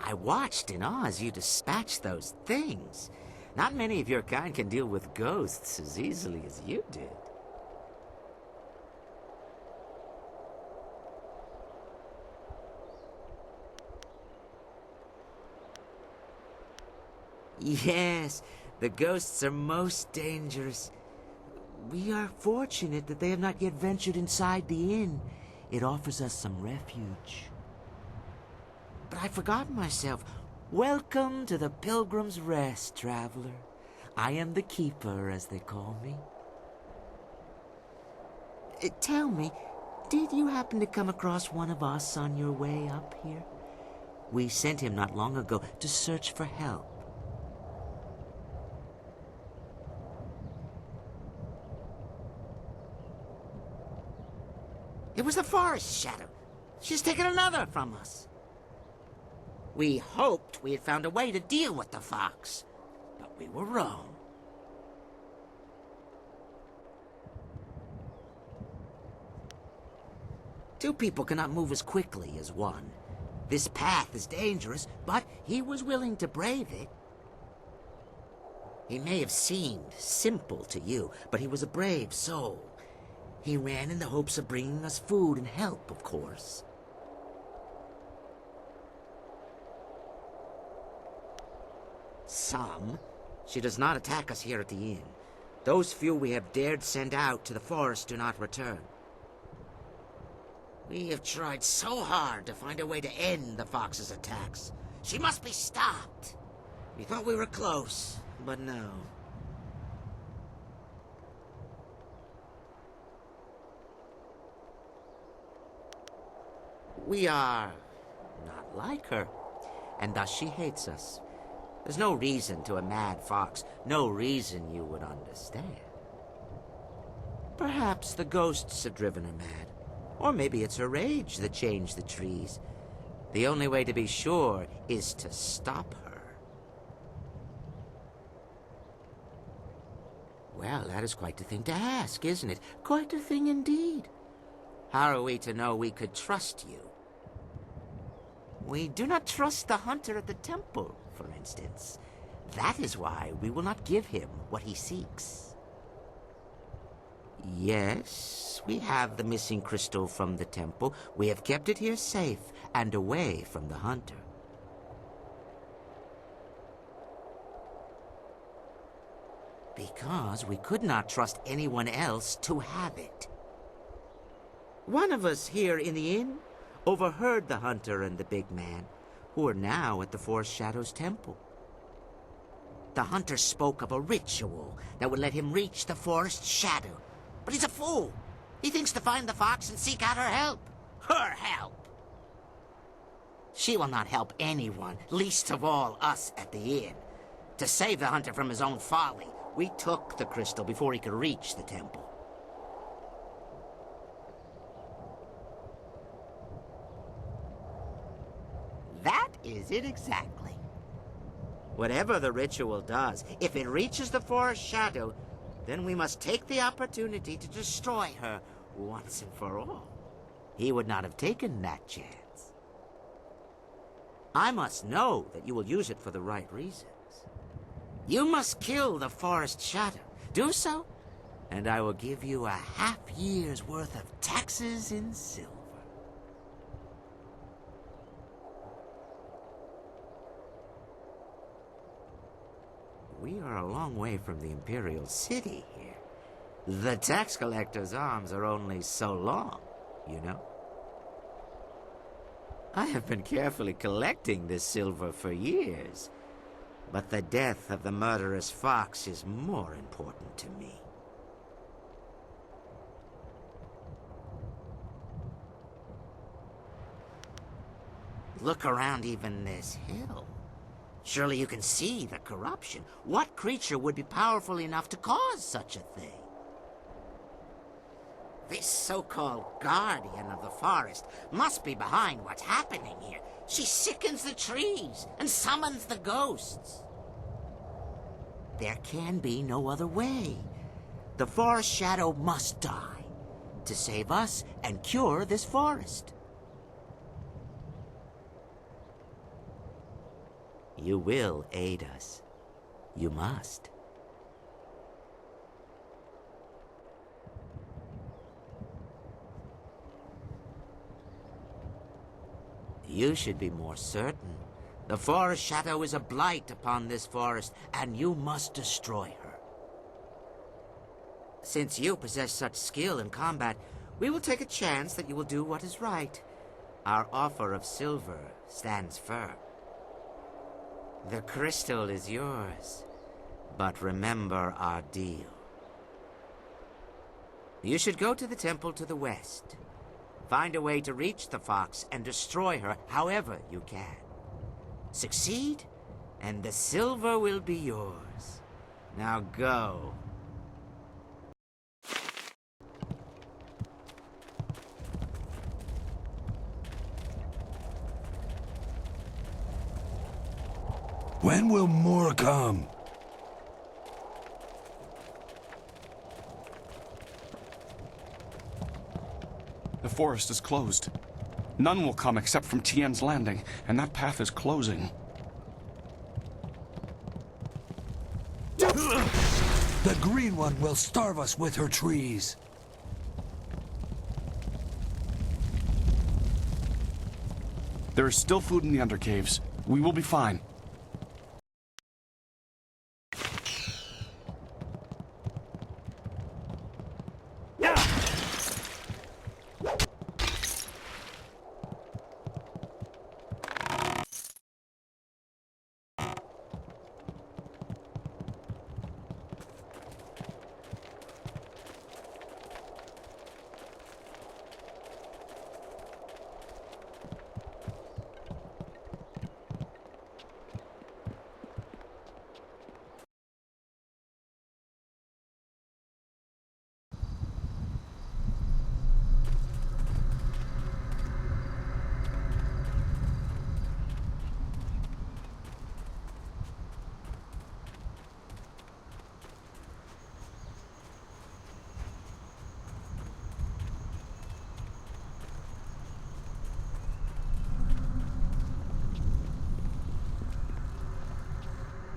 I watched in awe as you dispatched those things. Not many of your kind can deal with ghosts as easily as you did. Yes, the ghosts are most dangerous. We are fortunate that they have not yet ventured inside the inn. It offers us some refuge. But I forgot myself. Welcome to the Pilgrim's Rest, traveler. I am the Keeper, as they call me. Tell me, did you happen to come across one of us on your way up here? We sent him not long ago to search for help. It was the Forest Shadow. She's taken another from us. We hoped we had found a way to deal with the fox, but we were wrong. Two people cannot move as quickly as one. This path is dangerous, but he was willing to brave it. He may have seemed simple to you, but he was a brave soul. He ran in the hopes of bringing us food and help, of course. Some. She does not attack us here at the inn. Those few we have dared send out to the forest do not return. We have tried so hard to find a way to end the fox's attacks. She must be stopped. We thought we were close, but no. We are not like her, and thus she hates us. There's no reason to a mad fox, no reason you would understand. Perhaps the ghosts have driven her mad. Or maybe it's her rage that changed the trees. The only way to be sure is to stop her. Well, that is quite a thing to ask, isn't it? Quite a thing indeed. How are we to know we could trust you? We do not trust the hunter at the temple, for instance. That is why we will not give him what he seeks. Yes, we have the missing crystal from the temple. We have kept it here safe and away from the hunter. Because we could not trust anyone else to have it. One of us here in the inn overheard the hunter and the big man, who are now at the Forest Shadow's temple. The hunter spoke of a ritual that would let him reach the Forest Shadow. But he's a fool. He thinks to find the fox and seek out her help. Her help! She will not help anyone, least of all us at the inn. To save the hunter from his own folly, we took the crystal before he could reach the temple. That is it exactly. Whatever the ritual does, if it reaches the Forest Shadow, then we must take the opportunity to destroy her once and for all. He would not have taken that chance. I must know that you will use it for the right reasons. You must kill the Forest Shadow. Do so, and I will give you a half-year's worth of taxes in silver. We are a long way from the Imperial City here. The tax collector's arms are only so long, you know. I have been carefully collecting this silver for years, but the death of the murderous fox is more important to me. Look around even this hill. Surely you can see the corruption. What creature would be powerful enough to cause such a thing? This so-called guardian of the forest must be behind what's happening here. She sickens the trees and summons the ghosts. There can be no other way. The Forest Shadow must die to save us and cure this forest. You will aid us. You must. You should be more certain. The Forest Shadow is a blight upon this forest, and you must destroy her. Since you possess such skill in combat, we will take a chance that you will do what is right. Our offer of silver stands firm. The crystal is yours, but remember our deal. You should go to the temple to the west. Find a way to reach the fox and destroy her however you can. Succeed, and the silver will be yours. Now go. When will more come? The forest is closed. None will come except from Tien's Landing, and that path is closing. The Green One will starve us with her trees. There is still food in the undercaves. We will be fine.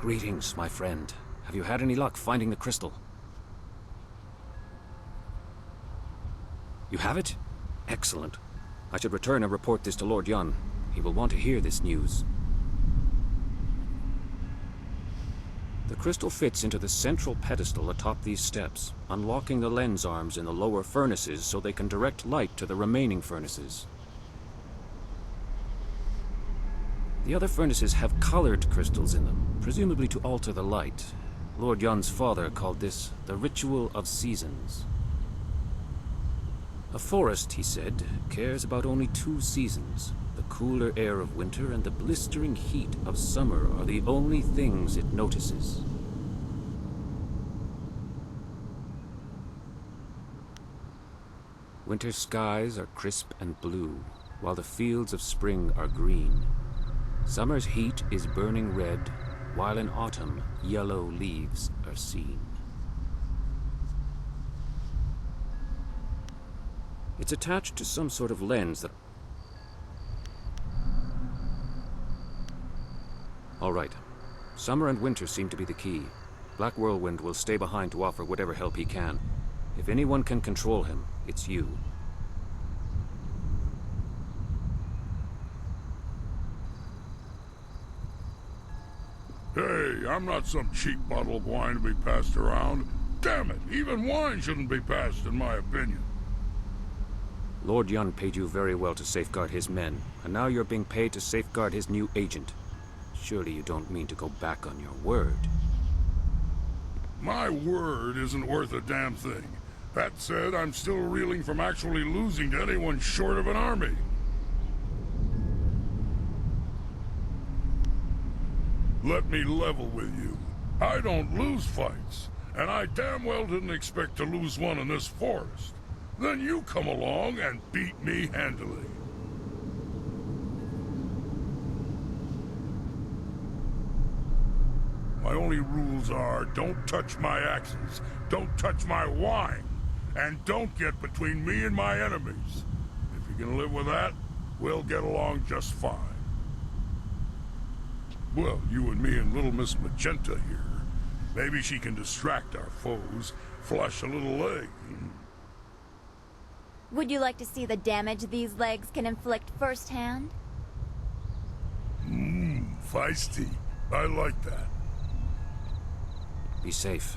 Greetings, my friend. Have you had any luck finding the crystal? You have it? Excellent. I should return and report this to Lord Yun. He will want to hear this news. The crystal fits into the central pedestal atop these steps, unlocking the lens arms in the lower furnaces so they can direct light to the remaining furnaces. The other furnaces have colored crystals in them, presumably to alter the light. Lord Yun's father called this the Ritual of Seasons. A forest, he said, cares about only 2 seasons. The cooler air of winter and the blistering heat of summer are the only things it notices. Winter skies are crisp and blue, while the fields of spring are green. Summer's heat is burning red, while in autumn, yellow leaves are seen. It's attached to some sort of lens that... All right. Summer and winter seem to be the key. Black Whirlwind will stay behind to offer whatever help he can. If anyone can control him, it's you. Hey, I'm not some cheap bottle of wine to be passed around. Damn it, even wine shouldn't be passed, in my opinion. Lord Yun paid you very well to safeguard his men, and now you're being paid to safeguard his new agent. Surely you don't mean to go back on your word. My word isn't worth a damn thing. That said, I'm still reeling from actually losing to anyone short of an army. Let me level with you. I don't lose fights, and I damn well didn't expect to lose one in this forest. Then you come along and beat me handily. My only rules are, don't touch my axes, don't touch my wine, and don't get between me and my enemies. If you can live with that, we'll get along just fine. Well, you and me and Little Miss Magenta here. Maybe she can distract our foes, flush a little leg. Would you like to see the damage these legs can inflict firsthand? Feisty. I like that. Be safe.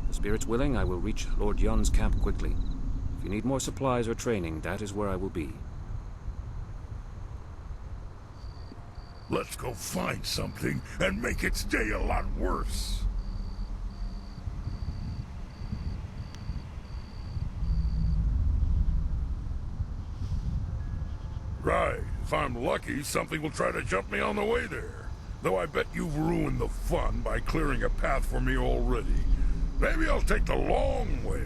The spirit's willing, I will reach Lord Yun's camp quickly. If you need more supplies or training, that is where I will be. Let's go find something and make its day a lot worse. Right. If I'm lucky, something will try to jump me on the way there. Though I bet you've ruined the fun by clearing a path for me already. Maybe I'll take the long way.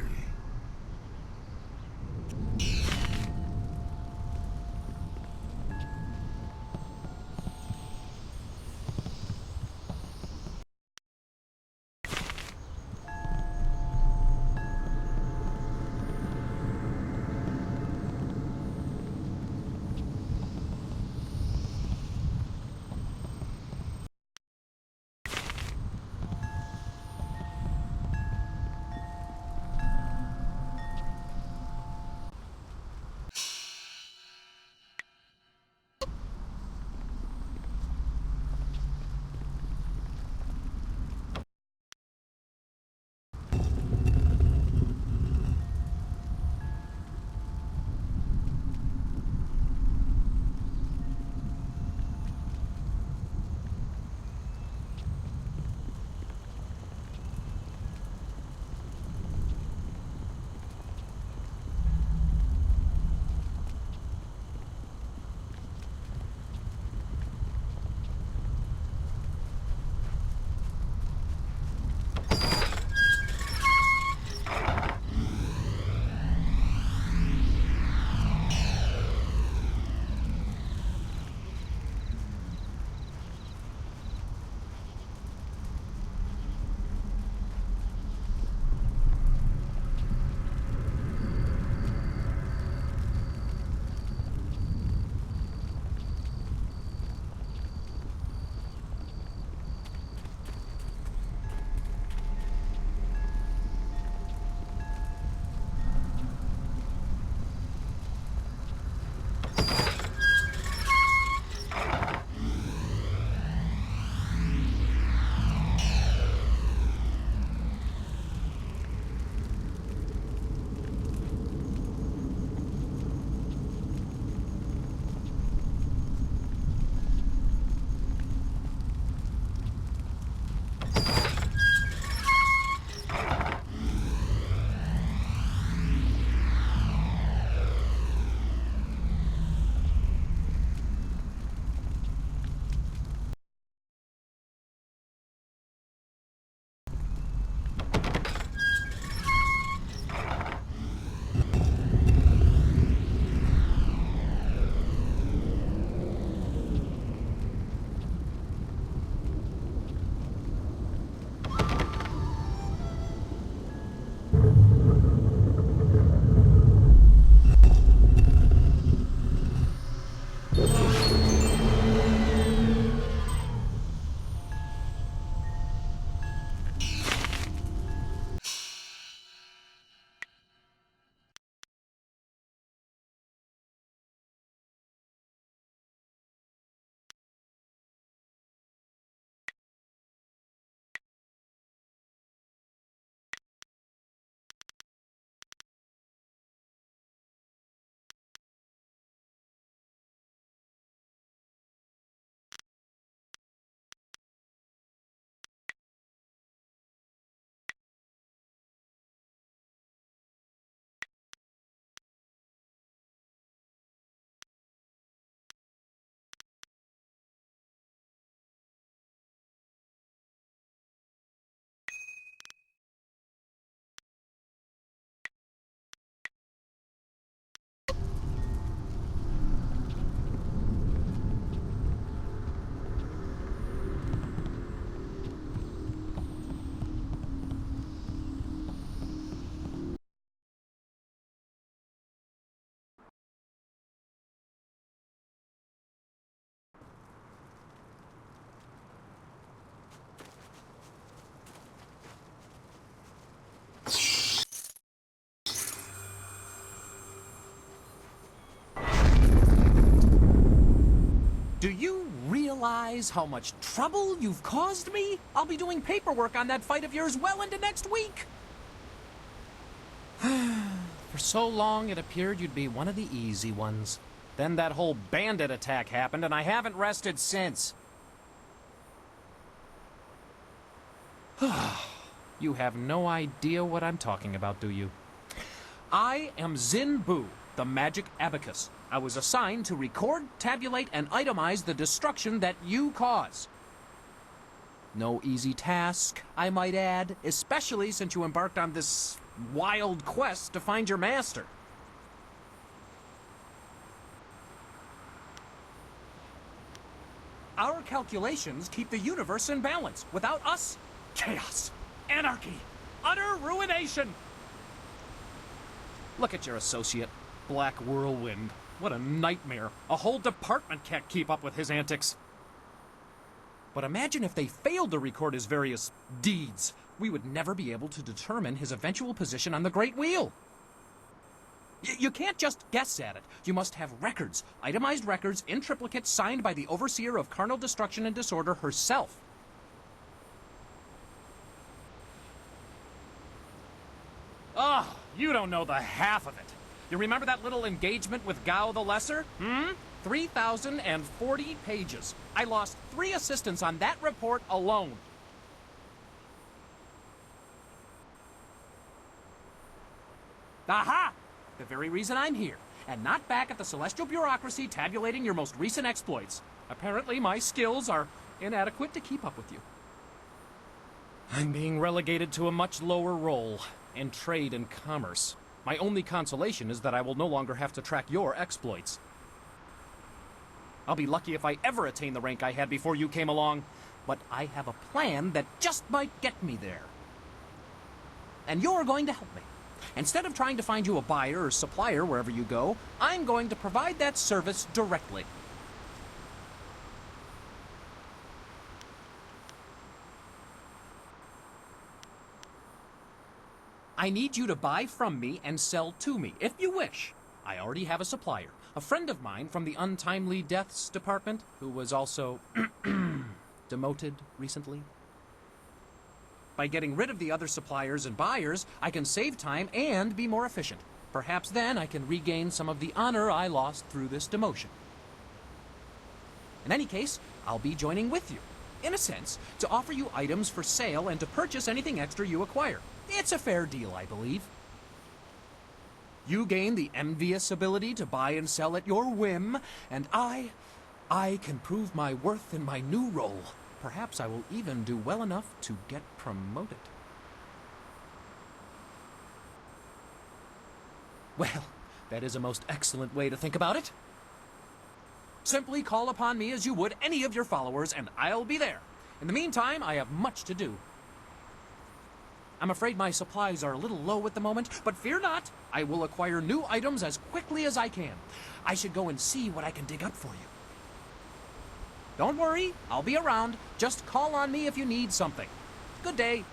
realize how much trouble you've caused me? I'll be doing paperwork on that fight of yours well into next week. For so long, it appeared you'd be one of the easy ones. Then that whole bandit attack happened, and I haven't rested since. You have no idea what I'm talking about, do you? I am Zin Bu, the magic abacus. I was assigned to record, tabulate, and itemize the destruction that you cause. No easy task, I might add, especially since you embarked on this wild quest to find your master. Our calculations keep the universe in balance. Without us, chaos, anarchy, utter ruination. Look at your associate, Black Whirlwind. What a nightmare. A whole department can't keep up with his antics. But imagine if they failed to record his various deeds. We would never be able to determine his eventual position on the Great Wheel. You can't just guess at it. You must have records, itemized records in triplicate signed by the Overseer of Carnal Destruction and Disorder herself. Oh, you don't know the half of it. You remember that little engagement with Gao the Lesser? 3,040 pages. I lost 3 assistants on that report alone. Aha! The very reason I'm here, and not back at the Celestial Bureaucracy tabulating your most recent exploits. Apparently, my skills are inadequate to keep up with you. I'm being relegated to a much lower role in trade and commerce. My only consolation is that I will no longer have to track your exploits. I'll be lucky if I ever attain the rank I had before you came along, but I have a plan that just might get me there. And you're going to help me. Instead of trying to find you a buyer or supplier wherever you go, I'm going to provide that service directly. I need you to buy from me and sell to me, if you wish. I already have a supplier, a friend of mine from the Untimely Deaths Department, who was also demoted recently. By getting rid of the other suppliers and buyers, I can save time and be more efficient. Perhaps then I can regain some of the honor I lost through this demotion. In any case, I'll be joining with you, in a sense, to offer you items for sale and to purchase anything extra you acquire. It's a fair deal, I believe. You gain the envious ability to buy and sell at your whim, and I can prove my worth in my new role. Perhaps I will even do well enough to get promoted. Well, that is a most excellent way to think about it. Simply call upon me as you would any of your followers, and I'll be there. In the meantime, I have much to do. I'm afraid my supplies are a little low at the moment, but fear not. I will acquire new items as quickly as I can. I should go and see what I can dig up for you. Don't worry, I'll be around. Just call on me if you need something. Good day.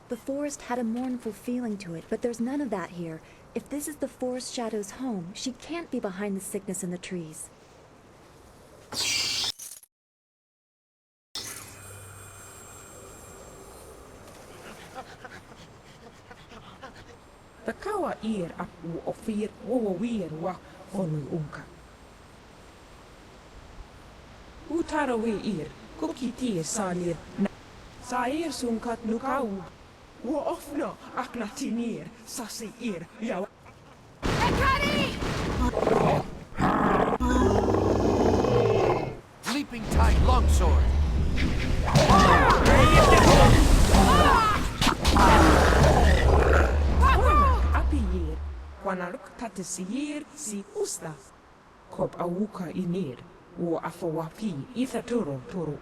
The forest had a mournful feeling to it, but there's none of that here. If this is the forest shadow's home, she can't be behind the sickness in the trees. Takawa ir apu ofir wawawir wa onu unka. Utarawe ir kukiti salir na sair sunkat nukau. Wo ofno aknatinir sasi ir yaw. Leaping Tide Longsword. Apiyir kwanaruk tatisir si usta. Kop awuka inir wo afawapi ithaturo toro.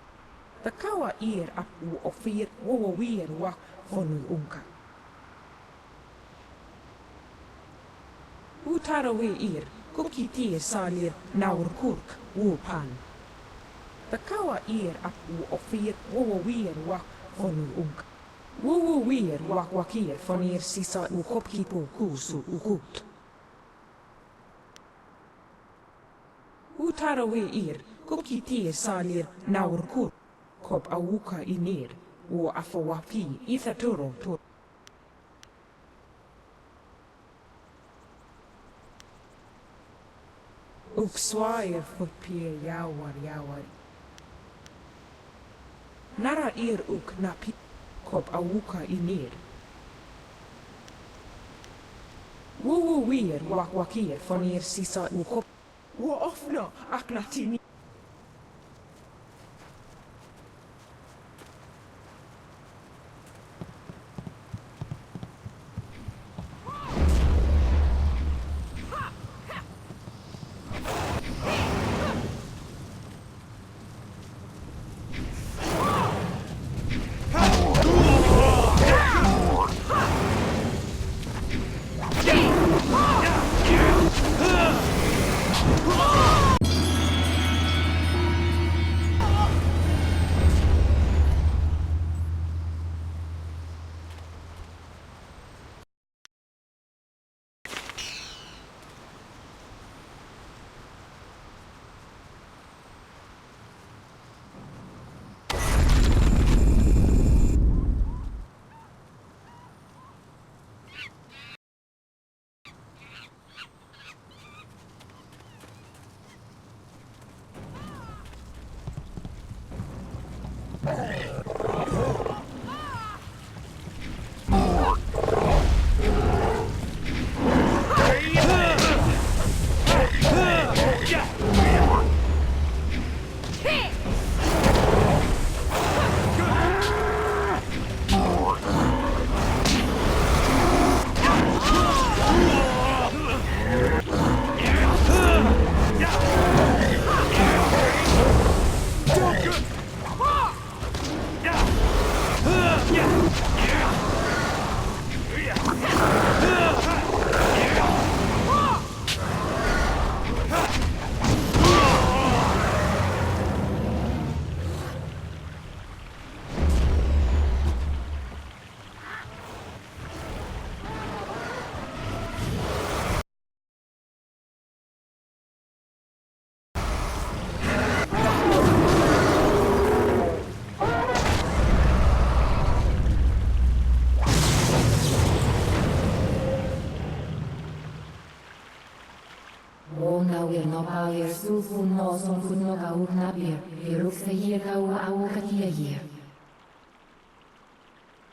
Takawa ir apu ofir wawawir wa onu unka. Utarawe ir kukiti salir naurkurk wupan. Takawa ir apu ofir wawawir wa fonu unk. Wu wir wakir fonir sisa ukopkipo kusu ukut. Utarawe ir, kopkitir salir naurkur, kop awuka inir, u afawapi ithaturo tur. Ukswair futpir yawar. Nara ir uk napi, kop awuka inir. Wu wir wakir fonir sisa ukop. Wo ofno aknatini. Ngawir no power sulfun no son kun no gau napir. Hiruk se hier gau au katia hier.